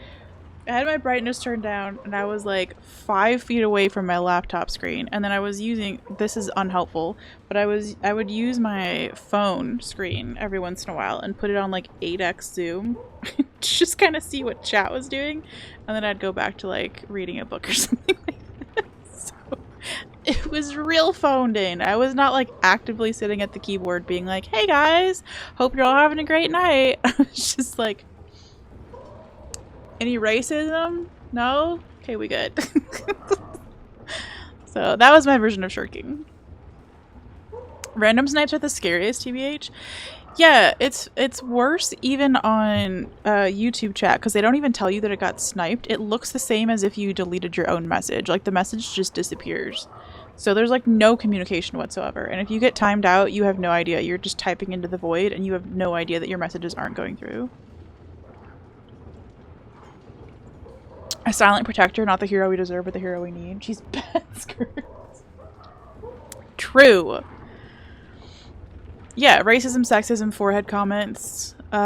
I had my brightness turned down and I was like 5 feet away from my laptop screen, and then I was using, this is unhelpful, but I would use my phone screen every once in a while and put it on like 8x zoom to just kind of see what chat was doing, and then I'd go back to like reading a book or something like that. So it was real phoned in. I was not like actively sitting at the keyboard being like, hey guys, hope you're all having a great night. I was just like, any racism? No? Okay, we good. So that was my version of shirking. Random snipes are the scariest, TBH. Yeah, it's worse even on YouTube chat because they don't even tell you that it got sniped. It looks the same as if you deleted your own message. Like the message just disappears. So there's like no communication whatsoever. And if you get timed out, you have no idea. You're just typing into the void and you have no idea that your messages aren't going through. A silent protector, not the hero we deserve, but the hero we need. She's bad skirts. True. Yeah, racism, sexism, forehead comments. He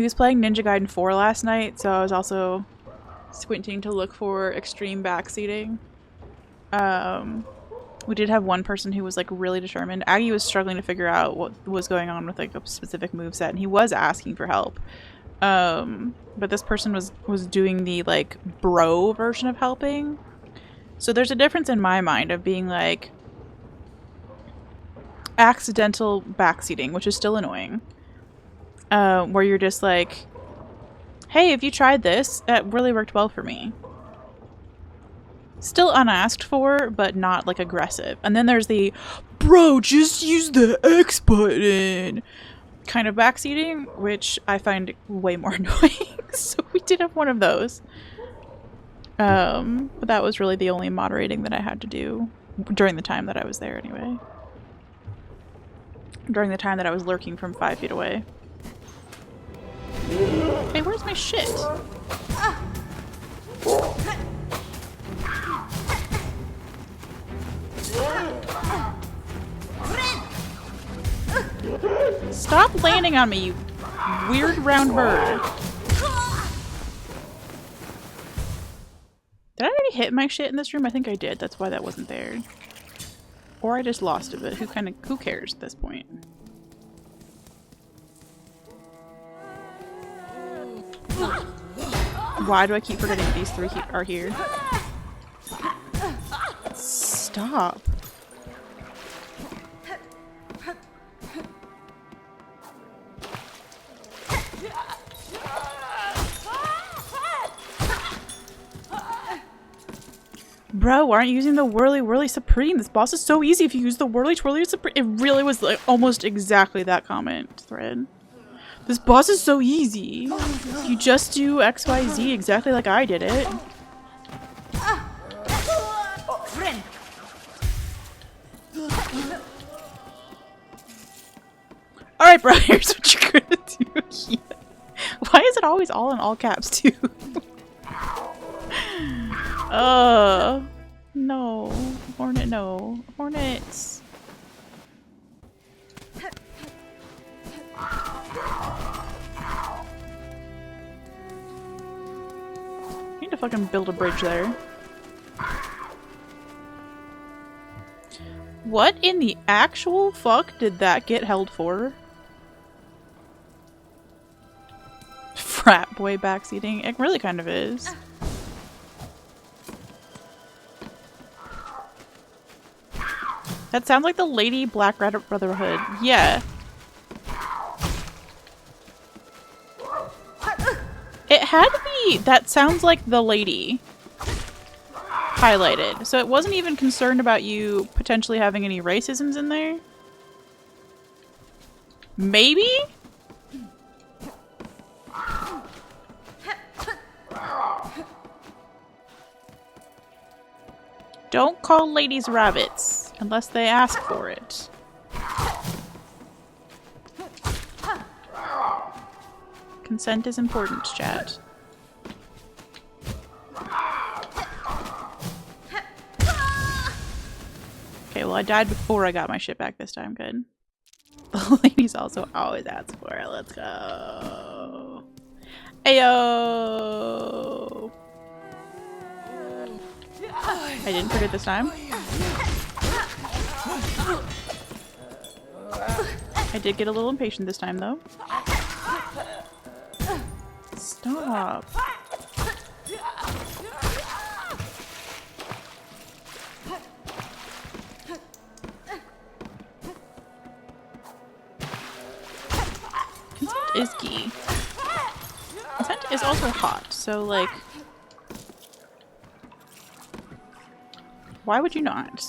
was playing Ninja Gaiden 4 last night, so I was also squinting to look for extreme backseating. We did have one person who was like really determined. Aggie was struggling to figure out what was going on with like a specific moveset, and he was asking for help. But this person was doing the like bro version of helping. So there's a difference in my mind of being like accidental backseating, which is still annoying. Where you're just like, hey, have you tried this? It really worked well for me. Still unasked for, but not like aggressive. And then there's the bro, just use the X button kind of backseating, which I find way more annoying. So we did have one of those. But that was really the only moderating that I had to do during the time that I was there anyway. During the time that I was lurking from 5 feet away. Hey, where's my shit? Stop landing on me, you weird round bird. Did I already hit my shit in this room? I think I did. That's why that wasn't there. Or I just lost it, but who cares at this point? Why do I keep forgetting that these three are here? Stop. Bro, aren't you using the Whirly Whirly Supreme? This boss is so easy if you use the Whirly Twirly Supreme. It really was like almost exactly that comment thread. This boss is so easy. You just do XYZ exactly like I did it. Alright, bro, here's what you're gonna do here. Why is it always all in all caps, too? No. Hornet, no. Hornets. I need to fucking build a bridge there. What in the actual fuck did that get held for? Frat boy backseating? It really kind of is. That sounds like the Lady Black Rabbit Brotherhood. Yeah. It had to be. That sounds like the lady. Highlighted. So it wasn't even concerned about you potentially having any racisms in there? Maybe? Don't call ladies rabbits unless they ask for it. Consent is important, chat. Okay, well I died before I got my shit back this time, good. The ladies also always ask for it, let's go. Ayo! I didn't forget this time. I did get a little impatient this time, though. Stop. Consent is key. Consent is also hot, so like... Why would you not?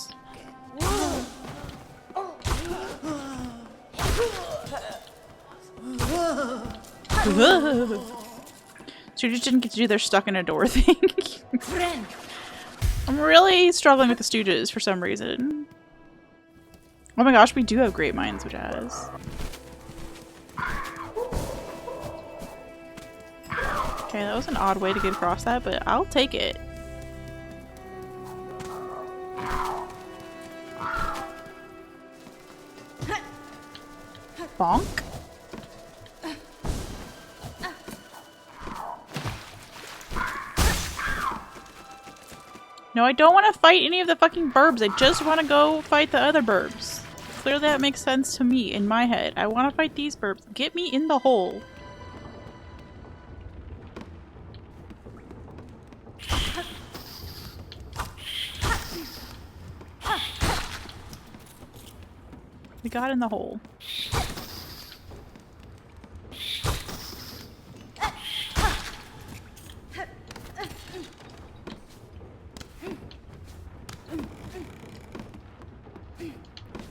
Stooges didn't get to do their stuck in a door thing. I'm really struggling with the Stooges for some reason. Oh my gosh, we do have great minds, which has. Okay, that was an odd way to get across that, but I'll take it. Bonk? No, I don't want to fight any of the fucking burbs. I just want to go fight the other burbs. Clearly that makes sense to me in my head. I want to fight these burbs. Get me in the hole. We got in the hole.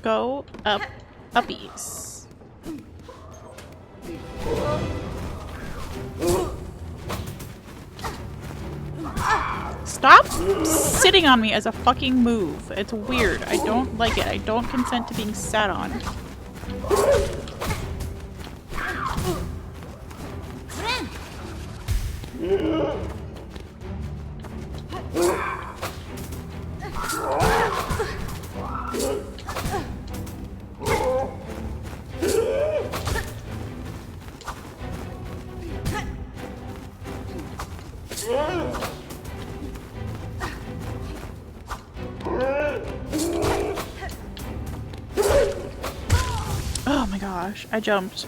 Go up, uppies. Stop sitting on me as a fucking move. It's weird. I don't like it. I don't consent to being sat on. Oh my gosh, I jumped.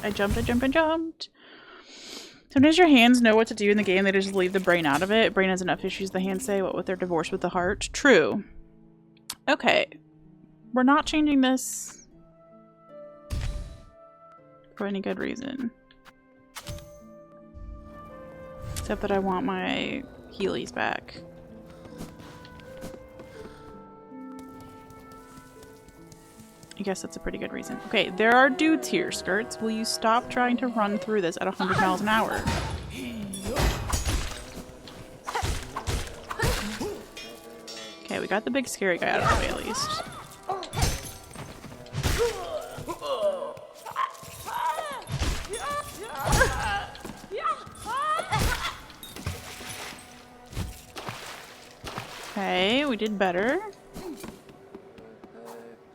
Sometimes your hands know what to do in the game, they just leave the brain out of it. Brain has enough issues, the hands say, what with their divorce with the heart. True. Okay. We're not changing this for any good reason. Except that I want my Heelys back. I guess that's a pretty good reason. Okay, there are dudes here, Skirts. Will you stop trying to run through this at 100 miles an hour? Okay, we got the big scary guy out of the way at least. Okay, we did better.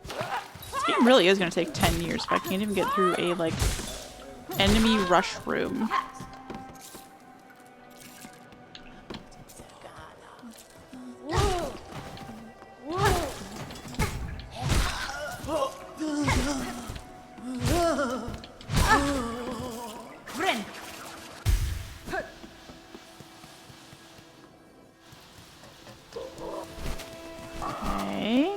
This game really is going to take 10 years if I can't even get through a, like, enemy rush room. Okay.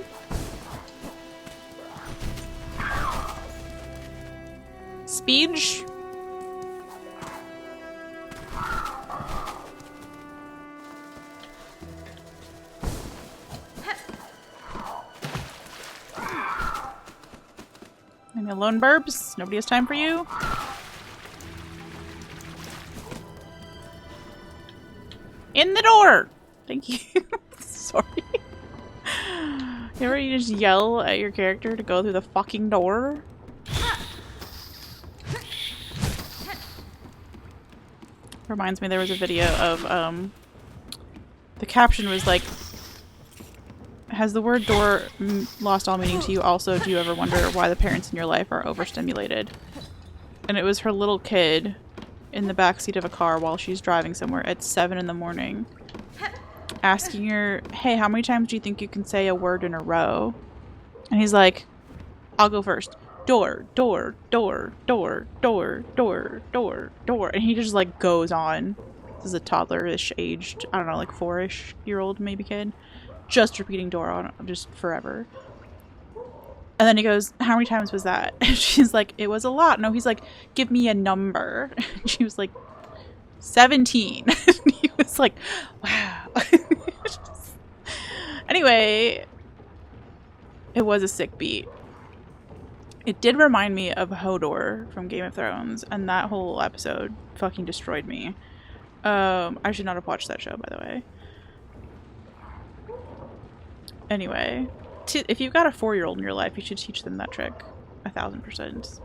Speech. Any alone burbs? Nobody has time for you? In the door! Thank you. Sorry. You ever just yell at your character to go through the fucking door? Reminds me there was a video of, the caption was like, has the word door lost all meaning to you? Also, do you ever wonder why the parents in your life are overstimulated? And it was her little kid in the backseat of a car while she's driving somewhere at 7 in the morning, asking her, hey, how many times do you think you can say a word in a row? And he's like, I'll go first. Door, door, door, door, door, door, door, door. And he just like goes on. This is a toddler-ish aged, I don't know, like 4-ish-year-old maybe kid. Just repeating door on just forever. And then he goes, how many times was that? And she's like, it was a lot. No, he's like, give me a number. And she was like, 17. And he was like, wow. Anyway, it was a sick beat. It did remind me of Hodor from Game of Thrones, and that whole episode fucking destroyed me. I should not have watched that show, by the way. Anyway, if you've got a 4-year-old in your life, you should teach them that trick. 1000%.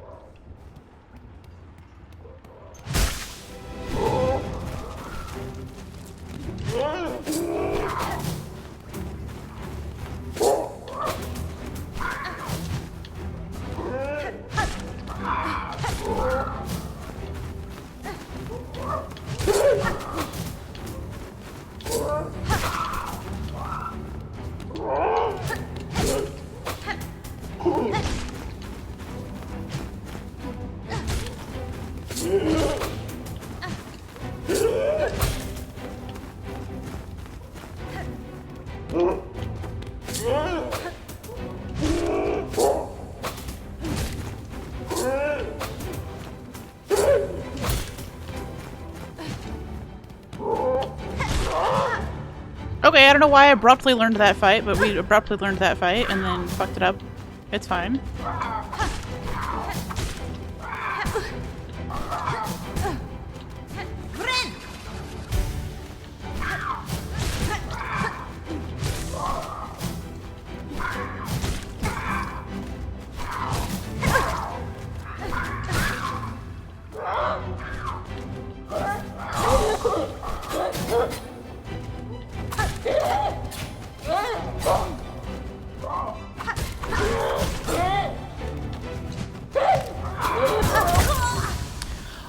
Okay, I don't know why I abruptly learned that fight, but we abruptly learned that fight and then fucked it up. It's fine.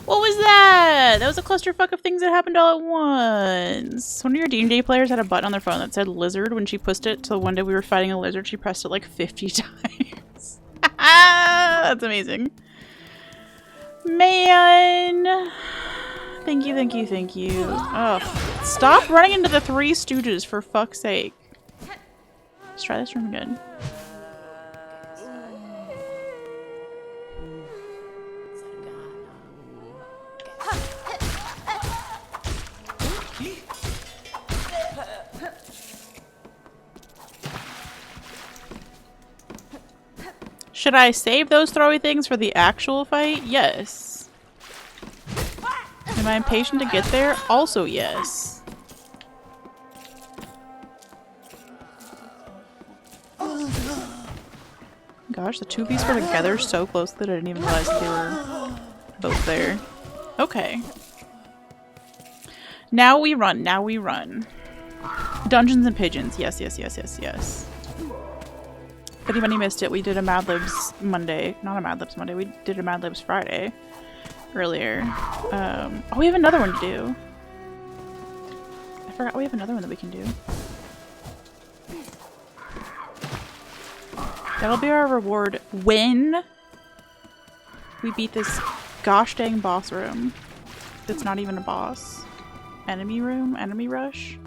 What was that? That was a clusterfuck of things that happened all at once. One of your D&D players had a button on their phone that said lizard. When she pushed it, so one day we were fighting a lizard, she pressed it like 50 times. That's amazing. Man. Thank you, thank you, thank you. Oh, stop running into the Three Stooges, for fuck's sake. Let's try this room again. Should I save those throwy things for the actual fight? Yes. Am I impatient to get there? Also yes. Gosh, the two of these were together so close that I didn't even realize they were both there. Okay. Now we run, now we run. Dungeons and Pigeons. Yes, yes, yes, yes, yes. If anybody missed it, we did a Mad Libs Monday. Not a Mad Libs Monday, we did a Mad Libs Friday earlier. Oh, we have another one to do. I forgot we have another one that we can do. That'll be our reward when we beat this gosh dang boss room. It's not even a boss. Enemy room? Enemy rush?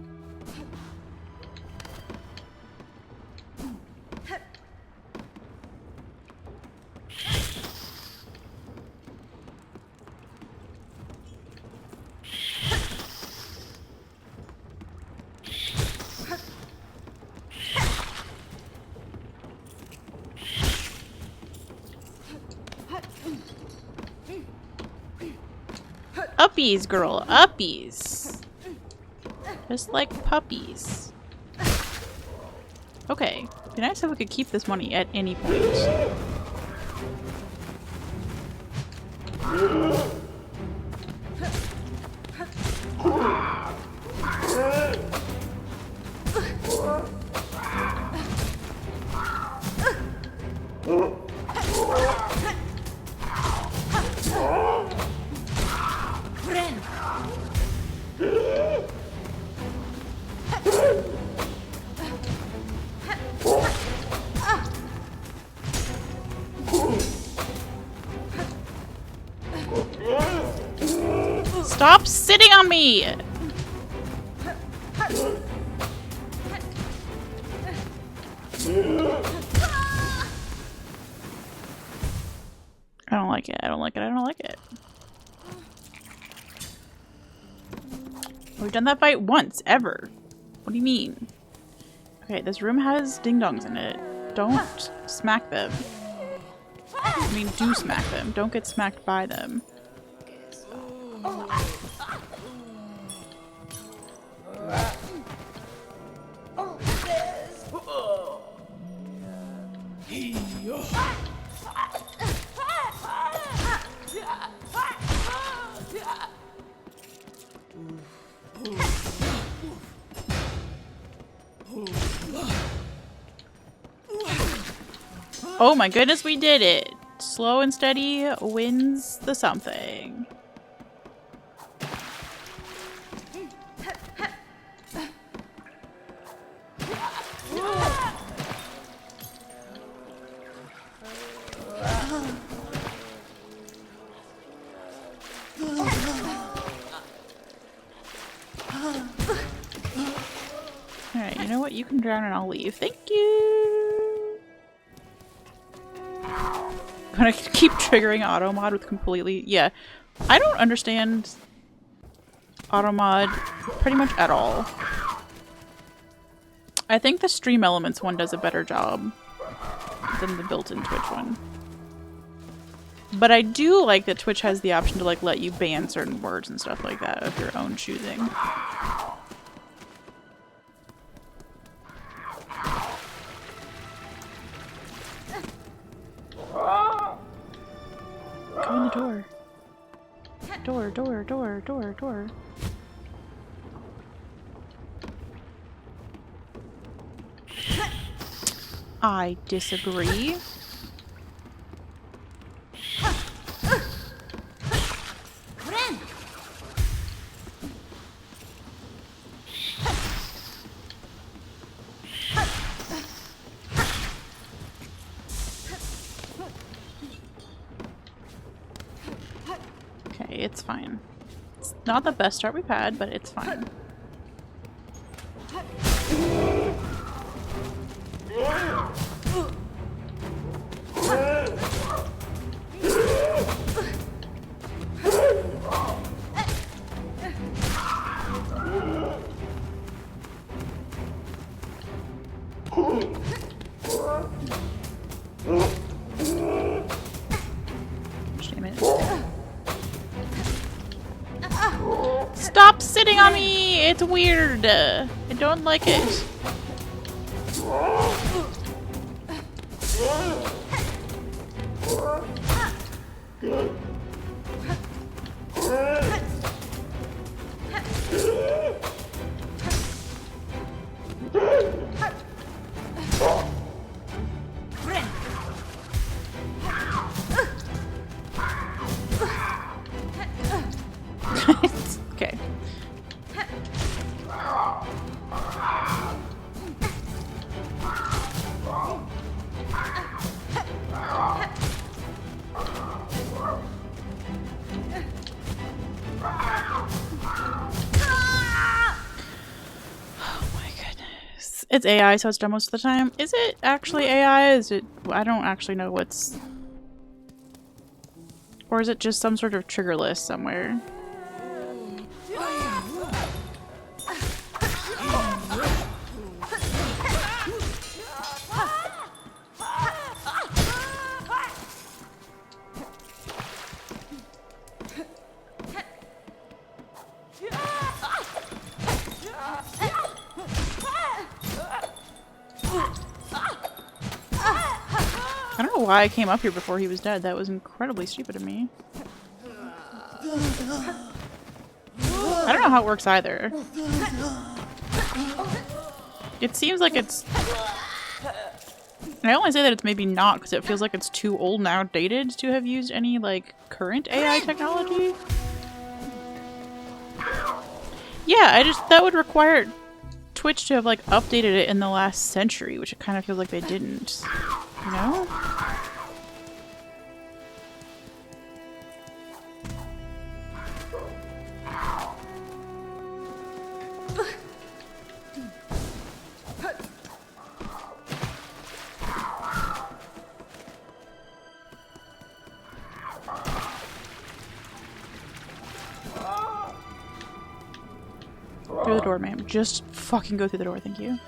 Uppies, girl, uppies. Just like puppies. Okay, it'd be nice if we could keep this money at any point. Stop sitting on me! I don't like it. I don't like it. I don't like it. We've done that fight once, ever. What do you mean? Okay, this room has ding-dongs in it. Don't smack them. I mean, do smack them. Don't get smacked by them. Oh my goodness, we did it! Slow and steady wins the something. Alright, you know what? You can drown and I'll leave. Thank you! I'm gonna keep triggering auto mod with completely... Yeah. I don't understand auto mod pretty much at all. I think the Stream Elements one does a better job than the built-in Twitch one. But I do like that Twitch has the option to like let you ban certain words and stuff like that of your own choosing. Go in the door. Door, door, door, door, door. I disagree. Okay, it's fine. It's not the best start we've had, but it's fine. Damn it. Stop sitting on me! It's weird! I don't like it. Okay. It's AI, so it's done most of the time. Is it actually AI? Is it... I don't actually know what's... Or is it just some sort of trigger list somewhere? I don't know why I came up here before he was dead. That was incredibly stupid of me. I don't know how it works either. It seems like it's... And I only say that it's maybe not because it feels like it's too old and outdated to have used any, like, current AI technology. Yeah, that would require Twitch to have, like, updated it in the last century, which it kind of feels like they didn't. You know? through the door, ma'am. Just fucking go through the door, thank you.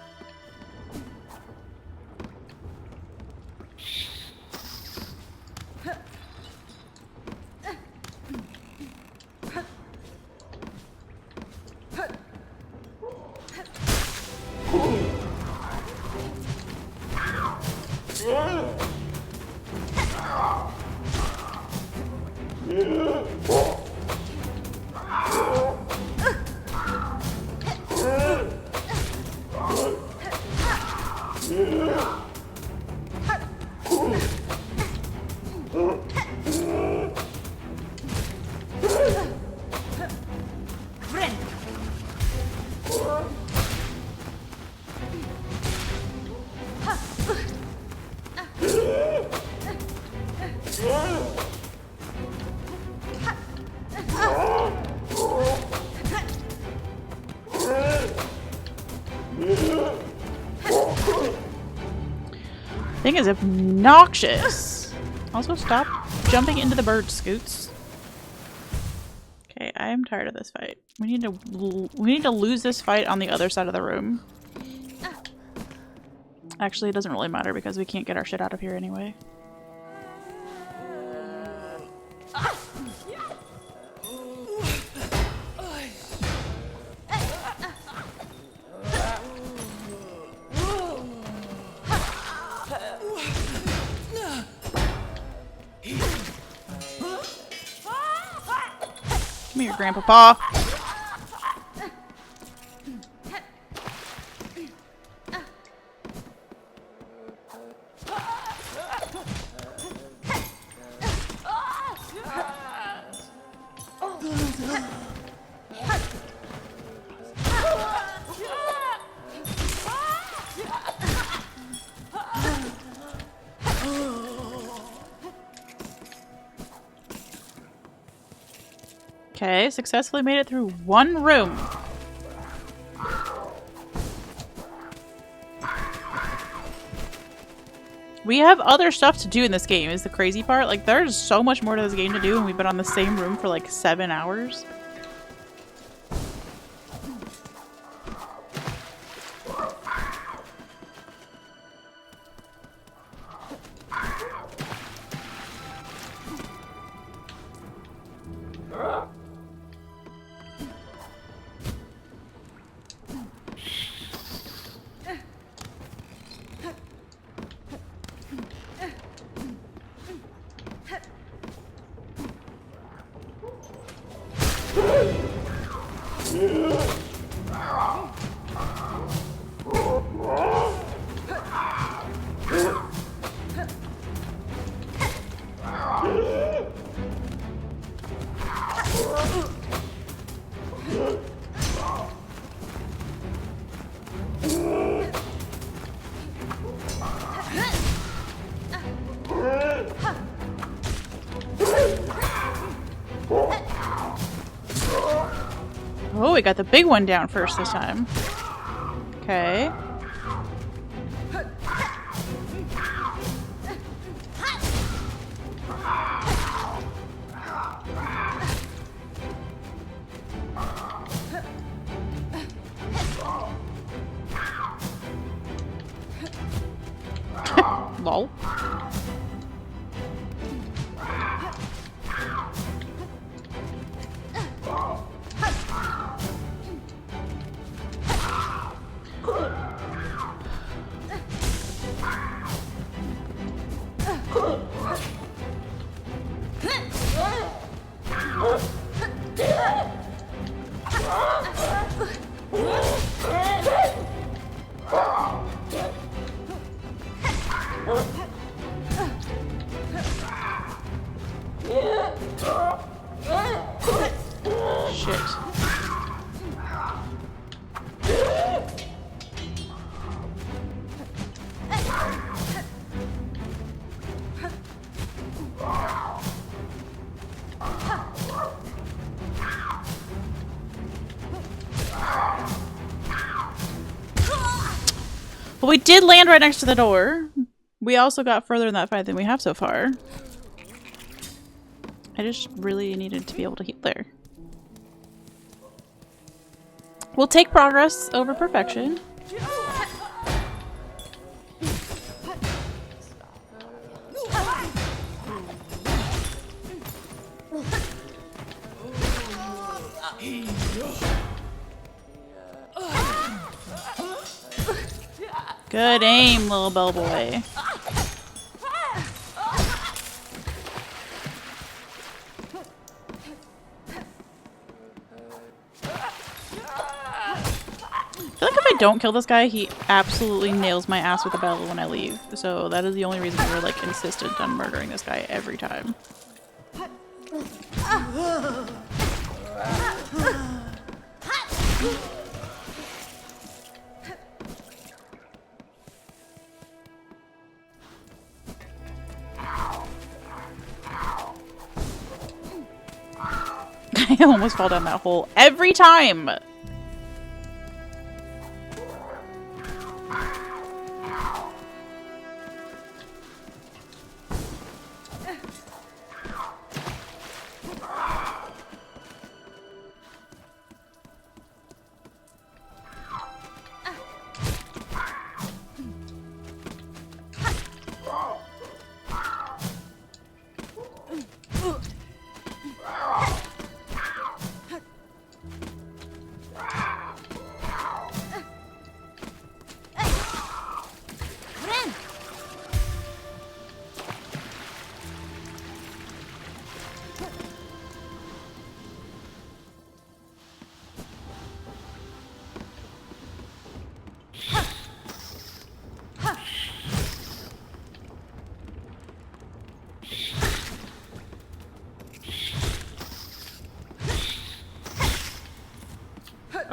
Thing is obnoxious. Also, stop jumping into the bird, Scoots. Okay, I am tired of this fight. We need to lose this fight on the other side of the room. Actually, it doesn't really matter because we can't get our shit out of here anyway. Come here, Grandpapa. Okay, successfully made it through one room. We have other stuff to do in this game, is the crazy part. Like, there's so much more to this game to do, and we've been on the same room for like 7 hours. Oh, we got the big one down first this time. Okay. Lol. But we did land right next to the door. We also got further in that fight than we have so far. I just really needed to be able to heal there. We'll take progress over perfection. Good aim, little bellboy. I feel like if I don't kill this guy, he absolutely nails my ass with a bell when I leave. So that is the only reason we're like insistent on murdering this guy every time. I almost fall down that hole every time!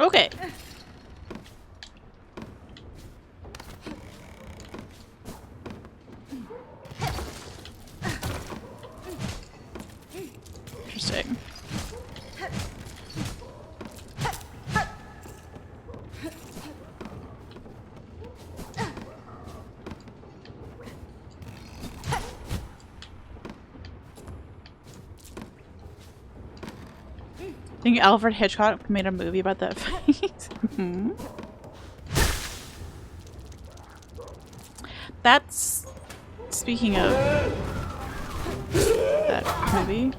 Okay. Interesting. I think Alfred Hitchcock made a movie about that face. That's... Speaking of that movie,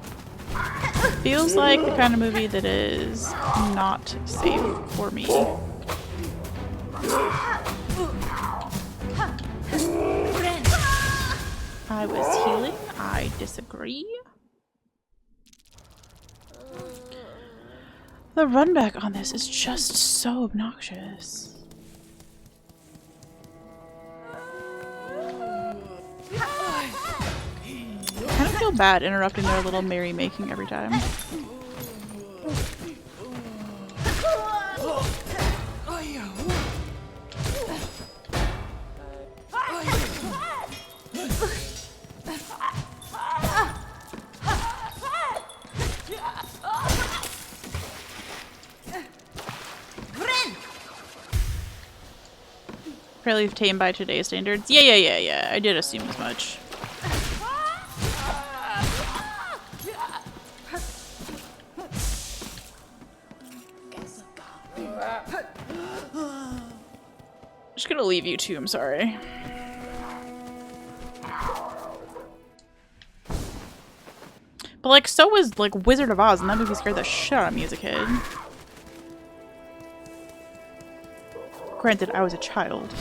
feels like the kind of movie that is not safe for me. I was healing. I disagree. The run back on this is just so obnoxious. I kind of feel bad interrupting their little merrymaking every time. Fairly tame by today's standards. Yeah. I did assume as much. Just gonna leave you two, I'm sorry. But like, so was like Wizard of Oz, and that movie scared the shit out of me as a kid. Granted, I was a child,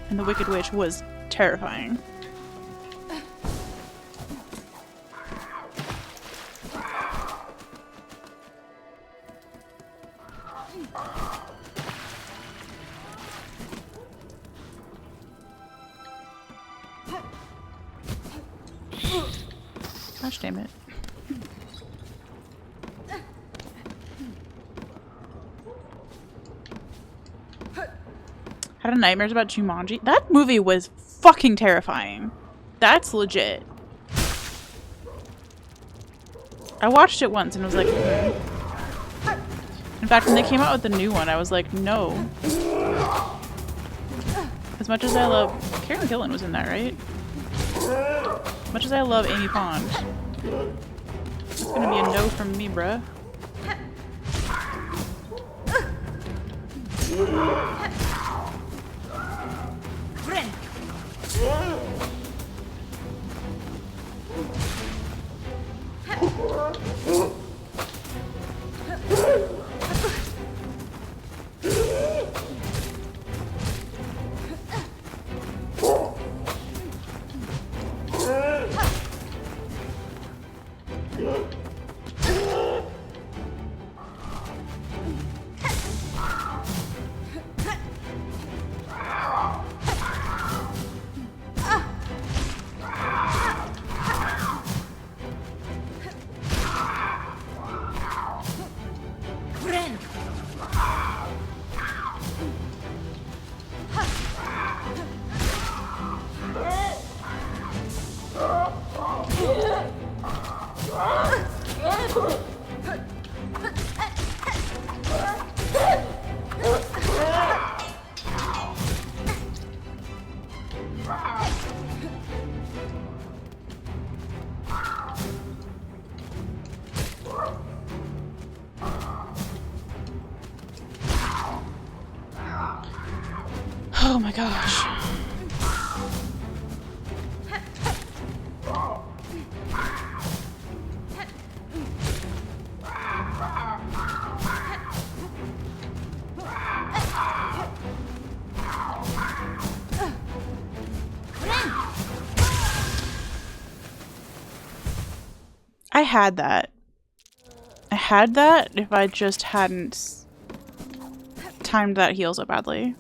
and the Wicked Witch was terrifying. Gosh damn it. Had nightmares about Jumanji. That movie was fucking terrifying. That's legit. I watched it once and was like, In fact, when they came out with the new one, I was like, no. As much as I love... Karen Gillan was in that, right? As much as I love Amy Pond. It's gonna be a no from me, bruh. Oh my gosh. I had that. I had that if I just hadn't timed that heal so badly.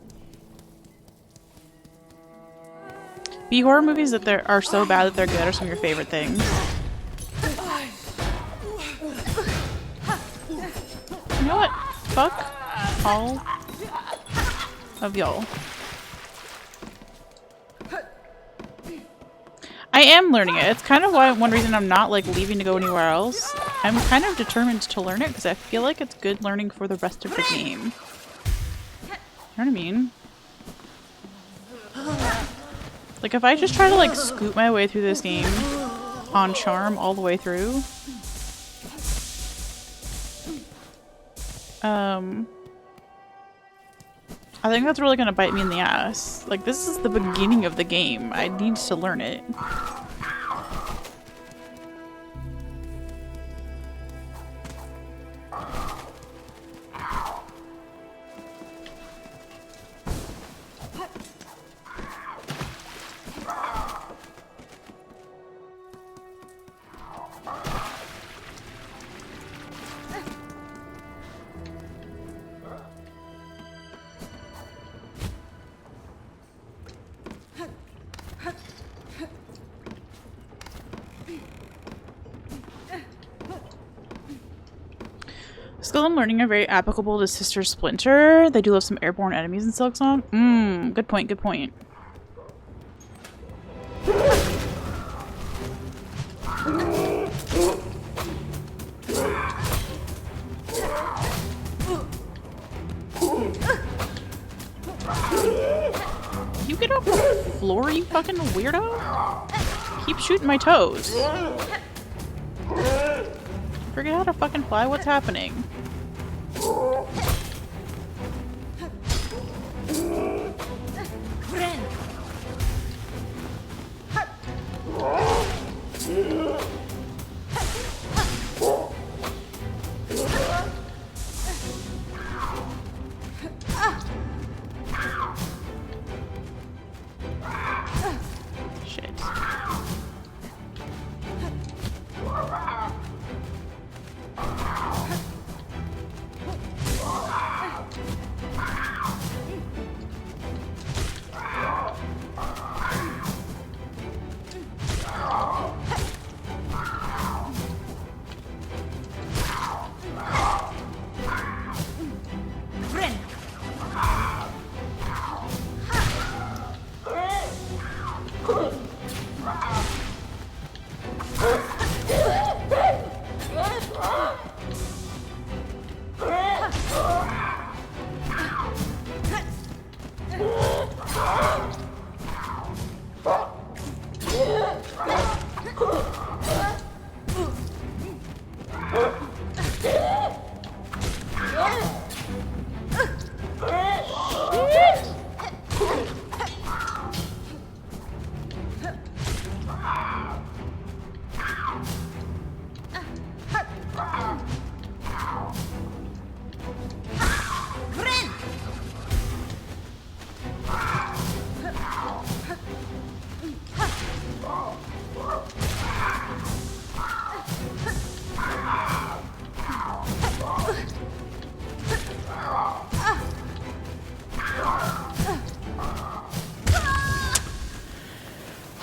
B-horror movies that are so bad that they're good are some of your favorite things. You know what? Fuck all of y'all. I am learning it. It's kind of why one reason I'm not like leaving to go anywhere else. I'm kind of determined to learn it because I feel like it's good learning for the rest of the game. You know what I mean? Like if I just try to like scoot my way through this game on charm all the way through, I think that's really gonna bite me in the ass. Like this is the beginning of the game. I need to learn it. Skills I'm learning are very applicable to Sister Splinter. They do have some airborne enemies in Silksong. Good point, good point. You get off the floor, you fucking weirdo? Keep shooting my toes. Forget how to fucking fly? What's happening? Shit.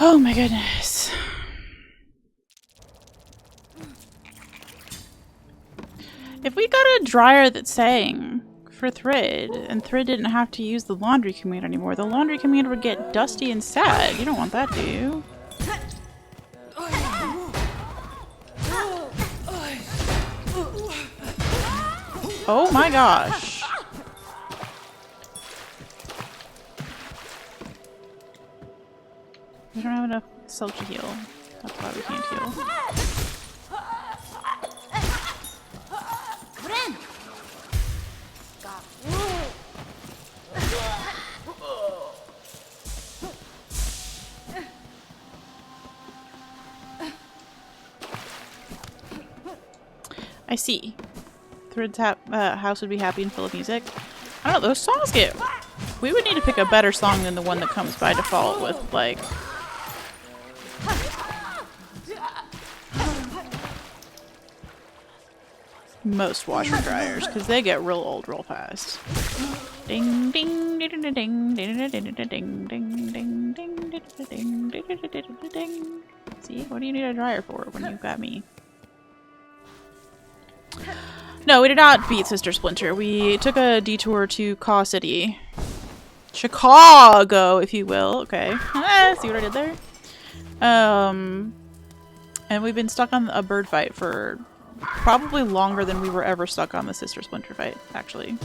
Oh my goodness. If we got a dryer that sang for Thrid, and Thrid didn't have to use the laundry command anymore, the laundry command would get dusty and sad. You don't want that, do you? Oh my gosh. We don't have enough silk to heal. That's why we can't heal. I see. Thread's house would be happy and full of music. I don't know, those songs get... We would need to pick a better song than the one that comes by default with, like... most washer dryers, because they get real old real fast. Ding ding ding ding ding ding ding ding ding ding ding ding ding. See, what do you need a dryer for when you've got me? No, we did not beat Sister Splinter. We took a detour to Caw City. Chicago, if you will. Okay. See what I did there? And we've been stuck on a bird fight for probably longer than we were ever stuck on the Sister Splinter fight, actually.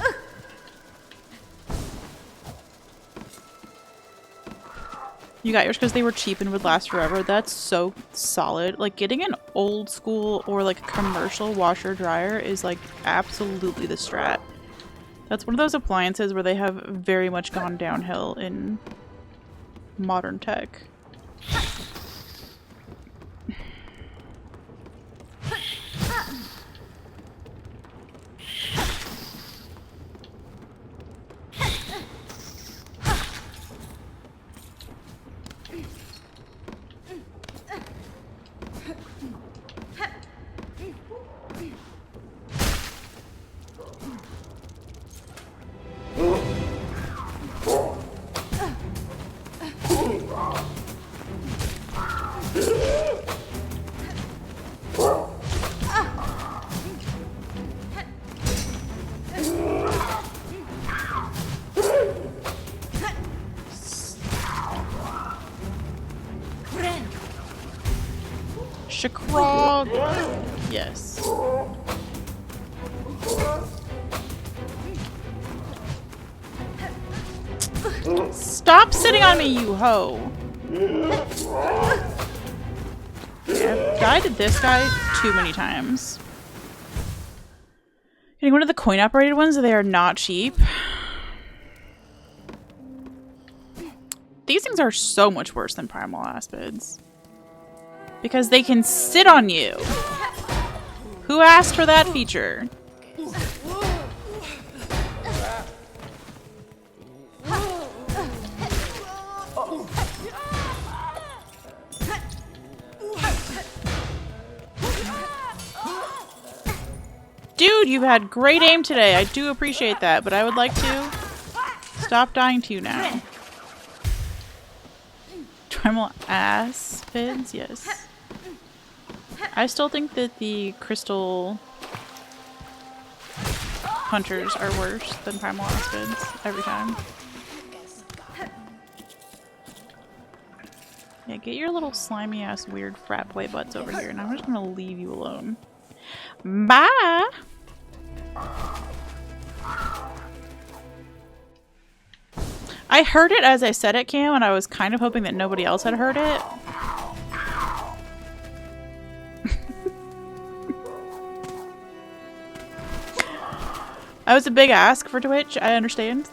You got yours because they were cheap and would last forever. That's so solid. Like, getting an old school or like commercial washer dryer is like absolutely the strat. That's one of those appliances where they have very much gone downhill in modern tech. Shakrog. Yes. Stop sitting on me, you hoe. Yeah, I've guided this guy too many times. Getting one of the coin operated ones, they are not cheap. These things are so much worse than primal aspids. Because they can sit on you. Who asked for that feature? Dude, you've had great aim today. I do appreciate that, but I would like to stop dying to you now. Primal aspids, yes. I still think that the crystal hunters are worse than primal aspids every time. Yeah, get your little slimy ass weird frat boy butts over here, and I'm just gonna leave you alone. Bye! I heard it as I said it, Cam, and I was kind of hoping that nobody else had heard it. I was a big ask for Twitch, I understand.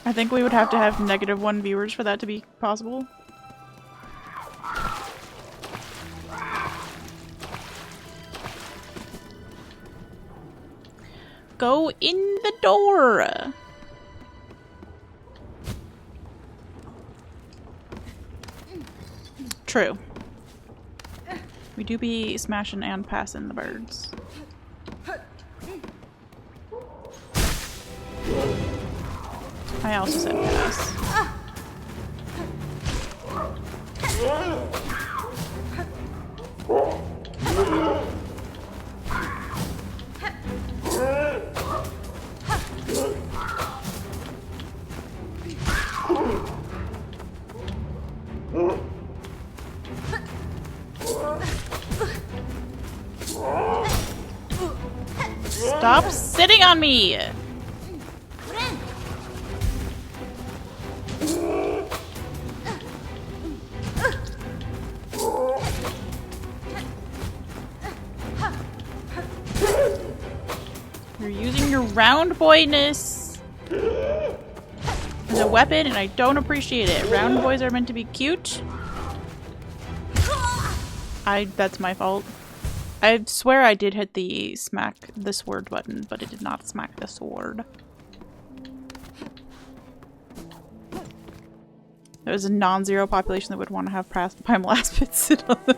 I think we would have to have -1 viewers for that to be possible. Go in the door! True. We do be smashing and passing the birds. I also said pass. Stop sitting on me! You're using your round boyness as a weapon, and I don't appreciate it. Round boys are meant to be cute. That's my fault. I swear I did hit the smack the sword button, but it did not smack the sword. There's a non-zero population that would want to have primal aspid sit on them.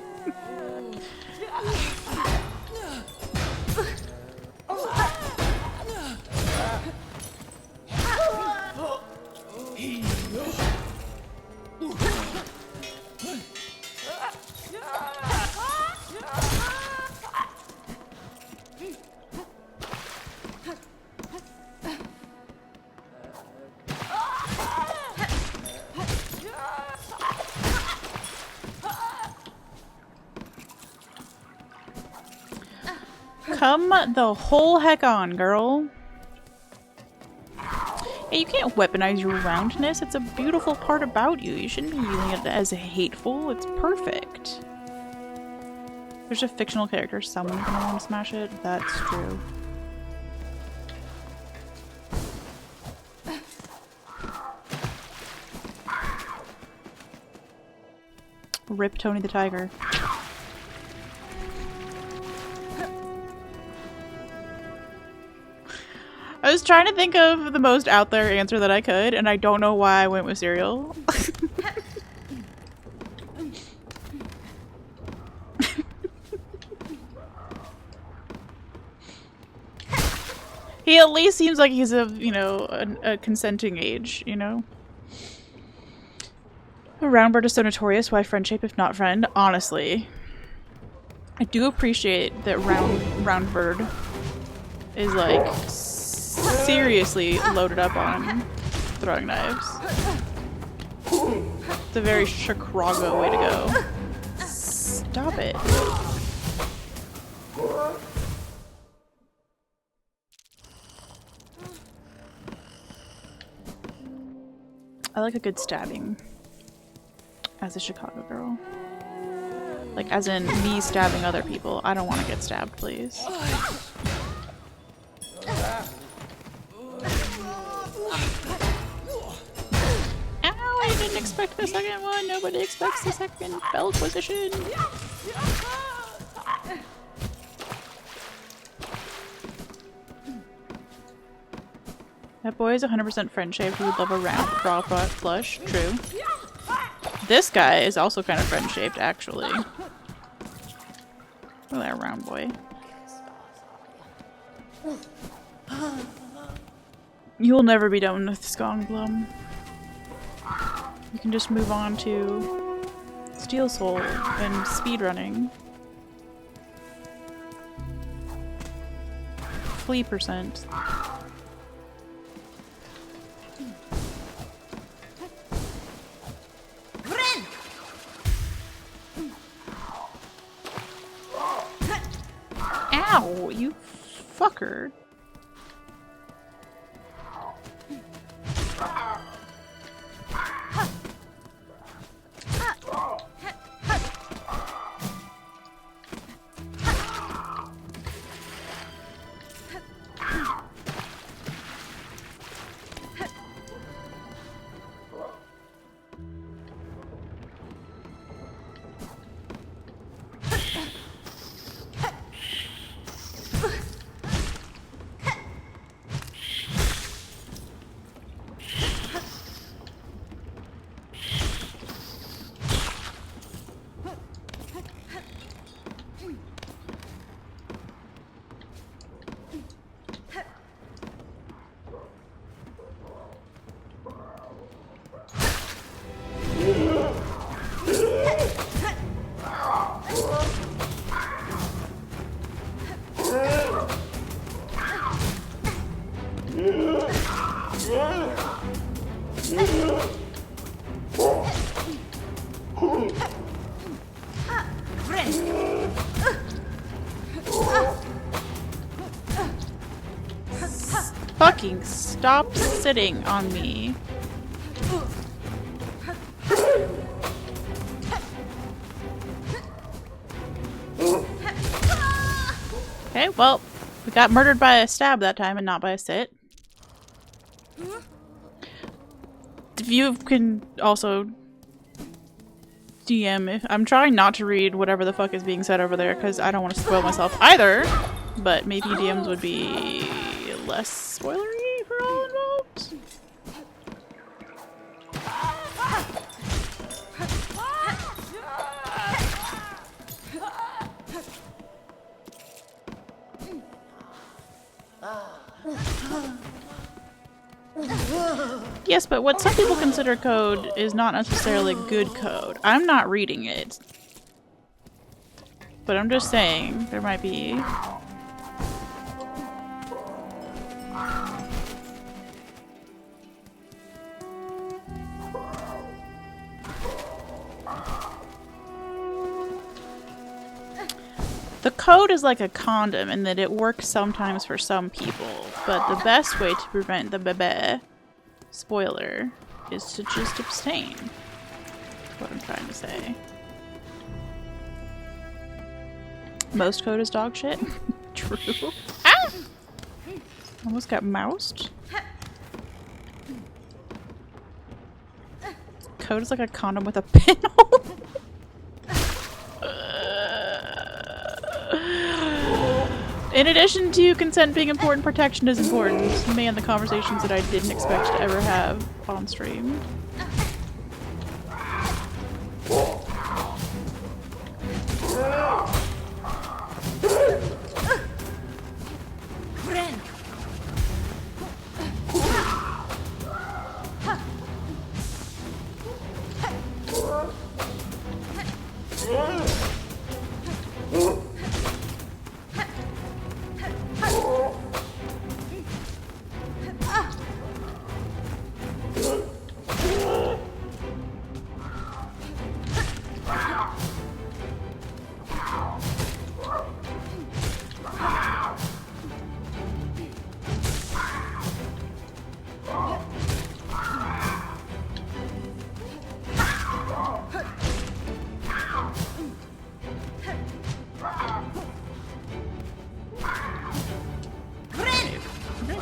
Come the whole heck on, girl. Hey, you can't weaponize your roundness. It's a beautiful part about you. You shouldn't be using it as hateful. It's perfect. There's a fictional character. Someone's gonna want to smash it. That's true. Rip Tony the Tiger. I was trying to think of the most out there answer that I could, and I don't know why I went with cereal. He at least seems like he's of, you know, a consenting age, you know? A round bird is so notorious. Why friend shape if not friend? Honestly. I do appreciate that round bird is like seriously loaded up on throwing knives. It's a very Chicago way to go. Stop it. I like a good stabbing as a Chicago girl. Like, as in me stabbing other people. I don't want to get stabbed, please. Ow, I didn't expect the second one. Nobody expects the second belt position. That boy is 100% friend shaped. He would love a round draw flush. True. This guy is also kind of friend shaped, actually. Look at that round boy. You'll never be done with Skongblum. You can just move on to Steel Soul and speedrunning. Flea percent. Ow, you fucker. Fucking stop sitting on me. Okay, well, we got murdered by a stab that time and not by a sit. If you can also DM, if I'm trying not to read whatever the fuck is being said over there because I don't want to spoil myself either, but maybe DMs would be less spoilery for all involved. Yes, but what some people consider code is not necessarily good code. I'm not reading it. But I'm just saying, there might be... The code is like a condom in that it works sometimes for some people, but the best way to prevent the bebe spoiler is to just abstain. That's what I'm trying to say. Most code is dog shit. True. Ah! Almost got moused. Code is like a condom with a pinhole. In addition to consent being important, protection is important. Man, the conversations that I didn't expect to ever have on stream.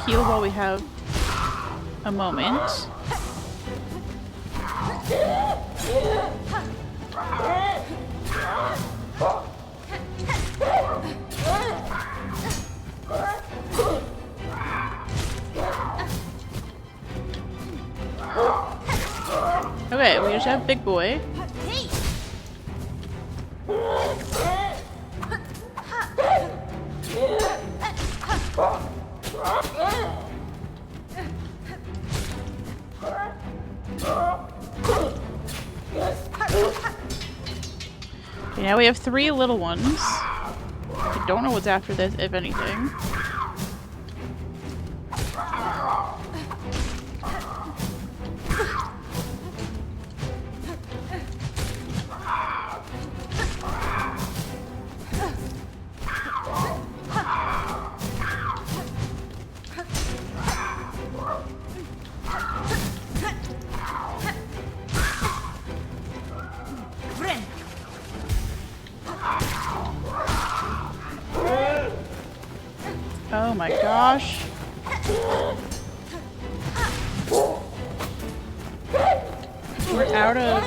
Heal while we have a moment. Okay, we just have big boy. Okay, now we have 3 little ones. I don't know what's after this, if anything. Oh my gosh. We're out of,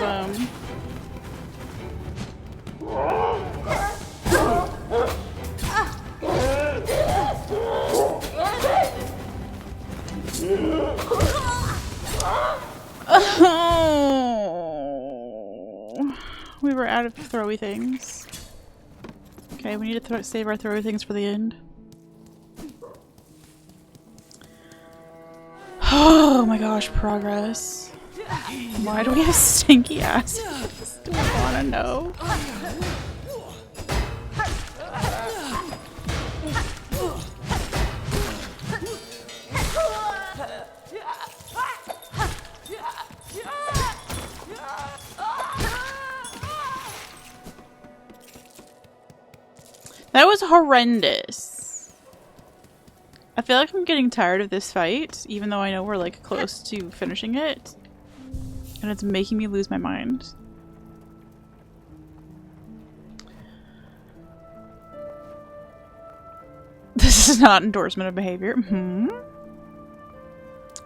Oh, we were out of throwy things. Okay, we need to save our throwy things for the end. Oh my gosh, progress. Why do we have stinky asses? Do I want to know? That was horrendous. I feel like I'm getting tired of this fight, even though I know we're like close to finishing it. And it's making me lose my mind. This is not endorsement of behavior.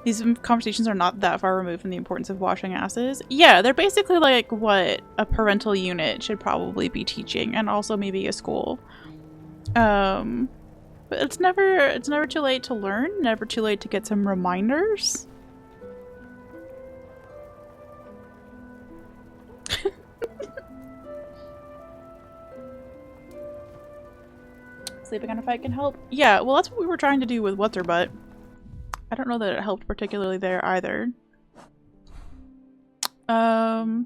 These conversations are not that far removed from the importance of washing asses. Yeah, they're basically like what a parental unit should probably be teaching, and also maybe a school. But it's never too late to learn, never too late to get some reminders. Sleeping on a fight can help. Yeah, well that's what we were trying to do with What's Her Butt. I don't know that it helped particularly there either. The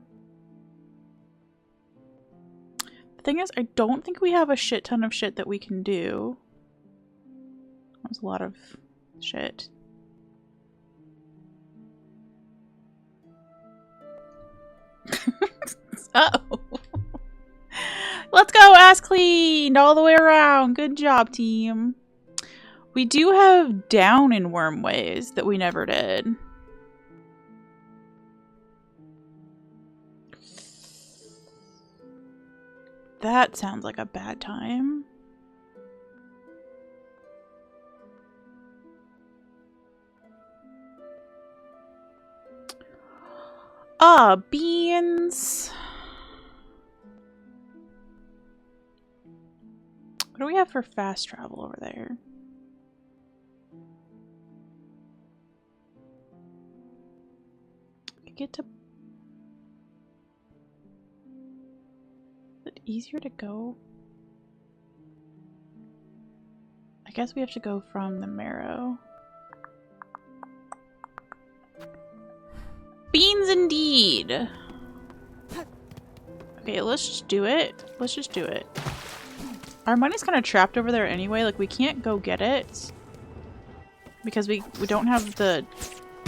thing is, I don't think we have a shit ton of shit that we can do. That was a lot of shit. Uh-oh. Let's go, ass cleaned all the way around. Good job, team. We do have down in Wormways that we never did. That sounds like a bad time. Ah, beans. What do we have for fast travel over there? We could get to... Is it easier to go? I guess we have to go from the Marrow. Beans indeed! Okay, let's just do it. Let's just do it. Our money's kind of trapped over there anyway, like we can't go get it. Because we don't have the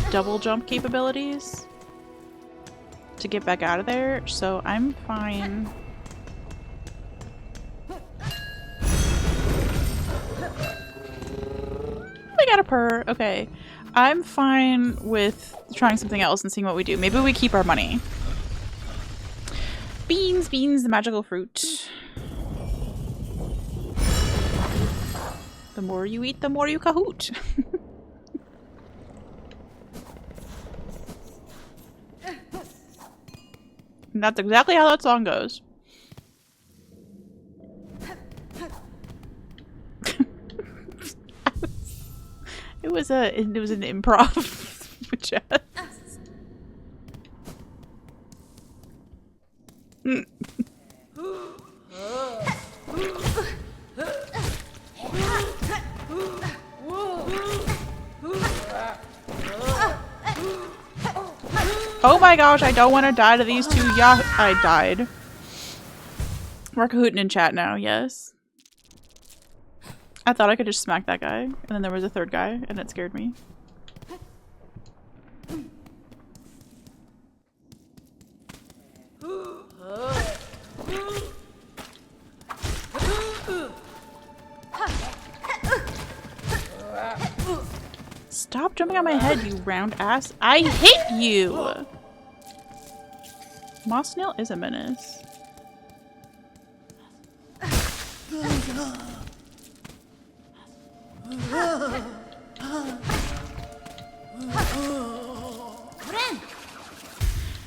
double jump capabilities to get back out of there, so I'm fine. We got a purr, okay. I'm fine with trying something else and seeing what we do. Maybe we keep our money. Beans, beans, the magical fruit. The more you eat, the more you cahoot. And that's exactly how that song goes. It was an improv chat. Oh my gosh, I don't want to die to these two. Yeah, I died. We're cahooting in chat now, yes. I thought I could just smack that guy, and then there was a third guy, and it scared me. Stop jumping on my head, you round ass. I hate you! Moss Snail is a menace.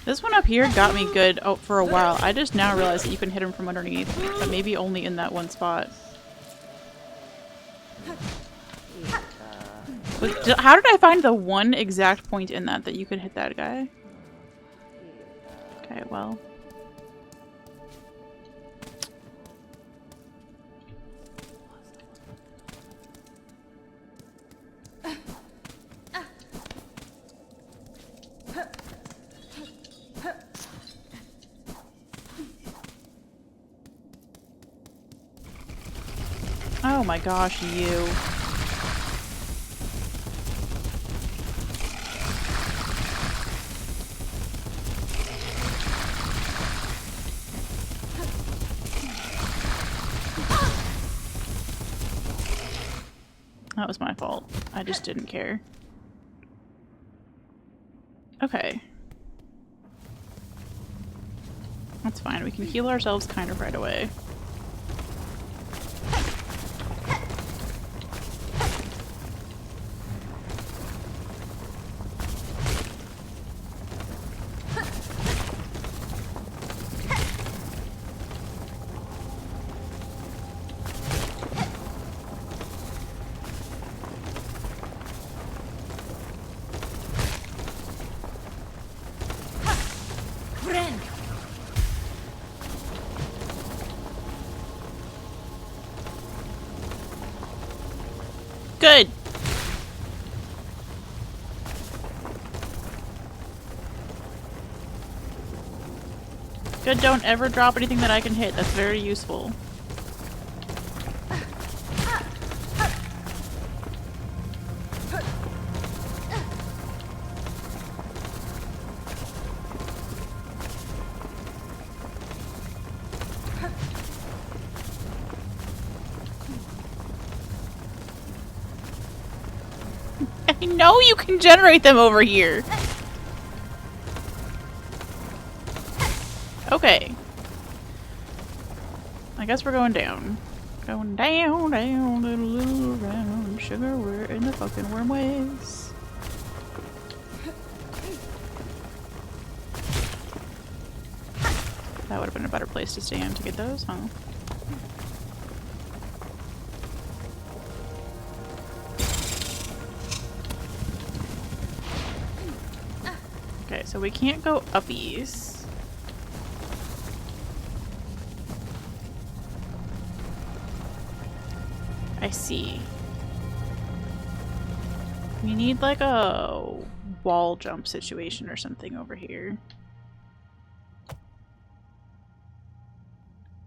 This one up here got me good for a while. I just now realized that you can hit him from underneath, but maybe only in that one spot. How did I find the one exact point in that you could hit that guy? Okay, well. Oh my gosh, you. That was my fault. I just didn't care. Okay. That's fine. We can heal ourselves kind of right away. Good! Good, don't ever drop anything that I can hit. That's very useful. I know you can generate them over here! Okay. I guess we're going down. Going down, down, little round sugar, we're in the fucking worm ways. That would have been a better place to stand to get those, huh? Okay, so we can't go uppies. I see. We need like a wall jump situation or something over here.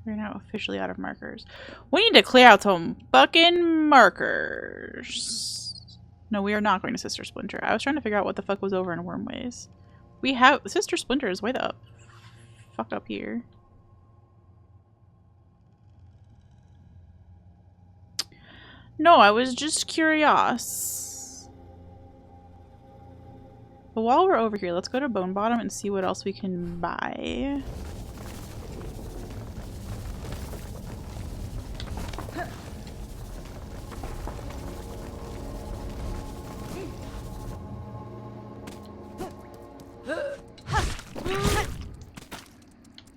We're now officially out of markers. We need to clear out some fucking markers. No, we are not going to Sister Splinter. I was trying to figure out what the fuck was over in Wormways. We have Sister Splinter is way the fuck up here. No, I was just curious. But while we're over here, let's go to Bone Bottom and see what else we can buy.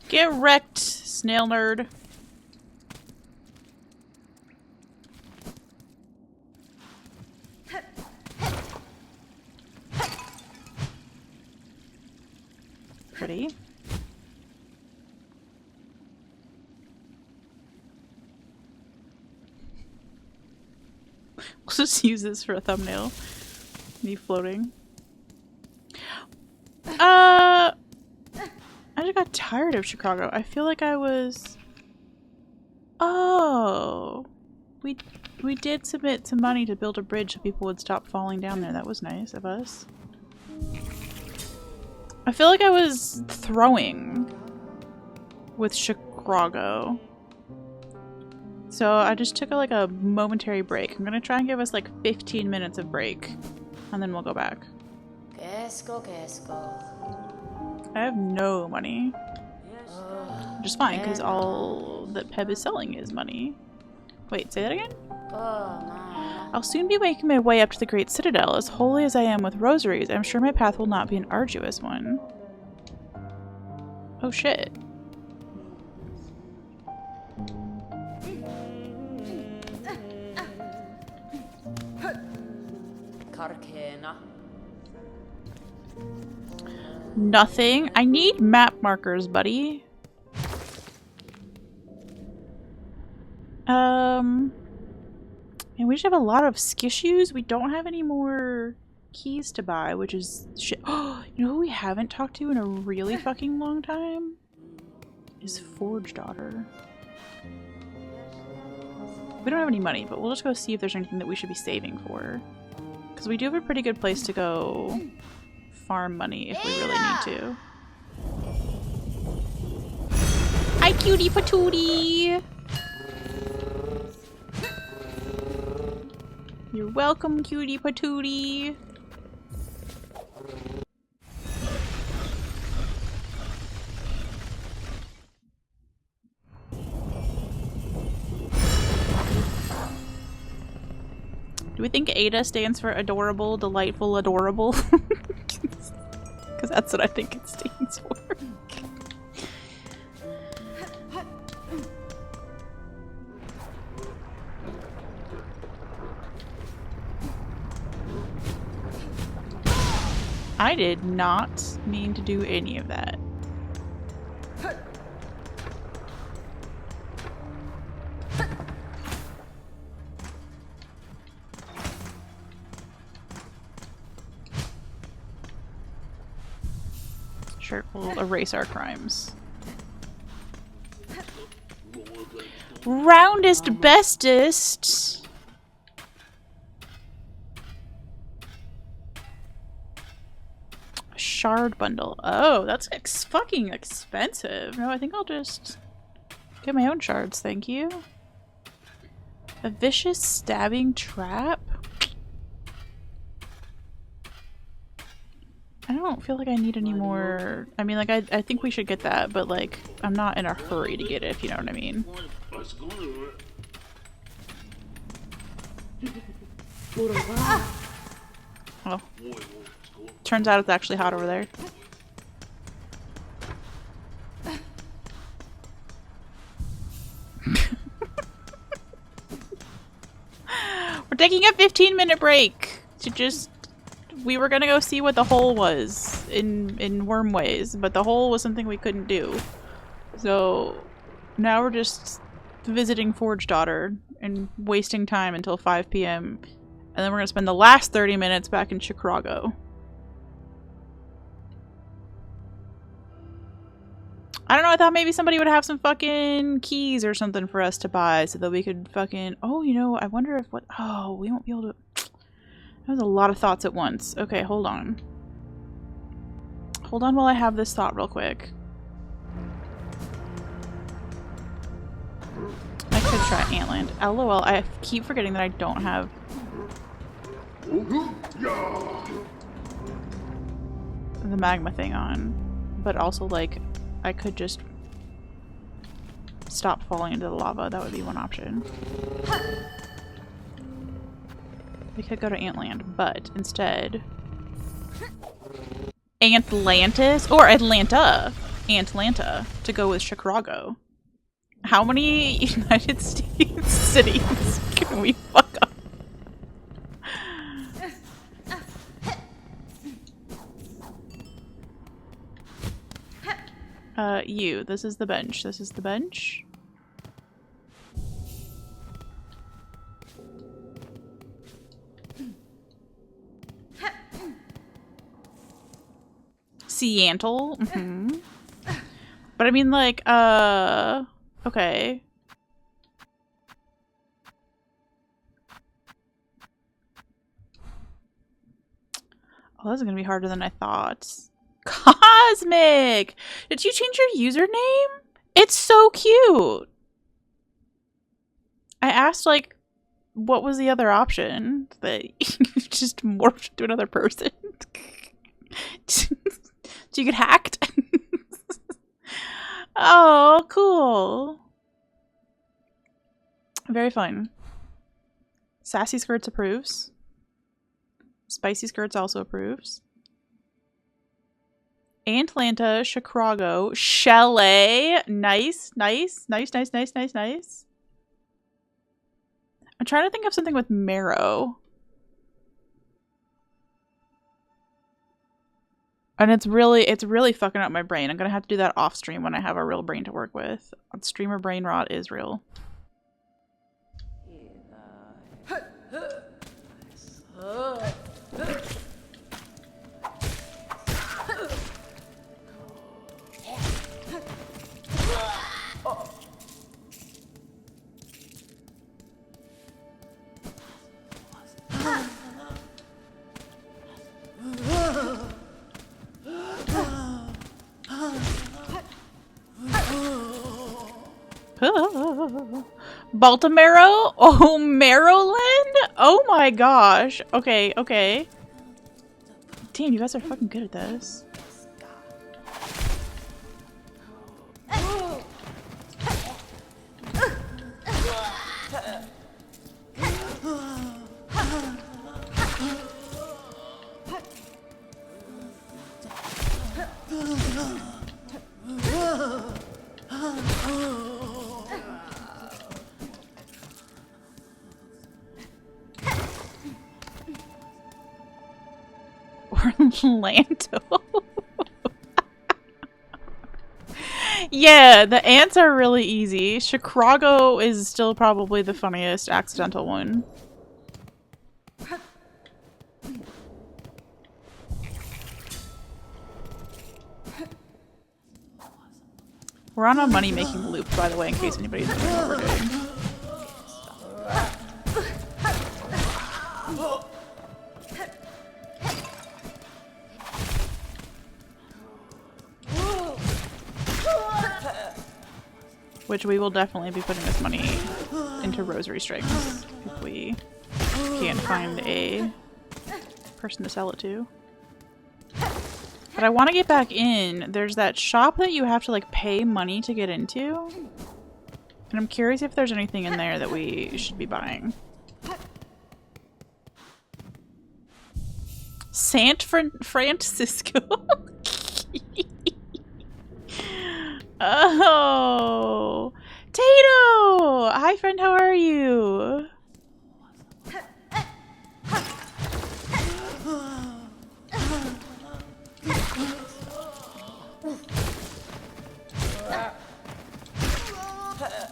Get wrecked, snail nerd. Pretty. We'll just use this for a thumbnail. Me floating. I just got tired of Chicago. I feel like I was... Oh! We did submit some money to build a bridge so people would stop falling down there. That was nice of us. I feel like I was throwing with Chicago. So I just took like a momentary break. I'm gonna try and give us like 15 minutes of break. And then we'll go back. I have no money. Which is fine, because all that Peb is selling is money. Wait, say that again? I'll soon be making my way up to the Great Citadel. As holy as I am with rosaries, I'm sure my path will not be an arduous one. Oh shit. Nothing. I need map markers, buddy. And we just have a lot of skissues. We don't have any more keys to buy, which is shit. Oh, you know who we haven't talked to in a really fucking long time? Is Forge Daughter. We don't have any money, but we'll just go see if there's anything that we should be saving for. Because we do have a pretty good place to go farm money if we really need to. Hi, cutie patootie! You're Welcome, cutie patootie. Do we think Ada stands for adorable, delightful, adorable? Because that's what I think it stands for. I did not mean to do any of that. Sure, we'll erase our crimes. Roundest bestest. Shard bundle. Oh, that's fucking expensive. No, I think I'll just get my own shards, thank you. A vicious stabbing trap? I don't feel like I need any more. I mean, like, I think we should get that, but, like, I'm not in a hurry to get it, if you know what I mean. Oh. Turns out it's actually hot over there. We're taking a 15-minute break to just... We were gonna go see what the hole was in Wormways, but the hole was something we couldn't do. So now we're just visiting Forge Daughter and wasting time until 5 p.m. And then we're gonna spend the last 30 minutes back in Chicago. I don't know, I thought maybe somebody would have some fucking keys or something for us to buy so that we could fucking... Oh, you know, I wonder if what... Oh, we won't be able to... That was a lot of thoughts at once. Okay, hold on. Hold on while I have this thought real quick. I could try Antland. LOL, I keep forgetting that I don't have... the magma thing on. But also, like, I could just stop falling into the lava. That would be one option. We could go to Antland, but instead... Antlantis? Or Atlanta! Atlanta. To go with Chicago. How many United States cities can we fuck up? You. This is the bench. This is the bench. Seattle. Mm-hmm. But I mean, like, okay. Oh, this is gonna be harder than I thought. Cosmic! Did you change your username? It's so cute! I asked, like, what was the other option? That you just morphed to another person? Do you get hacked? Oh, cool. Very fun. Sassy Skirts approves. Spicy Skirts also approves. Atlanta, Chicago, Chalet. Nice, nice, nice, nice, nice, nice, nice. I'm trying to think of something with marrow. And it's really fucking up my brain. I'm gonna have to do that off stream when I have a real brain to work with. Streamer brain rot is real. Baltimore? Oh, Maryland? Oh my gosh. Okay, okay. Damn, you guys are fucking good at this. Orlando. Yeah, the ants are really easy. Chicago is still probably the funniest accidental one. We're on a money-making loop, by the way, in case anybody's wondering what we're doing. Which we will definitely be putting this money into rosary strings if we can't find a person to sell it to. But I want to get back in. There's that shop that you have to like pay money to get into. And I'm curious if there's anything in there that we should be buying. Francisco. Oh, Tato! Hi friend, how are you?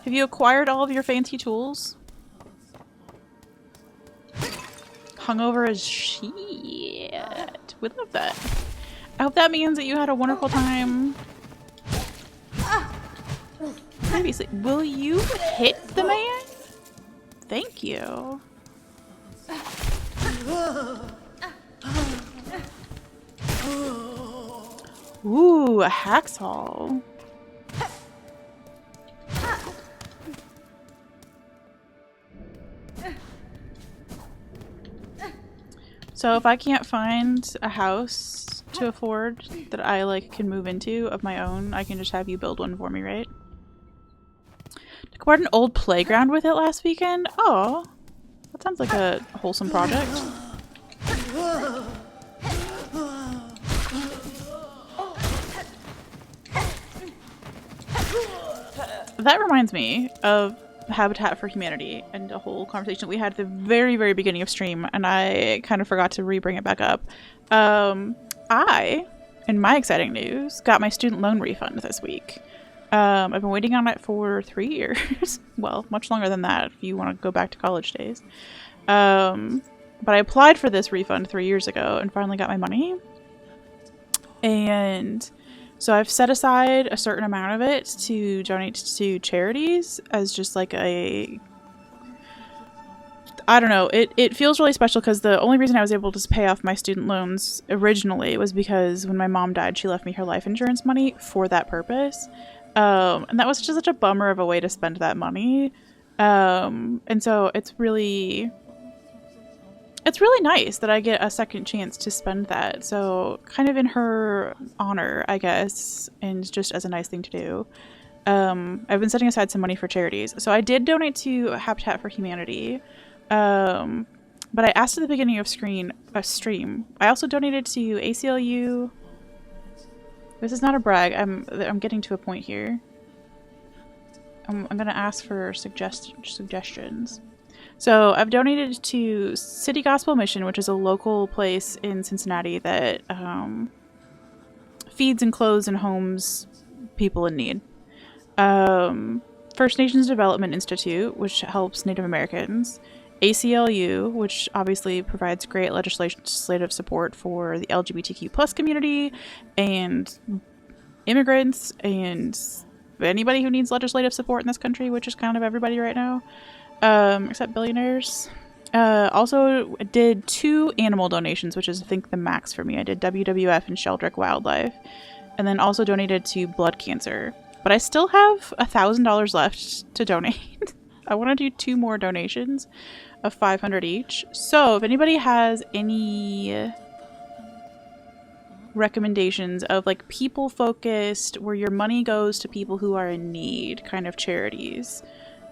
Have you acquired all of your fancy tools? Hungover as shit. We love that. I hope that means that you had a wonderful time previously. Will you hit the man? Thank you. Ooh, a hacksaw. So if I can't find a house to afford that I like can move into of my own, I can just have you build one for me, right? Took apart an old playground with it last weekend. Oh, that sounds like a wholesome project. That reminds me of Habitat for Humanity and a whole conversation we had at the very, very beginning of stream, and I kind of forgot to re-bring it back up. I, in my exciting news, got my student loan refund this week. I've been waiting on it for 3 years. Well, much longer than that if you want to go back to college days. But I applied for this refund 3 years ago and finally got my money. And so I've set aside a certain amount of it to donate to charities as just like a... I don't know. It feels really special because the only reason I was able to pay off my student loans originally was because when my mom died, she left me her life insurance money for that purpose. And that was just such a bummer of a way to spend that money. And so it's really nice that I get a second chance to spend that. So kind of in her honor, I guess, and just as a nice thing to do. I've been setting aside some money for charities. So I did donate to Habitat for Humanity. But I asked at the beginning of stream. I also donated to ACLU. This is not a brag. I'm getting to a point here. I'm gonna ask for suggestions. So I've donated to City Gospel Mission, which is a local place in Cincinnati that feeds and clothes and homes people in need. First Nations Development Institute, which helps Native Americans. ACLU, which obviously provides great legislative support for the LGBTQ plus community and immigrants and anybody who needs legislative support in this country, which is kind of everybody right now, except billionaires. Also did 2 animal donations, which is I think the max for me. I did WWF and Sheldrick Wildlife, and then also donated to blood cancer. But I still have $1,000 left to donate. I want to do 2 more donations of 500 each. So if anybody has any recommendations of like people focused, where your money goes to people who are in need kind of charities,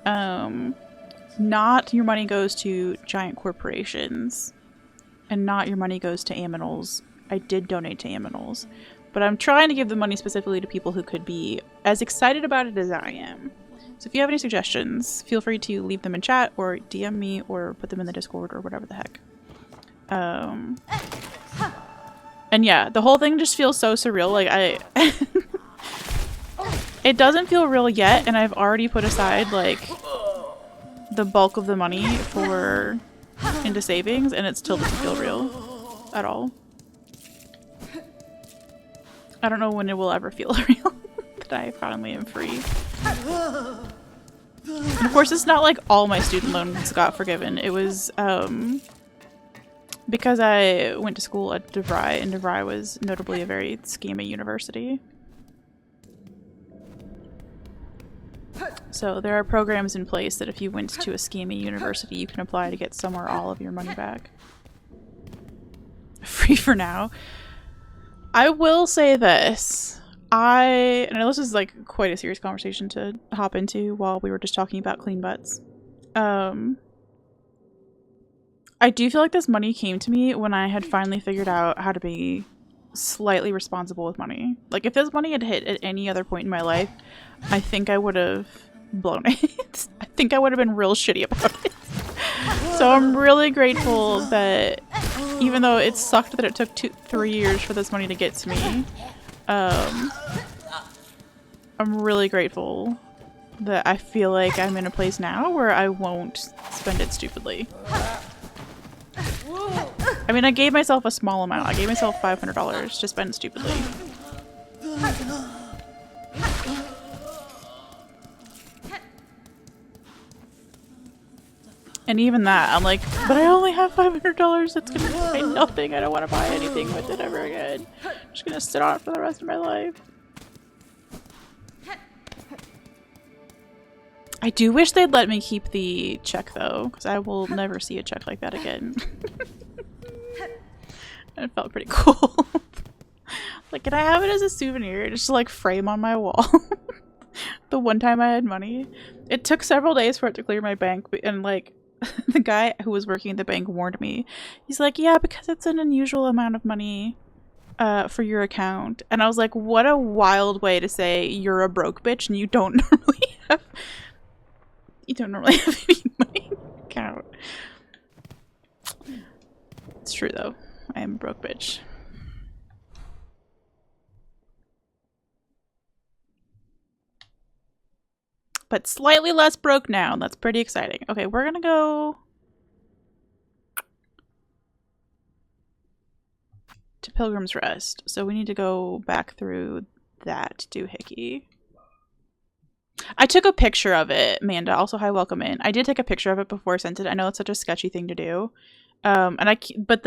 not your money goes to giant corporations, and not your money goes to aminals. I did donate to aminals, but I'm trying to give the money specifically to people who could be as excited about it as I am. So if you have any suggestions, feel free to leave them in chat or DM me or put them in the Discord or whatever the heck. And yeah, the whole thing just feels so surreal. Like it doesn't feel real yet, and I've already put aside like the bulk of the money into savings, and it still doesn't feel real at all. I don't know when it will ever feel real that I finally am free. And of course, it's not like all my student loans got forgiven. It was because I went to school at DeVry, and DeVry was notably a very scammy university. So there are programs in place that if you went to a scammy university, you can apply to get some or all of your money back. Free for now. I will say this. I know this is like quite a serious conversation to hop into while we were just talking about clean butts. I do feel like this money came to me when I had finally figured out how to be slightly responsible with money. Like if this money had hit at any other point in my life, I think I would have blown it. I think I would have been real shitty about it. So I'm really grateful that even though it sucked that it took 3 years for this money to get to me, I'm really grateful that I feel like I'm in a place now where I won't spend it stupidly. I mean, I gave myself a small amount. I gave myself $500 to spend stupidly. And even that, I'm like, but I only have $500. That's gonna buy nothing. I don't want to buy anything with it ever again. I'm just gonna sit on it for the rest of my life. I do wish they'd let me keep the check though, because I will never see a check like that again. It felt pretty cool. Like, can I have it as a souvenir? Just to, like, frame on my wall. The one time I had money. It took several days for it to clear my bank, and, like, the guy who was working at the bank warned me. He's like, yeah, because it's an unusual amount of money for your account. And I was like, what a wild way to say you're a broke bitch and you don't normally have any money in your account. It's true, though. I am a broke bitch. But slightly less broke now. That's pretty exciting. Okay, we're gonna go to Pilgrim's Rest. So we need to go back through that doohickey. I took a picture of it, Amanda. Also, hi, welcome in. I did take a picture of it before I sent it. I know it's such a sketchy thing to do. But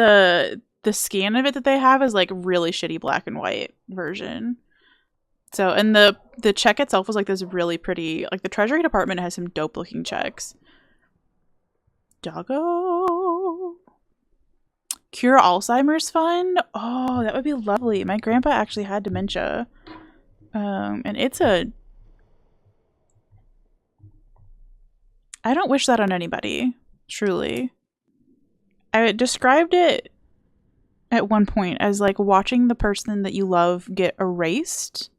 the scan of it that they have is like really shitty black and white version. So, and the check itself was like this really pretty, like the Treasury Department has some dope looking checks. Doggo. Cure Alzheimer's Fund? Oh, that would be lovely. My grandpa actually had dementia. And I don't wish that on anybody, truly. I described it at one point as like watching the person that you love get erased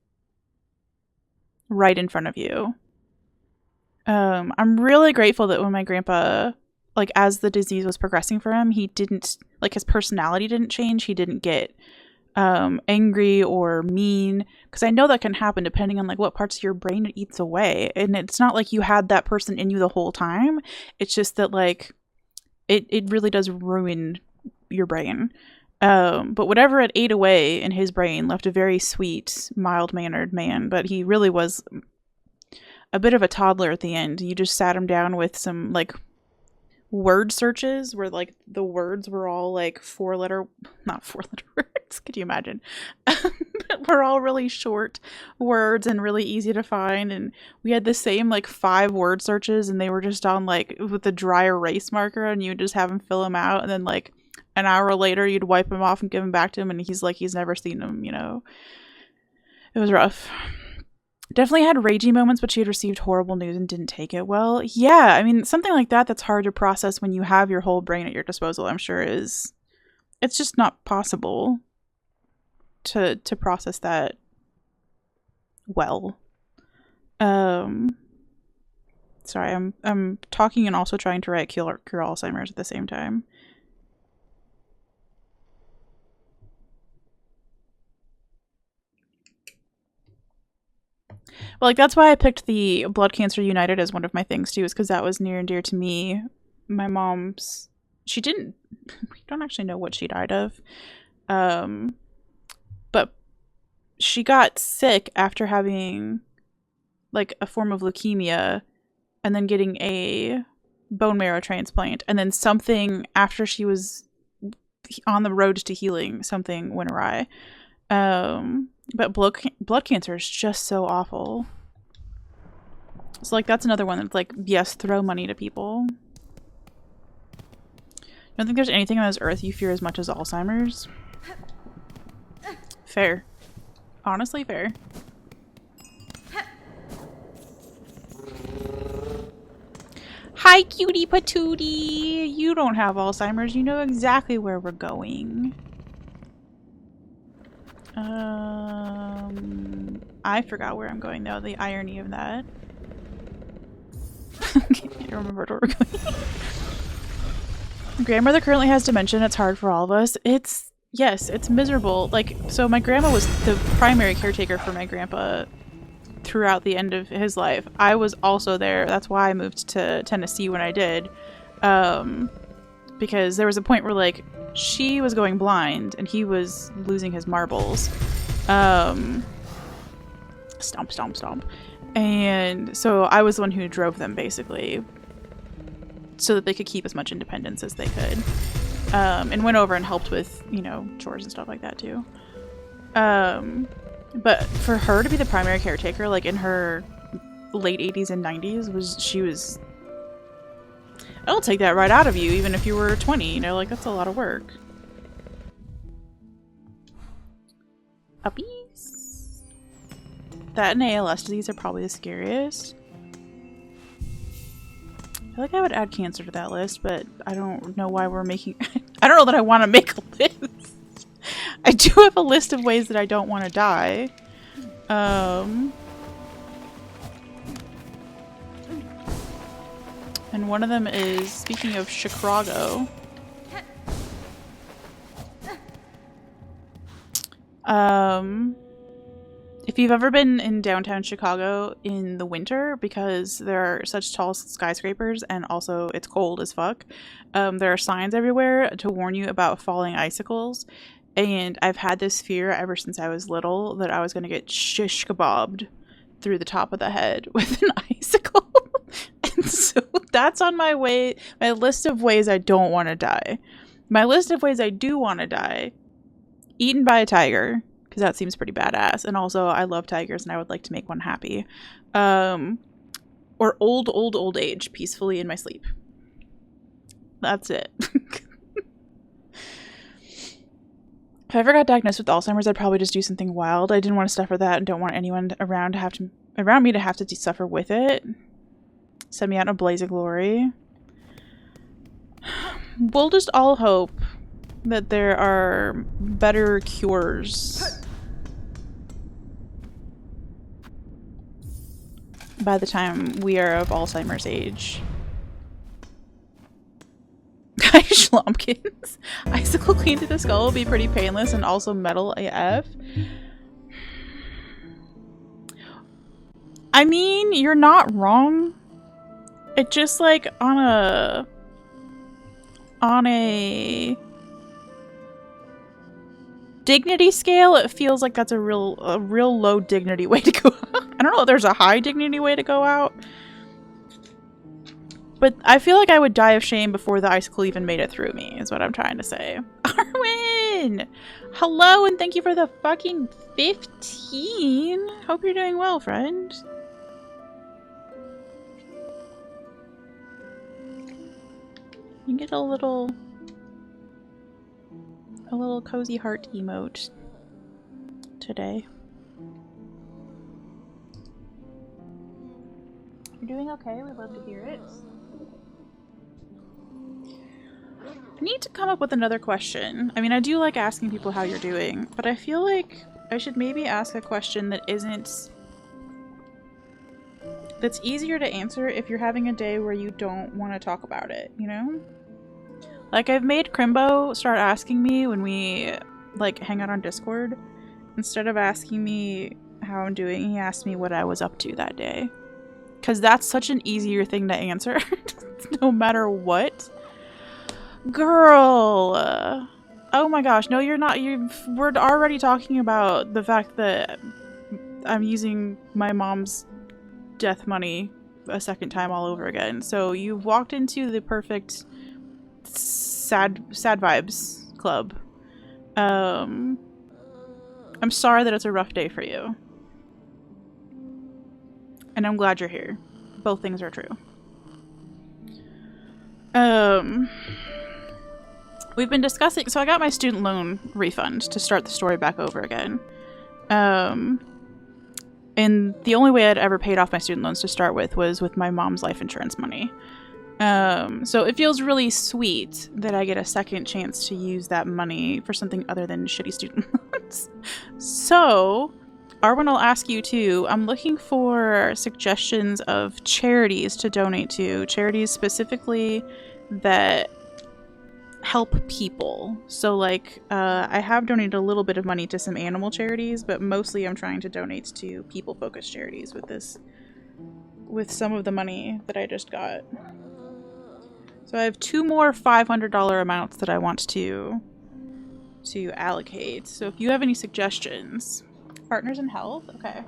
right in front of you. I'm really grateful that when my grandpa, like as the disease was progressing for him, he didn't, like his personality didn't change. He didn't get angry or mean, because I know that can happen depending on like what parts of your brain it eats away. And it's not like you had that person in you the whole time. It's just that like it really does ruin your brain. But whatever it ate away in his brain left a very sweet, mild-mannered man. But he really was a bit of a toddler at the end. You just sat him down with some like word searches where like the words were all like not 4-letter words, could you imagine? But we're all really short words and really easy to find, and we had the same like 5 word searches, and they were just on like with a dry erase marker, and you would just have him fill them out, and then like an hour later you'd wipe them off and give them back to him, and he's like he's never seen them, you know. It was rough. Definitely had ragey moments, but she had received horrible news and didn't take it well. Yeah, I mean, something like that that's hard to process when you have your whole brain at your disposal, I'm sure it's just not possible to process that well. Sorry, I'm talking and also trying to write cure Alzheimer's at the same time. Well, like, that's why I picked the Blood Cancer United as one of my things, too, is because that was near and dear to me. My mom's... we don't actually know what she died of. But she got sick after having, like, a form of leukemia and then getting a bone marrow transplant. And then something, after she was on the road to healing, something went awry. But blood cancer is just so awful. So, like, that's another one that's like, yes, throw money to people. I don't think there's anything on this earth you fear as much as Alzheimer's. Fair. Honestly, fair. Hi, cutie patootie! You don't have Alzheimer's. You know exactly where we're going. I forgot where I'm going, though. The irony of that. Can't remember where we're going. Grandmother currently has dementia. It's hard for all of us. Yes, it's miserable. Like, so my grandma was the primary caretaker for my grandpa throughout the end of his life. I was also there. That's why I moved to Tennessee when I did. Because there was a point where, like, she was going blind and he was losing his marbles. Stomp, stomp, stomp. And so I was the one who drove them, basically, so that they could keep as much independence as they could. And went over and helped with, you know, chores and stuff like that, too. But for her to be the primary caretaker, like, in her late 80s and 90s, she was... I'll take that right out of you, even if you were 20, you know, like, that's a lot of work. Puppies? That and ALS disease are probably the scariest. I feel like I would add cancer to that list, but I don't know why we're making... I don't know that I want to make a list. I do have a list of ways that I don't want to die. And one of them is, speaking of Chicago, if you've ever been in downtown Chicago in the winter, because there are such tall skyscrapers and also it's cold as fuck, there are signs everywhere to warn you about falling icicles. And I've had this fear ever since I was little that I was going to get shish kebabbed through the top of the head with an icicle. And so that's on my list of ways I don't want to die. My list of ways I do want to die: eaten by a tiger, because that seems pretty badass. And also, I love tigers and I would like to make one happy. Or old age, peacefully in my sleep. That's it. If I ever got diagnosed with Alzheimer's, I'd probably just do something wild. I didn't want to suffer that and don't want anyone around me to have to suffer with it. Send me out in a blaze of glory. We'll just all hope that there are better cures by the time we are of Alzheimer's age. Guy Schlumpkins. Icicle clean through the skull will be pretty painless and also metal AF. I mean, you're not wrong. It just, like, on a dignity scale, it feels like that's a real low dignity way to go out. I don't know if there's a high dignity way to go out. But I feel like I would die of shame before the icicle even made it through me, is what I'm trying to say. Arwen! Hello, and thank you for the fucking 15. Hope you're doing well, friend. You get a little cozy heart emote today. You're doing okay? We'd love to hear it. I need to come up with another question. I mean, I do like asking people how you're doing, but I feel like I should maybe ask a question that that's easier to answer if you're having a day where you don't want to talk about it, you know? Like, I've made Crimbo start asking me when we, like, hang out on Discord. Instead of asking me how I'm doing, he asked me what I was up to that day. Because that's such an easier thing to answer, no matter what. Girl! Oh my gosh, no you're not. We're already talking about the fact that I'm using my mom's death money a second time all over again. So you've walked into the perfect sad vibes club. I'm sorry that it's a rough day for you. And I'm glad you're here. Both things are true. We've been discussing, so I got my student loan refund to start the story back over again. And the only way I'd ever paid off my student loans to start with was with my mom's life insurance money. So it feels really sweet that I get a second chance to use that money for something other than shitty student loans. So, Arwen, I'll ask you too. I'm looking for suggestions of charities to donate to. Charities specifically that help people. So like, I have donated a little bit of money to some animal charities, but mostly I'm trying to donate to people-focused charities with some of the money that I just got. So I have 2 more $500 amounts that I want to allocate. So if you have any suggestions. Partners in health? Okay.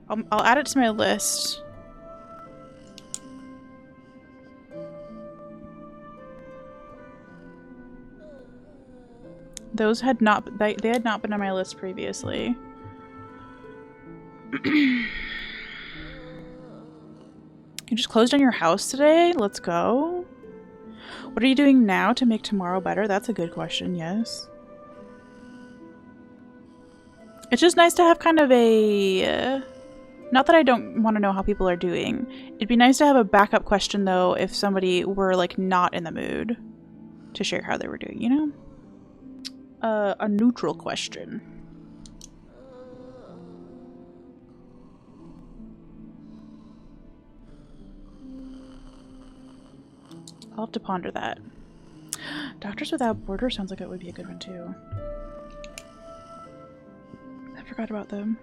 I'll add it to my list. Those had not, they had not been on my list previously. You just closed on your house today? Let's go. What are you doing now to make tomorrow better? That's a good question, yes. It's just nice to have kind of a... not that I don't want to know how people are doing. It'd be nice to have a backup question, though, if somebody were, like, not in the mood to share how they were doing, you know? A neutral question. I'll have to ponder that. Doctors Without Borders sounds like it would be a good one, too. I forgot about them.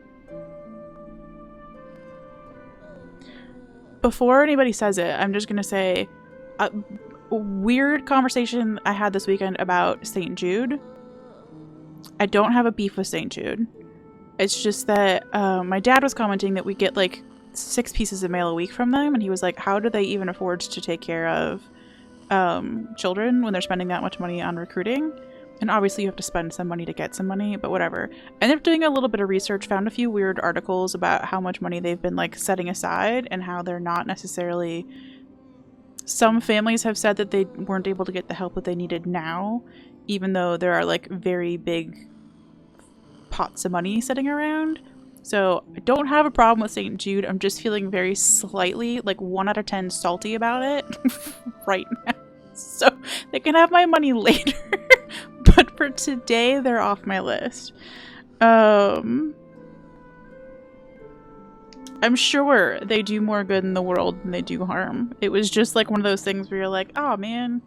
Before anybody says it, I'm just gonna say a weird conversation I had this weekend about St. Jude. I don't have a beef with St. Jude. It's just that my dad was commenting that we get like 6 pieces of mail a week from them, and he was like, how do they even afford to take care of children when they're spending that much money on recruiting? And obviously you have to spend some money to get some money, but whatever. I ended up doing a little bit of research, found a few weird articles about how much money they've been like setting aside and how they're not necessarily... Some families have said that they weren't able to get the help that they needed now, even though there are like very big pots of money sitting around. So I don't have a problem with St. Jude. I'm just feeling very slightly like 1 out of 10 salty about it right now. So they can have my money later. But for today, they're off my list. I'm sure they do more good in the world than they do harm. It was just like one of those things where you're like, oh man.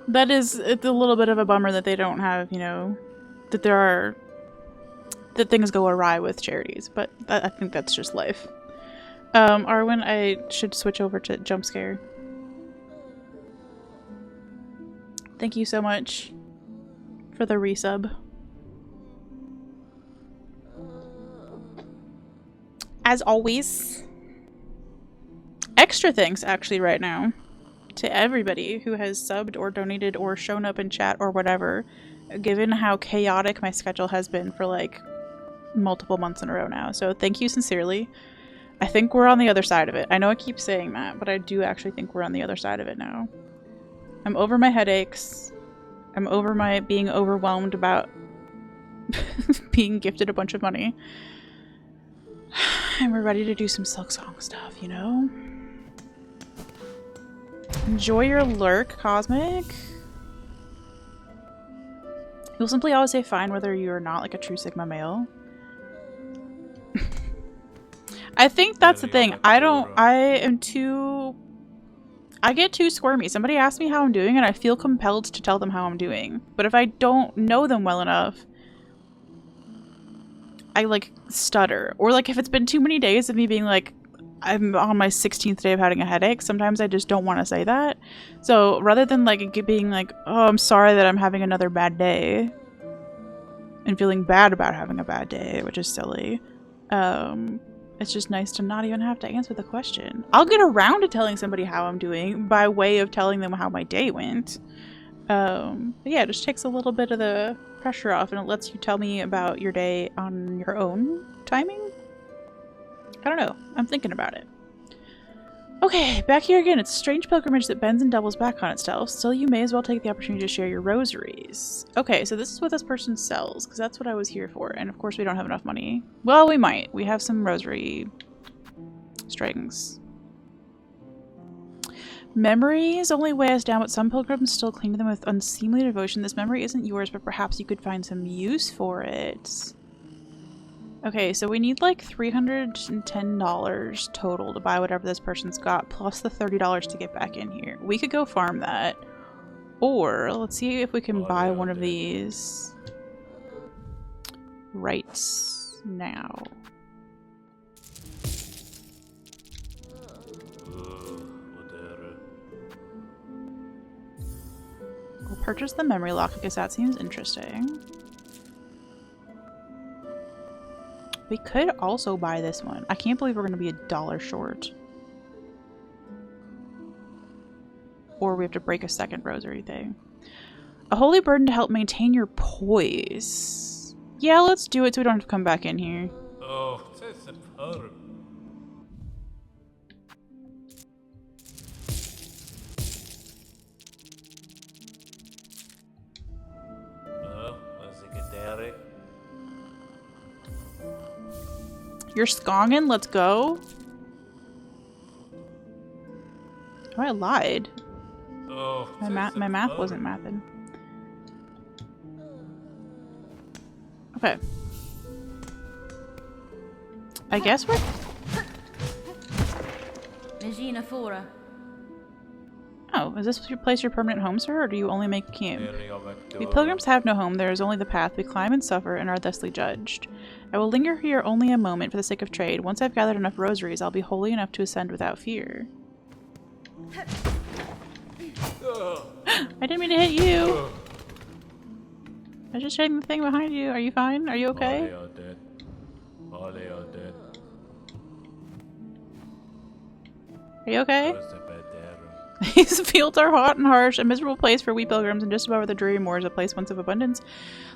It's a little bit of a bummer that they don't have, you know, that things go awry with charities. But I think that's just life. Arwen, I should switch over to jump scare. Thank you so much for the resub. As always. Extra thanks, actually, right now to everybody who has subbed or donated or shown up in chat or whatever, given how chaotic my schedule has been for like multiple months in a row now. So thank you sincerely. I think we're on the other side of it. I know I keep saying that, but I do actually think we're on the other side of it now. I'm over my headaches. I'm over my being overwhelmed about being gifted a bunch of money. And we're ready to do some Silksong stuff, you know? Enjoy your lurk, Cosmic. You'll simply always say fine whether you are not like a true Sigma male. I think that's the thing. I get too squirmy. Somebody asks me how I'm doing and I feel compelled to tell them how I'm doing. But if I don't know them well enough, I like stutter. Or like if it's been too many days of me being like, I'm on my 16th day of having a headache, sometimes I just don't want to say that. So rather than like being like, oh, I'm sorry that I'm having another bad day and feeling bad about having a bad day, which is silly, it's just nice to not even have to answer the question. I'll get around to telling somebody how I'm doing by way of telling them how my day went. But yeah, it just takes a little bit of the pressure off and it lets you tell me about your day on your own timing. I don't know. I'm thinking about it. Okay, back here again. It's a strange pilgrimage that bends and doubles back on itself. Still, you may as well take the opportunity to share your rosaries. Okay, so this is what this person sells, because that's what I was here for. And of course, we don't have enough money. Well, we might. We have some rosary strings. Memories only weigh us down, but some pilgrims still cling to them with unseemly devotion. This memory isn't yours, but perhaps you could find some use for it. Okay, so we need like $310 total to buy whatever this person's got, plus the $30 to get back in here. We could go farm that. Or, let's see if we can buy one of these right now. We'll purchase the memory lock because that seems interesting. We could also buy this one. I can't believe we're going to be $1 short. Or we have to break a second rosary thing. A holy burden to help maintain your poise. Yeah, let's do it so we don't have to come back in here. Oh, that's a power. You're skonging? Let's go. Oh, I lied. Oh, My math wasn't mathing. Okay. I guess we're... Oh, is this your place, your permanent home, sir, or do you only make camp? We pilgrims have no home. There is only the path. We climb and suffer and are thusly judged. I will linger here only a moment for the sake of trade. Once I've gathered enough rosaries, I'll be holy enough to ascend without fear. I didn't mean to hit you. I was just hitting the thing behind you. Are you fine? Are you okay? Are you okay? These fields are hot and harsh, a miserable place for we pilgrims, and just above the dreary moors, a place once of abundance,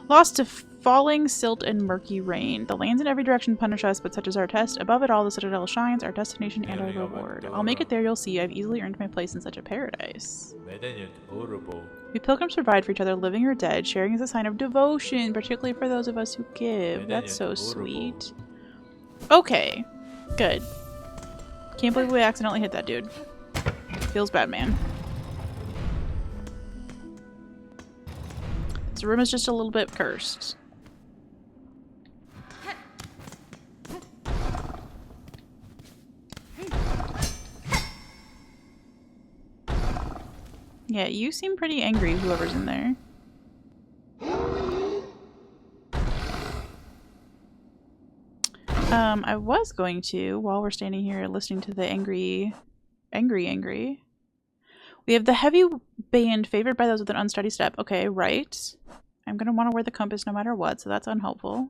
lost to falling silt and murky rain. The lands in every direction punish us, but such is our test. Above it all, the citadel shines, our destination and our reward. I'll make it there, you'll see. I've easily earned my place in such a paradise. We pilgrims provide for each other, living or dead. Sharing is a sign of devotion, particularly for those of us who give. That's so sweet. Okay, good. Can't believe we accidentally hit that dude. Feels bad, man. This room is just a little bit cursed. Yeah, you seem pretty angry, whoever's in there. I was going to, while we're standing here listening to the angry. We have the heavy band favored by those with an unsteady step. Okay, right. I'm going to want to wear the compass no matter what, so that's unhelpful.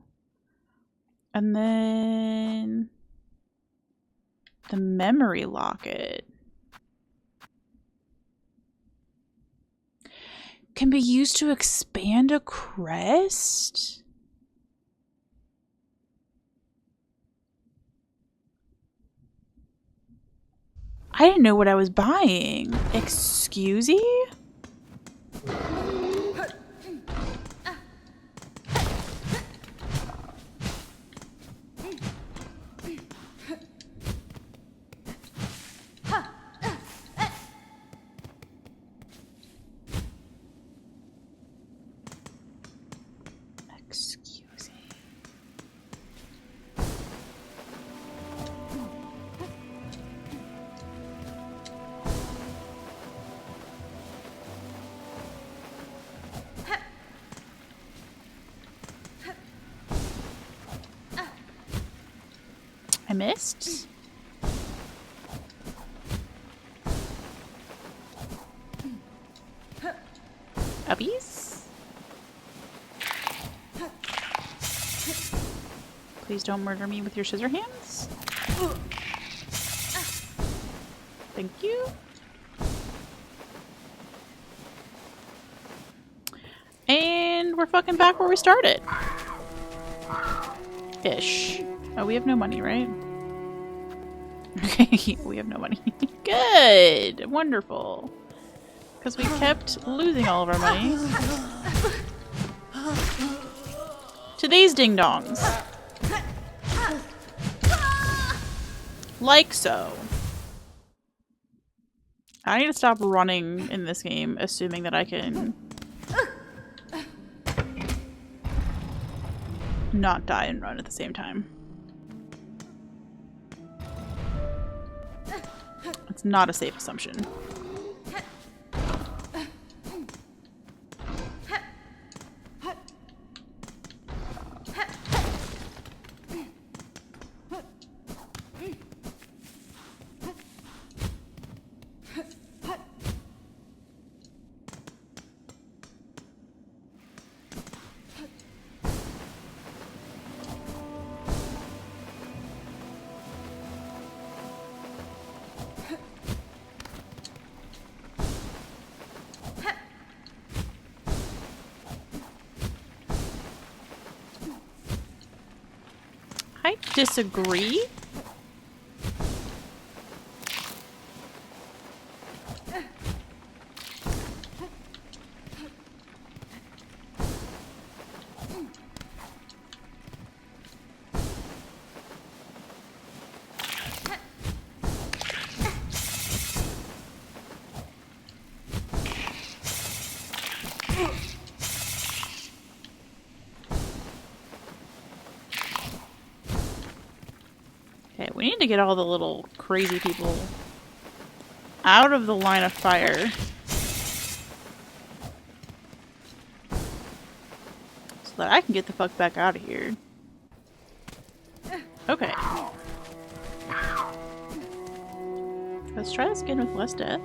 And then... The memory locket can be used to expand a crest? I didn't know what I was buying. Excuse me? I missed. Uppies? Please don't murder me with your scissor hands. Thank you. And we're fucking back where we started. Ish. Oh, we have no money, right? Okay, we have no money. Good! Wonderful. Because we kept losing all of our money to these ding-dongs. Like so. I need to stop running in this game, assuming that I can not die and run at the same time. It's not a safe assumption. I disagree. Okay, we need to get all the little crazy people out of the line of fire. So that I can get the fuck back out of here. Okay. Let's try this again with less death.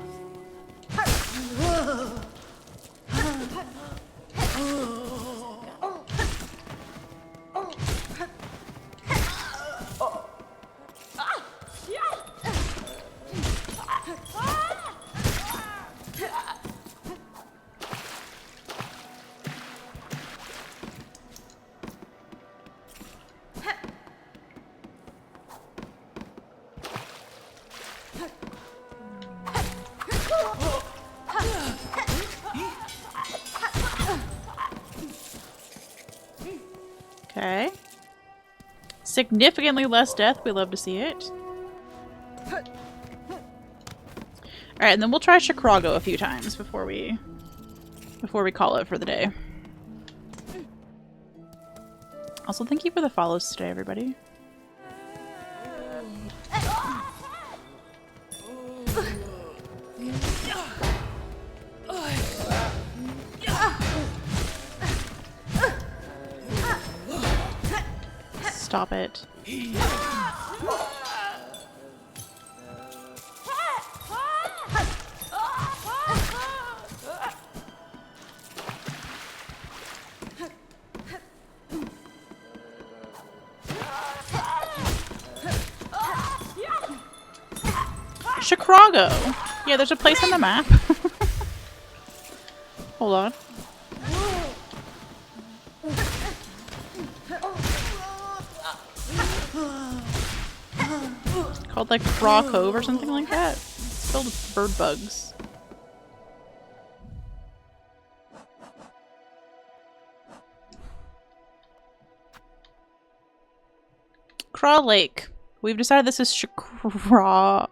Okay. Significantly less death. We love to see it. Alright, and then we'll try Chicago a few times before we call it for the day. Also, thank you for the follows today, everybody. Stop it. Chicago. Yeah, there's a place on the map. Hold on. Called like Craw Cove or something like that. It's filled with bird bugs. Craw Lake. We've decided this is Chicago.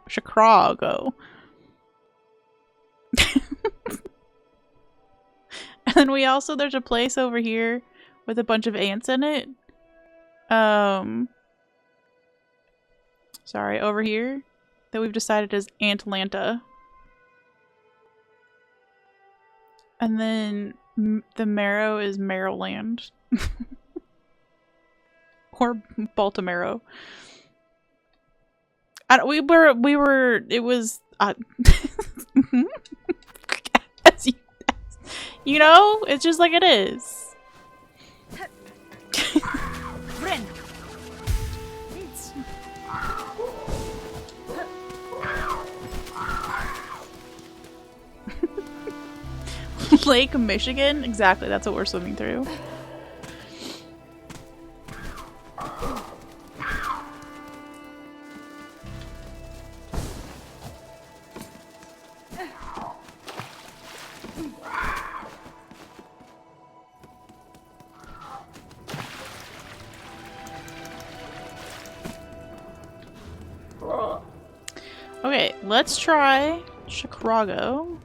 And then we also, there's a place over here with a bunch of ants in it. Sorry, over here that we've decided is Antlanta. And then the Marrow is Maryland. Or Baltimore. It was, you know, it's just like it is. Lake Michigan? Exactly, that's what we're swimming through. Okay, let's try Chicago.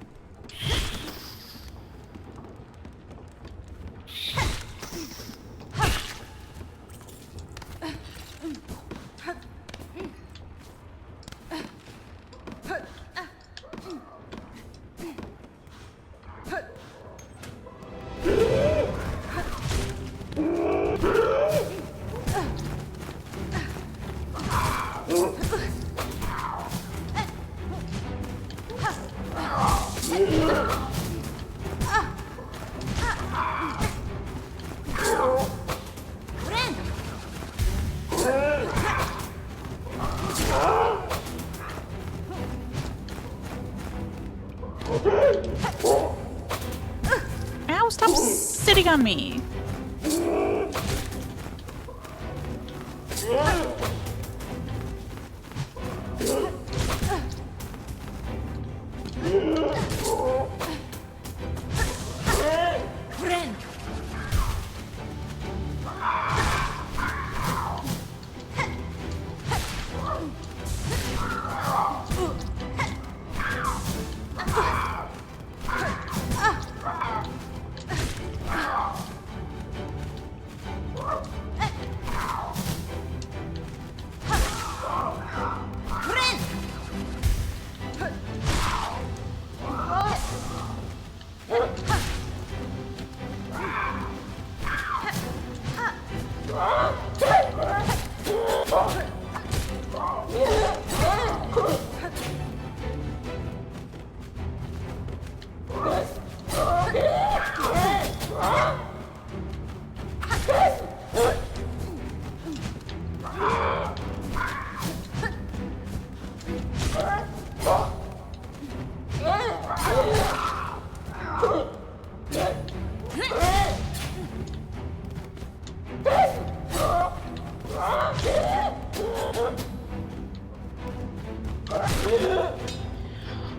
Ow, stop sitting on me.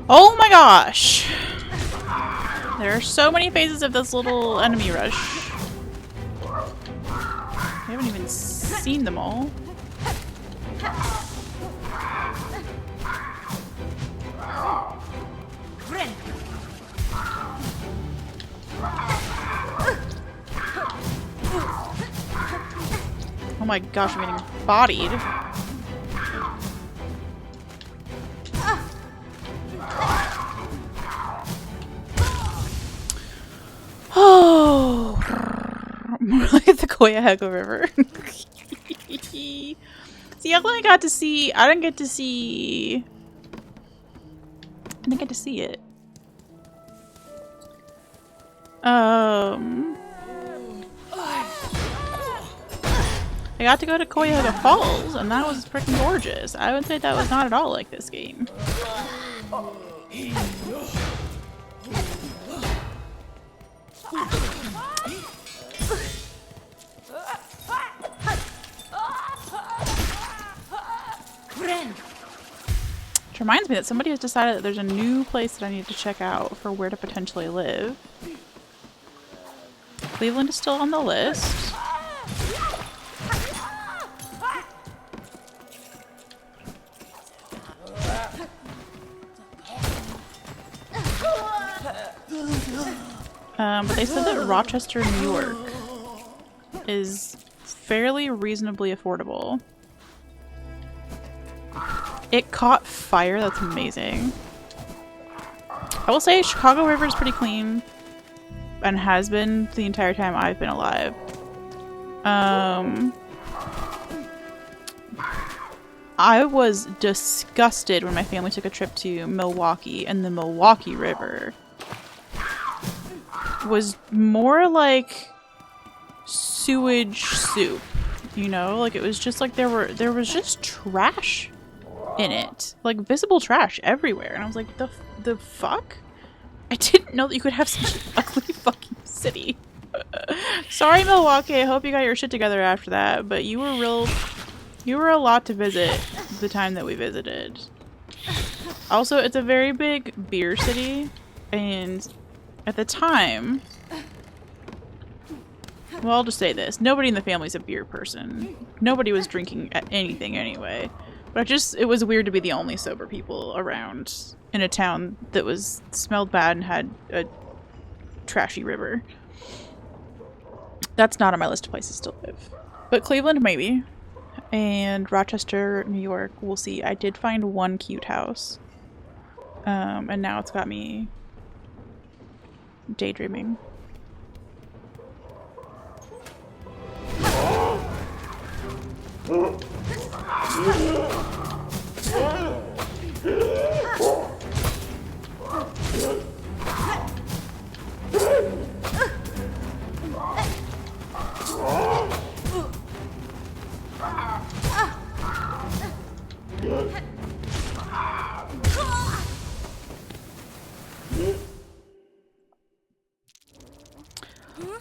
Oh my gosh! There are so many phases of this little enemy rush. I haven't even seen them all. Oh my gosh, I'm getting bodied. Oh, more like the Koyahego River. See, I only got to see. I didn't get to see it. I got to go to Cuyahoga Falls, and that was freaking gorgeous. I would say that was not at all like this game. Which reminds me that somebody has decided that there's a new place that I need to check out for where to potentially live. Cleveland is still on the list. But they said that Rochester, New York is fairly reasonably affordable. It caught fire. That's amazing. I will say Chicago River is pretty clean and has been the entire time I've been alive. I was disgusted when my family took a trip to Milwaukee, and the Milwaukee River was more like sewage soup, you know? Like, it was just like there was just trash in it. Like, visible trash everywhere. And I was like, the fuck? I didn't know that you could have such an ugly fucking city. Sorry, Milwaukee. I hope you got your shit together after that, but you were a lot to visit the time that we visited. Also, it's a very big beer city, and at the time, well, I'll just say this. Nobody in the family's a beer person. Nobody was drinking anything anyway. But it was weird to be the only sober people around in a town that smelled bad and had a trashy river. That's not on my list of places to live. But Cleveland, maybe. And Rochester, New York, we'll see. I did find one cute house. And now it's got me daydreaming.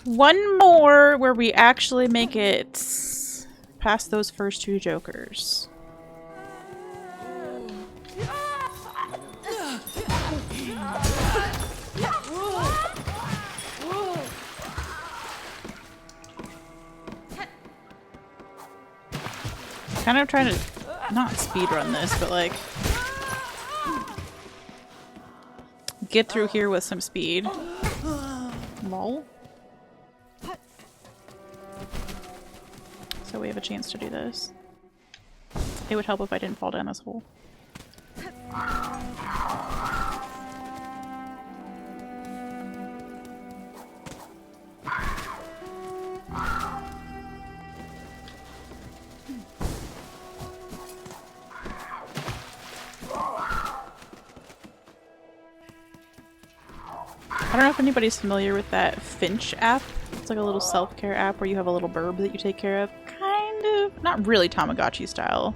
One more where we actually make it past those first two jokers. Kind of trying to not speedrun this, but like get through here with some speed. Lol. So we have a chance to do this. It would help if I didn't fall down this hole. I don't know if anybody's familiar with that Finch app. It's like a little self-care app where you have a little burb that you take care of. Kind of. Not really Tamagotchi style.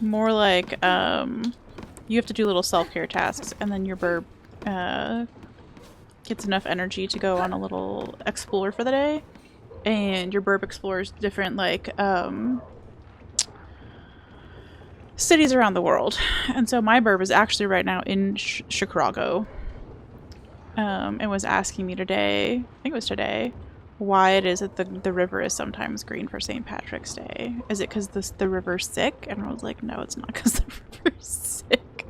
More like, you have to do little self-care tasks, and then your burb gets enough energy to go on a little explore for the day. And your burb explores different, like, cities around the world. And so my burb is actually right now in Chicago. And was asking me today, I think it was today, why it is that the river is sometimes green for St. Patrick's Day. Is it because the river's sick? And I was like, no, it's not because the river's sick.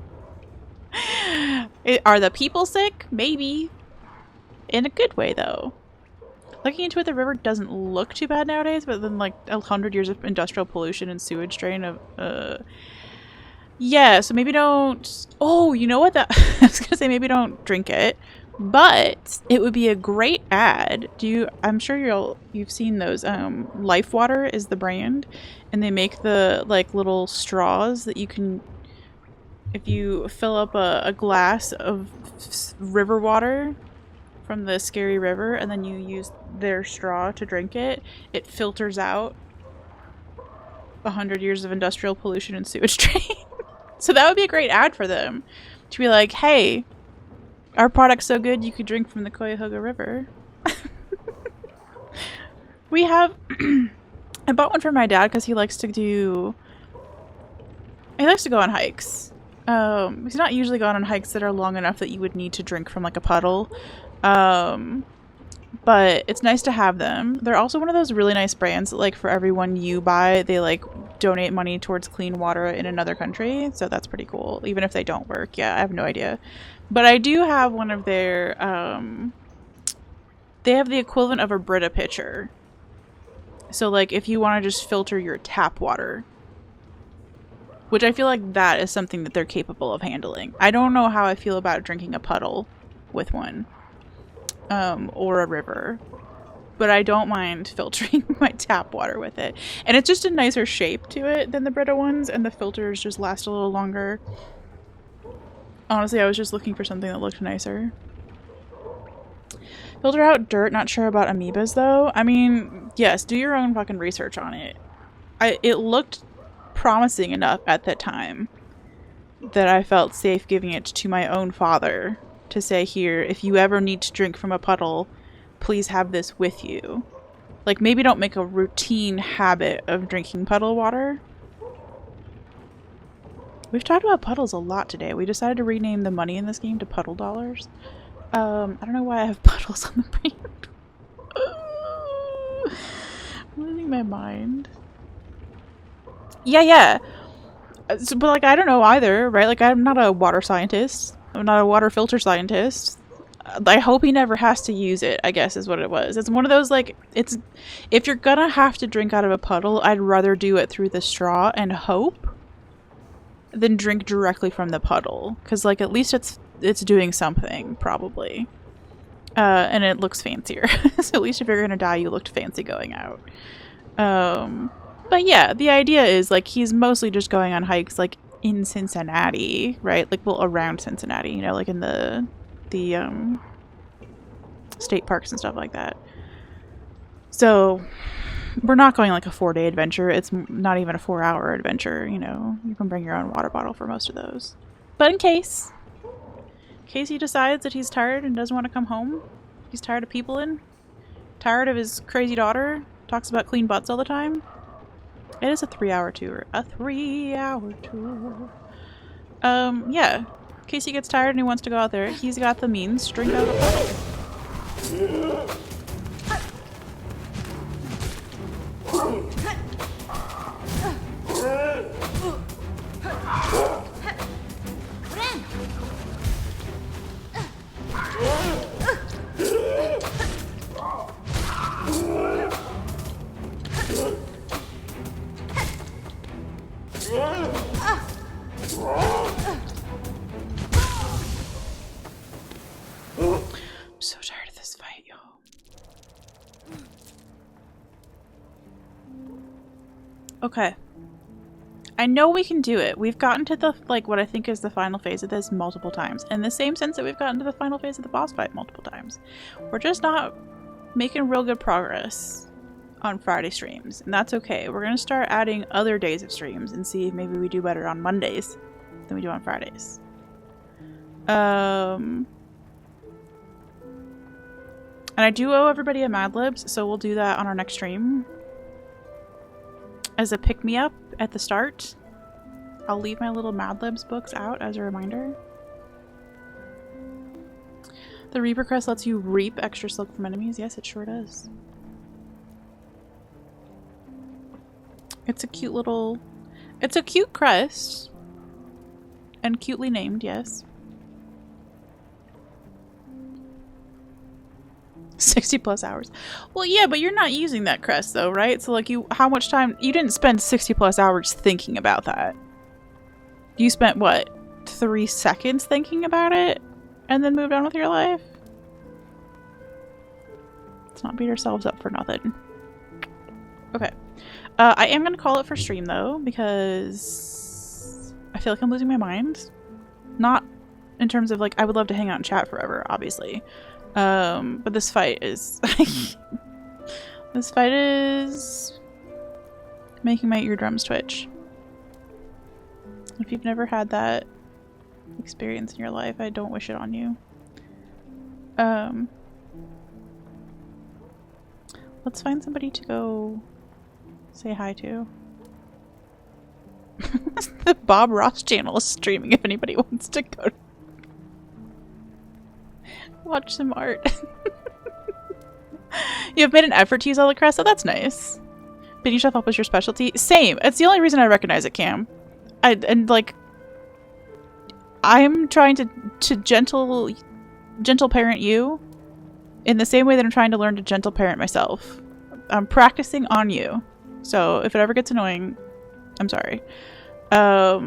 Are the people sick? Maybe. In a good way, though. Looking into it, the river doesn't look too bad nowadays, but then like 100 years of industrial pollution and sewage drain of, yeah, so maybe don't, oh, you know what, I was gonna say maybe don't drink it, but it would be a great ad. I'm sure you've seen those, Life Water is the brand, and they make the like little straws that you can, if you fill up a glass of river water from the scary river and then you use their straw to drink it, it filters out 100 years of industrial pollution and sewage drain. So that would be a great ad for them. To be like, hey, our product's so good you could drink from the Cuyahoga River. We have... I bought one for my dad because he likes to go on hikes. He's not usually gone on hikes that are long enough that you would need to drink from like a puddle. But it's nice to have them. They're also one of those really nice brands that, like, for every one you buy, they like donate money towards clean water in another country. So that's pretty cool, even if they don't work. Yeah, I have no idea. But I do have one of their, they have the equivalent of a Brita pitcher. So, like, if you want to just filter your tap water, which I feel like that is something that they're capable of handling. I don't know how I feel about drinking a puddle with one, or a river, but I don't mind filtering my tap water with it. And it's just a nicer shape to it than the Brita ones, and the filters just last a little longer. Honestly, I was just looking for something that looked nicer. Filter out dirt, not sure about amoebas though. I mean, yes, do your own fucking research on it. It looked promising enough at that time that I felt safe giving it to my own father to say, here, if you ever need to drink from a puddle, please have this with you. Like, maybe don't make a routine habit of drinking puddle water. We've talked about puddles a lot today. We decided to rename the money in this game to puddle dollars. I don't know why I have puddles on the brain. I'm losing my mind. Yeah. So, but, like, I don't know either, right? Like, I'm not a water scientist. I'm not a water filter scientist. I hope he never has to use it, I guess is what it was. It's one of those, like, it's... If you're gonna have to drink out of a puddle, I'd rather do it through the straw and hope than drink directly from the puddle. Because, like, at least it's doing something, probably. And it looks fancier. So at least if you're gonna die, you looked fancy going out. But yeah, the idea is, like, he's mostly just going on hikes, like, in Cincinnati, right? Like, well, around Cincinnati, you know, like in the state parks and stuff like that. So we're not going like a 4-day adventure. It's not even a 4-hour adventure, you know. You can bring your own water bottle for most of those. But in case he decides that he's tired and doesn't want to come home, he's tired of peopling, tired of his crazy daughter, talks about clean butts all the time. It is a 3-hour tour. A 3-hour tour. Yeah. In case he gets tired and he wants to go out there, he's got the means to drink out of a puddle. I'm so tired of this fight, y'all. Okay. I know we can do it. We've gotten to the, like, what I think is the final phase of this multiple times. In the same sense that we've gotten to the final phase of the boss fight multiple times. We're just not making real good progress on Friday streams. And that's okay. We're going to start adding other days of streams and see if maybe we do better on Mondays than we do on Fridays. And I do owe everybody a Mad Libs, so we'll do that on our next stream. As a pick-me-up at the start, I'll leave my little Mad Libs books out as a reminder. The Reaper Crest lets you reap extra silk from enemies. Yes, it sure does. It's a cute little... It's a cute crest. And cutely named, yes. 60 plus hours. Well, yeah, but you're not using that crest though, right? So, like, how much time? You didn't spend 60 plus hours thinking about that. You spent, what, 3 seconds thinking about it? And then moved on with your life? Let's not beat ourselves up for nothing. Okay. I am going to call it for stream though, because I feel like I'm losing my mind. Not in terms of, like, I would love to hang out and chat forever, obviously. But this fight is this fight is making my eardrums twitch. If you've never had that experience in your life, I don't wish it on you. Let's find somebody to go say hi to. The Bob Ross channel is streaming if anybody wants to go watch some art. You have made an effort to use all the crest, so that's nice. Beating yourself up was your specialty. Same. It's the only reason I recognize it, Cam. I'm trying to gentle parent you in the same way that I'm trying to learn to gentle parent myself. I'm practicing on you. So if it ever gets annoying, I'm sorry. But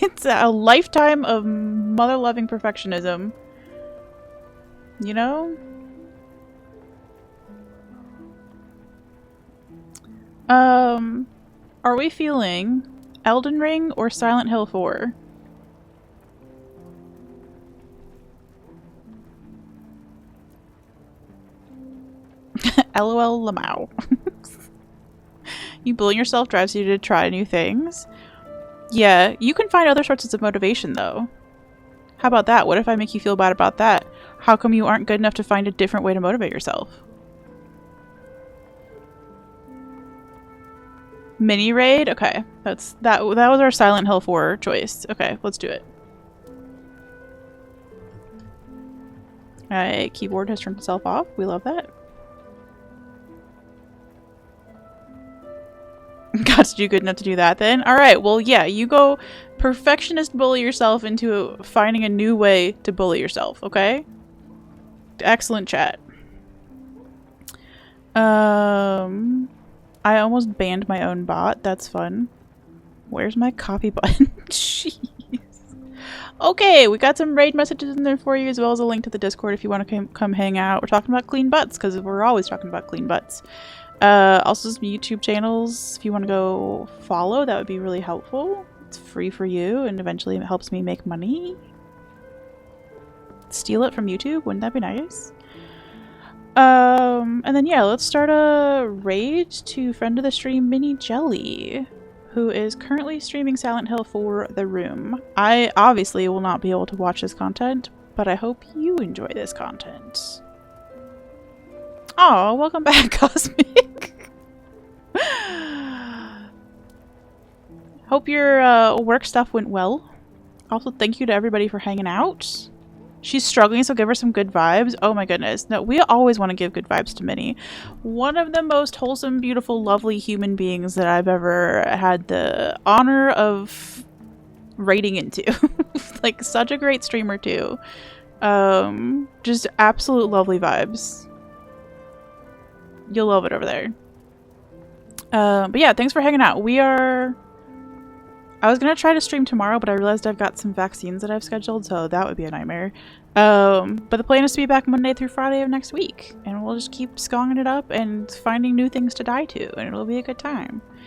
it's a lifetime of mother-loving perfectionism. You know? Are we feeling Elden Ring or Silent Hill 4? LOL Lamau. You bullying yourself drives you to try new things. Yeah, you can find other sources of motivation though. How about that? What if I make you feel bad about that? How come you aren't good enough to find a different way to motivate yourself? Mini raid? Okay. That was our Silent Hill 4 choice. Okay, let's do it. Alright, keyboard has turned itself off. We love that. Got you good enough to do that then? Alright, well yeah, you go perfectionist bully yourself into finding a new way to bully yourself, okay? Excellent chat. I almost banned my own bot. That's fun. Where's my copy button? Jeez. Okay, we got some raid messages in there for you, as well as a link to the Discord if you want to come hang out. We're talking about clean butts, because we're always talking about clean butts. Also some YouTube channels, if you want to go follow, that would be really helpful. It's free for you, and eventually it helps me make money. Steal it from YouTube, wouldn't that be nice? And then yeah, let's start a raid to friend of the stream Mini Jelly, who is currently streaming Silent Hill 4 The Room. I obviously will not be able to watch this content, but I hope you enjoy this content. Oh, welcome back, Cosmic. Hope your work stuff went well. Also, thank you to everybody for hanging out. She's struggling, so give her some good vibes. Oh my goodness. No, we always want to give good vibes to Minnie. One of the most wholesome, beautiful, lovely human beings that I've ever had the honor of raiding into. Like, such a great streamer, too. Just absolute lovely vibes. You'll love it over there. But yeah, thanks for hanging out. I was gonna try to stream tomorrow, but I realized I've got some vaccines that I've scheduled, so that would be a nightmare. But the plan is to be back Monday through Friday of next week, and we'll just keep skonging it up and finding new things to die to, and it'll be a good time.